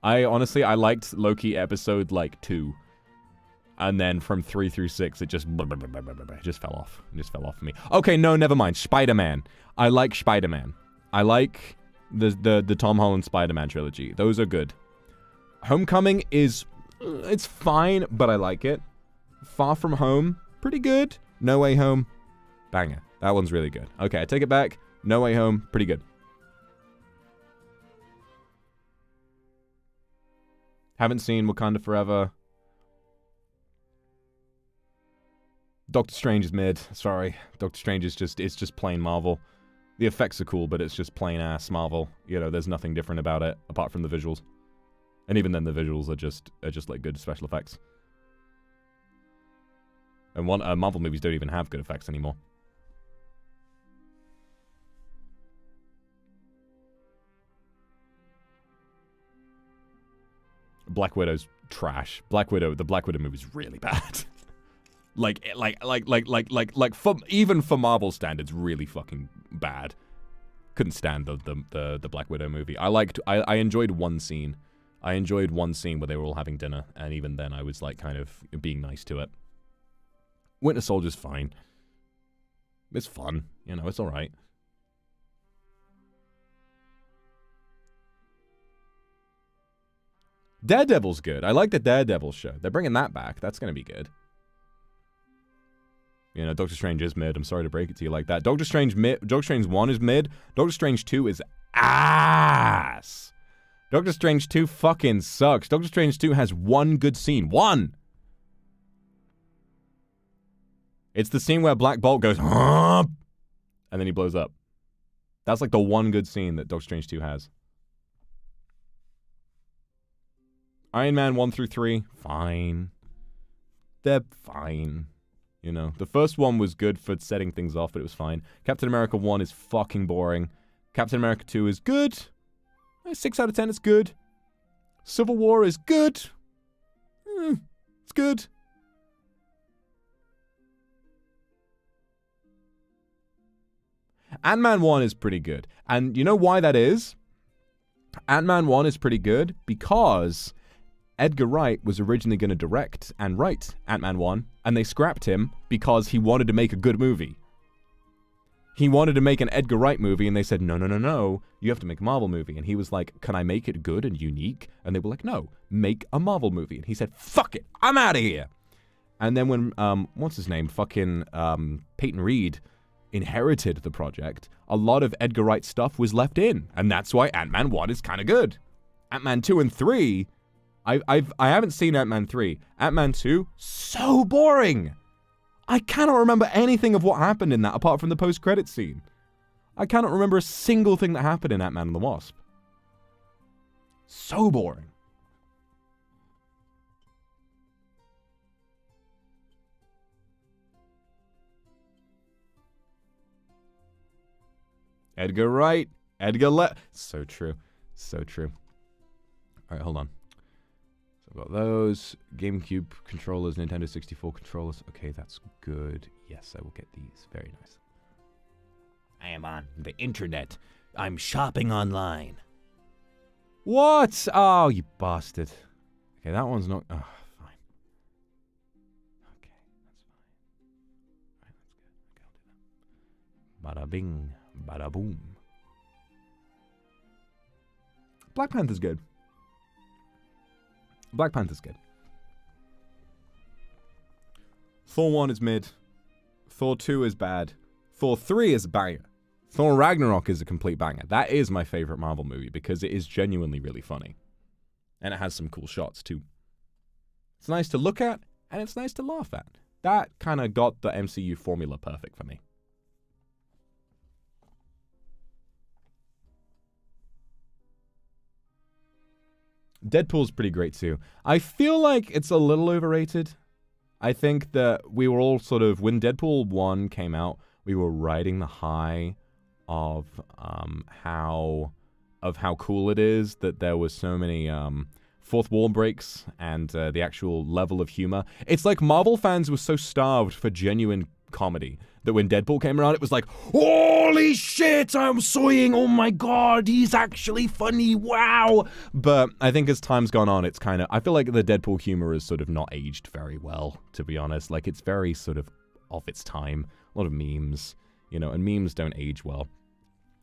I liked Loki episode, like, 2. And then from 3 through 6, it just fell off. It just fell off for me. Okay, no, never mind. Spider-Man. I like Spider-Man. I like the Tom Holland Spider-Man trilogy. Those are good. Homecoming is... it's fine, but I like it. Far From Home, pretty good. No Way Home, banger. That one's really good. Okay, I take it back. No Way Home, pretty good. Haven't seen Wakanda Forever. Doctor Strange is mid. Sorry. Doctor Strange is just plain Marvel. The effects are cool, but it's just plain ass Marvel. You know, there's nothing different about it apart from the visuals. And even then the visuals are just like good special effects. And Marvel movies don't even have good effects anymore. Black Widow's trash. The Black Widow movie's really bad. Even for Marvel standards, really fucking bad. Couldn't stand the Black Widow movie. I enjoyed one scene. I enjoyed one scene where they were all having dinner, and even then I was like kind of being nice to it. Winter Soldier's fine. It's fun, you know, it's alright. Daredevil's good. I like the Daredevil show. They're bringing that back. That's gonna be good. You know, Doctor Strange is mid. I'm sorry to break it to you like that. Doctor Strange 1 is mid. Doctor Strange 2 is ass. Doctor Strange 2 fucking sucks. Doctor Strange 2 has one good scene. One! It's the scene where Black Bolt goes, huh? And then he blows up. That's like the one good scene that Doctor Strange 2 has. Iron Man 1 through 3, fine. They're fine. You know, the first one was good for setting things off, but it was fine. Captain America 1 is fucking boring. Captain America 2 is good. 6 out of 10 is good. Civil War is good. It's good. Ant-Man 1 is pretty good. And you know why that is? Ant-Man 1 is pretty good because Edgar Wright was originally going to direct and write Ant-Man 1, and they scrapped him because he wanted to make a good movie. He wanted to make an Edgar Wright movie, and they said, no, you have to make a Marvel movie. And he was like, can I make it good and unique? And they were like, no, make a Marvel movie. And he said, fuck it, I'm out of here. And then when, what's his name? Fucking Peyton Reed inherited the project, a lot of Edgar Wright stuff was left in. And that's why Ant-Man 1 is kind of good. Ant-Man 2 and 3... I haven't seen Ant-Man 3. Ant-Man 2, so boring. I cannot remember anything of what happened in that apart from the post-credit scene. I cannot remember a single thing that happened in Ant-Man and the Wasp. So boring. Edgar Wright. So true. So true. All right, hold on. Got those. GameCube controllers, Nintendo 64 controllers. Okay, that's good. Yes, I will get these. Very nice. I am on the internet. I'm shopping online. What? Oh, you bastard. Okay, that one's not... Oh, fine. Okay, that's fine. Alright, that's good. Okay, I'll do that. Bada bing, bada boom. Black Panther's good. Black Panther's good. Thor 1 is mid. Thor 2 is bad. Thor 3 is a banger. Thor Ragnarok is a complete banger. That is my favorite Marvel movie because it is genuinely really funny. And it has some cool shots too. It's nice to look at, and it's nice to laugh at. That kind of got the MCU formula perfect for me. Deadpool's pretty great too. I feel like it's a little overrated. I think that we were all sort of, when Deadpool 1 came out, we were riding the high of how cool it is that there was so many fourth wall breaks and the actual level of humor. It's like Marvel fans were so starved for genuine comedy that when Deadpool came around, it was like, holy shit, I'm soying, oh my god, he's actually funny, wow. But I think as time's gone on, it's kind of, I feel like the Deadpool humor is sort of not aged very well, to be honest. Like, it's very sort of its time. A lot of memes, you know, and memes don't age well.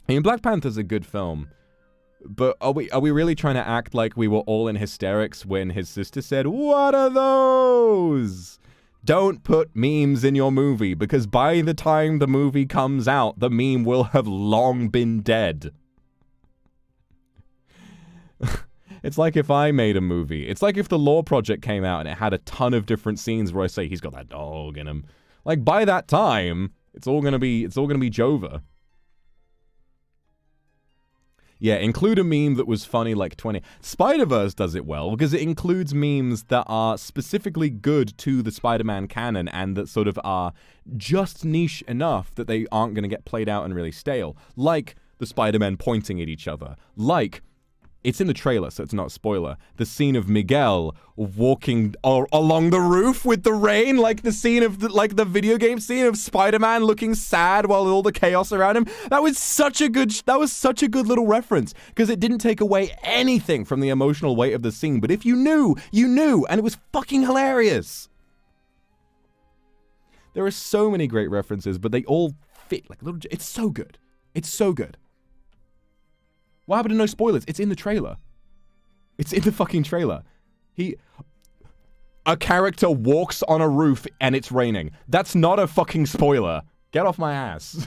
I mean, Black Panther's a good film, but are we really trying to act like we were all in hysterics when his sister said, what are those? Don't put memes in your movie, because by the time the movie comes out, the meme will have long been dead. It's like if I made a movie. It's like if the Law Project came out and it had a ton of different scenes where I say he's got that dog in him. Like, by that time, it's all gonna be Jova. Yeah, include a meme that was funny like 20. Spider-Verse does it well because it includes memes that are specifically good to the Spider-Man canon and that sort of are just niche enough that they aren't going to get played out and really stale. Like the Spider-Men pointing at each other. Like It's in the trailer, so it's not a spoiler. The scene of Miguel walking along the roof with the rain, like the scene of the video game scene of Spider-Man looking sad while all the chaos around him. That was such a good little reference, because it didn't take away anything from the emotional weight of the scene. But if you knew, you knew, and it was fucking hilarious. There are so many great references, but they all fit like a little. It's so good. It's so good. What happened to no spoilers? It's in the trailer. It's in the fucking trailer. A character walks on a roof and it's raining. That's not a fucking spoiler. Get off my ass.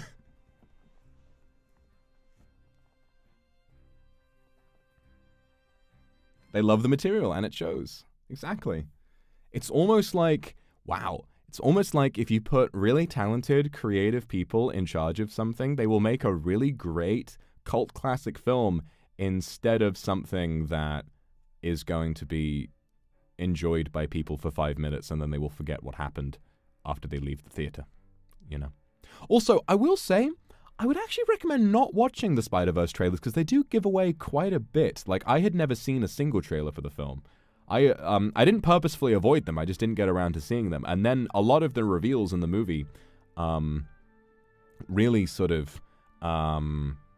They love the material and it shows. Exactly. It's almost like, wow. It's almost like if you put really talented, creative people in charge of something, they will make a really great cult classic film instead of something that is going to be enjoyed by people for 5 minutes and then they will forget what happened after they leave the theater, you know. Also, I will say, I would actually recommend not watching the Spider-Verse trailers because they do give away quite a bit. Like, I had never seen a single trailer for the film. I didn't purposefully avoid them. I just didn't get around to seeing them. And then a lot of the reveals in the movie really sort of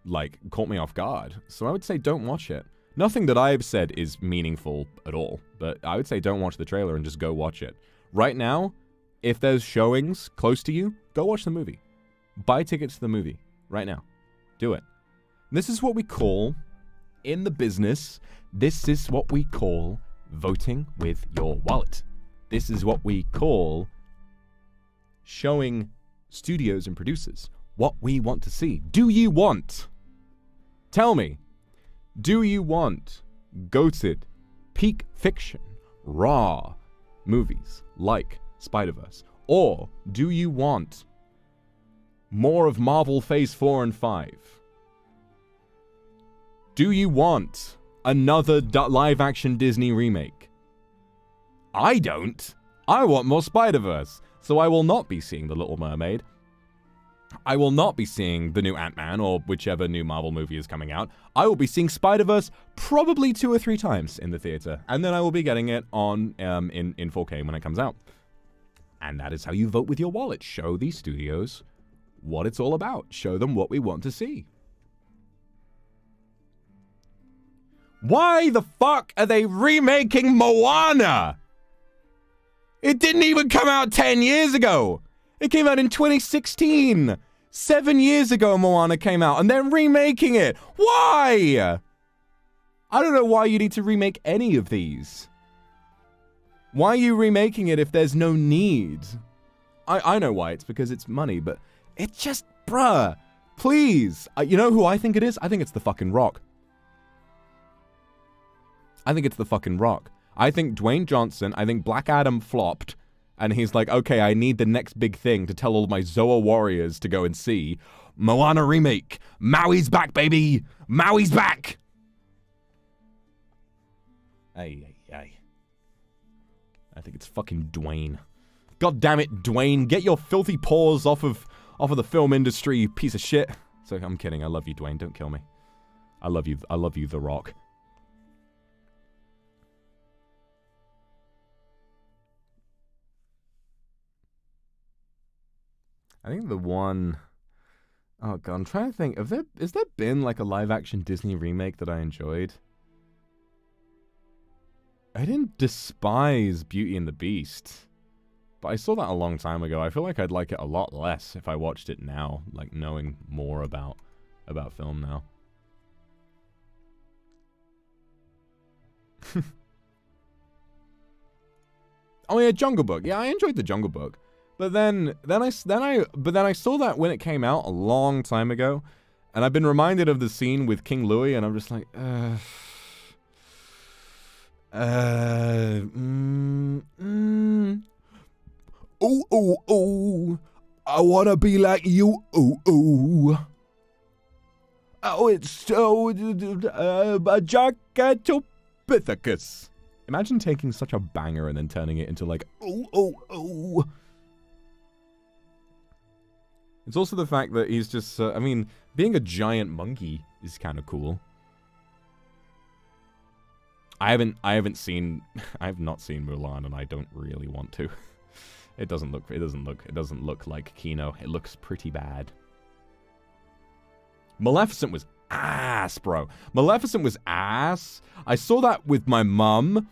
like caught me off guard. So I would say don't watch it. Nothing that I've said is meaningful at all, but I would say don't watch the trailer and just go watch it. Right now, if there's showings close to you, go watch the movie. Buy tickets to the movie right now. Do it. This is what we call, in the business, this is what we call voting with your wallet. This is what we call showing studios and producers what we want to see. Do you want, tell me, do you want goated, peak fiction, raw movies like Spider-Verse? Or do you want more of Marvel Phase 4 and 5? Do you want another live-action Disney remake? I don't. I want more Spider-Verse. So I will not be seeing The Little Mermaid. I will not be seeing the new Ant-Man or whichever new Marvel movie is coming out. I will be seeing Spider-Verse probably 2 or 3 times in the theater. And then I will be getting it on in 4K when it comes out. And that is how you vote with your wallet. Show these studios what it's all about. Show them what we want to see. Why the fuck are they remaking Moana? It didn't even come out 10 years ago. It came out in 2016. 7 years ago Moana came out, and they're remaking it. Why? I don't know why you need to remake any of these. Why are you remaking it if there's no need? I know why. It's because it's money, but it's just, bruh, please. You know who I think it is? I think it's The fucking Rock. I think it's The fucking Rock. I think Dwayne Johnson, I think Black Adam flopped, and he's like, okay, I need the next big thing to tell all my Zoa warriors to go and see. Moana remake. Maui's back, baby. Maui's back. Ay. I think it's fucking Dwayne. God damn it, Dwayne. Get your filthy paws off of the film industry, you piece of shit. So I'm kidding. I love you, Dwayne. Don't kill me. I love you, The Rock. I think the one... Oh god, I'm trying to think. Has there been like a live-action Disney remake that I enjoyed? I didn't despise Beauty and the Beast, but I saw that a long time ago. I feel like I'd like it a lot less if I watched it now, like knowing more about film now. Oh yeah, Jungle Book. Yeah, I enjoyed the Jungle Book. But then I saw that when it came out a long time ago, and I've been reminded of the scene with King Louis, and I'm just like, I wanna be like you, oh, it's so, Jackatopithecus. Imagine taking such a banger and then turning it into like, It's also the fact that he's just, I mean, being a giant monkey is kind of cool. I haven't seen, I have not seen Mulan, and I don't really want to. It doesn't look like Kino. It looks pretty bad. Maleficent was ass, bro. Maleficent was ass. I saw that with my mum.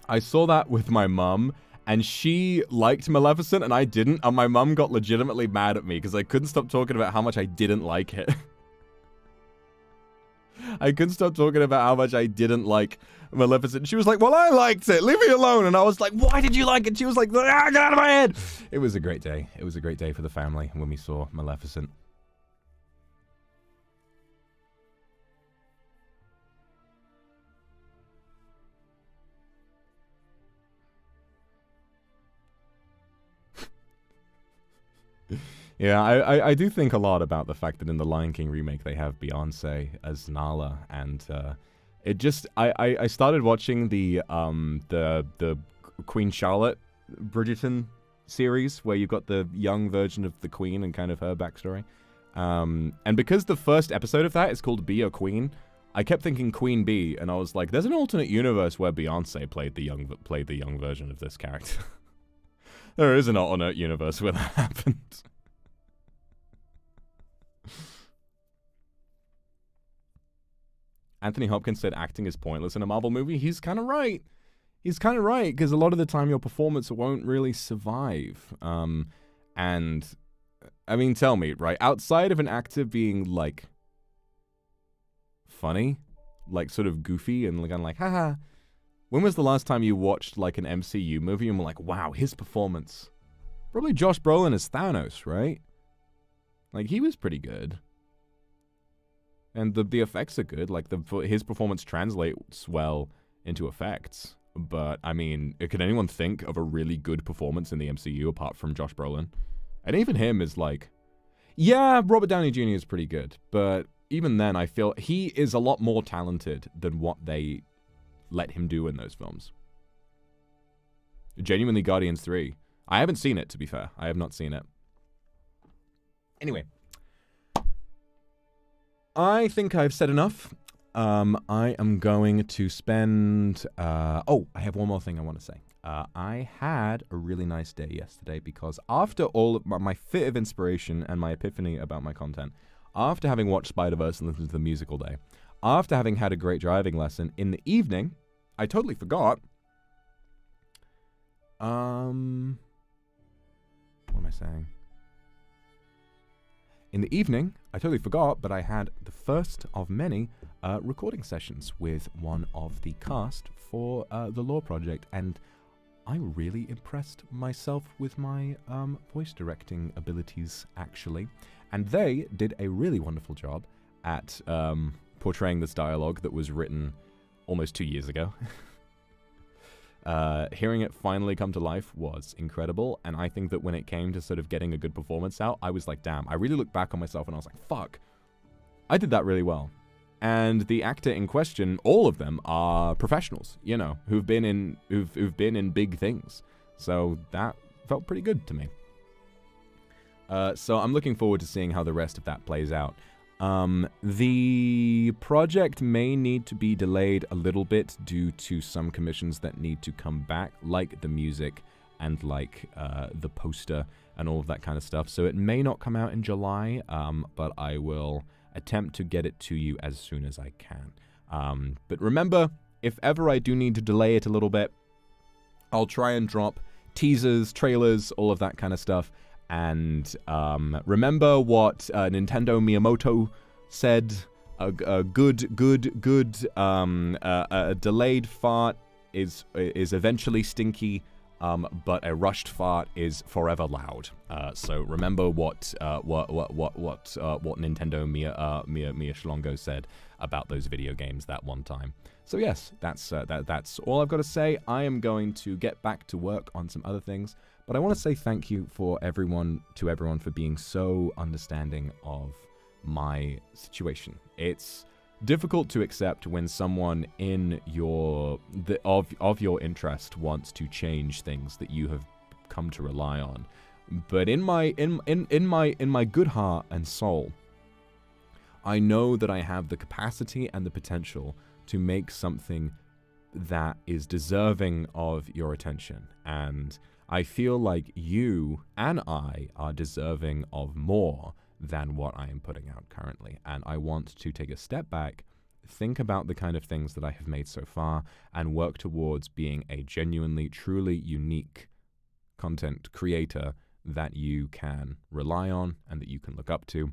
I saw that with my mum, and she liked Maleficent, and I didn't, and my mum got legitimately mad at me because I couldn't stop talking about how much I didn't like it. I couldn't stop talking about how much I didn't like Maleficent. She was like, well, I liked it. Leave me alone. And I was like, why did you like it? She was like, ah, get out of my head. It was a great day. It was a great day for the family when we saw Maleficent. Yeah, I do think a lot about the fact that in the Lion King remake they have Beyonce as Nala, and it just I started watching the Queen Charlotte Bridgerton series where you've got the young version of the Queen and kind of her backstory, and because the first episode of that is called Be a Queen, I kept thinking Queen Bee, and I was like, there's an alternate universe where Beyonce played the young version of this character. There is an alternate universe where that happened. Anthony Hopkins said acting is pointless in a Marvel movie. He's kind of right. He's kind of right, because a lot of the time your performance won't really survive. And, I mean, tell me, right? Outside of an actor being, like, funny, like, sort of goofy and kind of like, haha. When was the last time you watched, like, an MCU movie and were like, wow, his performance? Probably Josh Brolin as Thanos, right? Like, he was pretty good. And the effects are good. Like, his performance translates well into effects. But, I mean, can anyone think of a really good performance in the MCU apart from Josh Brolin? And even him is like... Yeah, Robert Downey Jr. is pretty good. But even then, I feel he is a lot more talented than what they let him do in those films. Genuinely, Guardians 3. I haven't seen it, to be fair. I have not seen it. Anyway. I think I've said enough. I am going to spend... oh, I have one more thing I want to say. I had a really nice day yesterday because after all of my fit of inspiration and my epiphany about my content, after having watched Spider-Verse and listened to the music all day, after having had a great driving lesson, in the evening, I totally forgot... what am I saying? In the evening, I totally forgot, but I had the first of many recording sessions with one of the cast for the Law Project, and I really impressed myself with my voice directing abilities, actually. And they did a really wonderful job at portraying this dialogue that was written almost 2 years ago. Hearing it finally come to life was incredible, and I think that when it came to sort of getting a good performance out, I was like, damn, I really looked back on myself and I was like, fuck, I did that really well. And the actor in question, all of them are professionals, you know, who've been in big things. So that felt pretty good to me. So I'm looking forward to seeing how the rest of that plays out. The project may need to be delayed a little bit due to some commissions that need to come back, like the music and like the poster and all of that kind of stuff. So it may not come out in July, but I will attempt to get it to you as soon as I can. But remember, if ever I do need to delay it a little bit, I'll try and drop teasers, trailers, all of that kind of stuff. And remember what Nintendo Miyamoto said, a delayed fart is eventually stinky, but a rushed fart is forever loud. So remember what Nintendo Mia Shlongo said about those video games that one time. So yes, that's all I've got to say. I am going to get back to work on some other things. But I want to say thank you to everyone for being so understanding of my situation. It's difficult to accept when someone in of your interest wants to change things that you have come to rely on. But in my good heart and soul, I know that I have the capacity and the potential to make something that is deserving of your attention. And I feel like you and I are deserving of more than what I am putting out currently. And I want to take a step back, think about the kind of things that I have made so far, and work towards being a genuinely, truly unique content creator that you can rely on and that you can look up to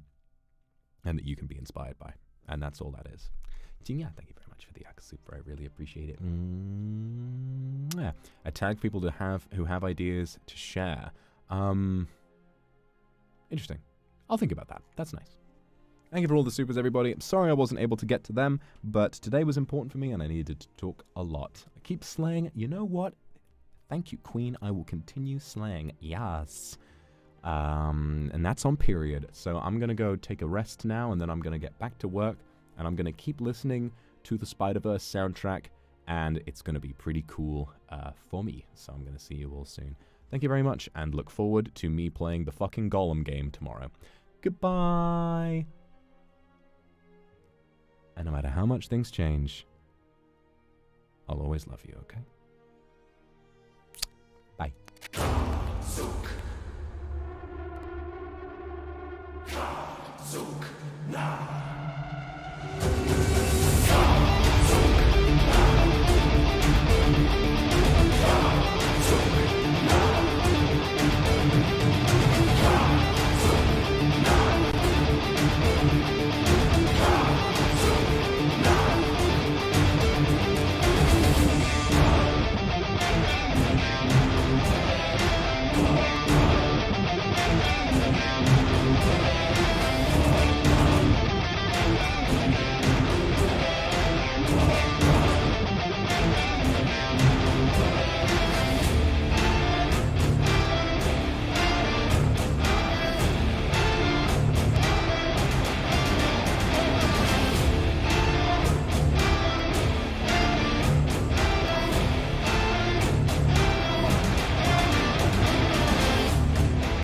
and that you can be inspired by. And that's all that is. Jinya, thank you very much for the super. I really appreciate it. Yeah. I tag people who have ideas to share. Interesting. I'll think about that. That's nice. Thank you for all the supers, everybody. I'm sorry I wasn't able to get to them, but today was important for me and I needed to talk a lot. I keep slaying. You know what? Thank you, Queen. I will continue slaying. Yes. And that's on period. So I'm going to go take a rest now, and then I'm going to get back to work, and I'm going to keep listening to the Spider-Verse soundtrack, and it's going to be pretty cool for me. So I'm going to see you all soon. Thank you very much, and look forward to me playing the fucking Golem game tomorrow. Goodbye. And no matter how much things change, I'll always love you, okay? Bye. Zook.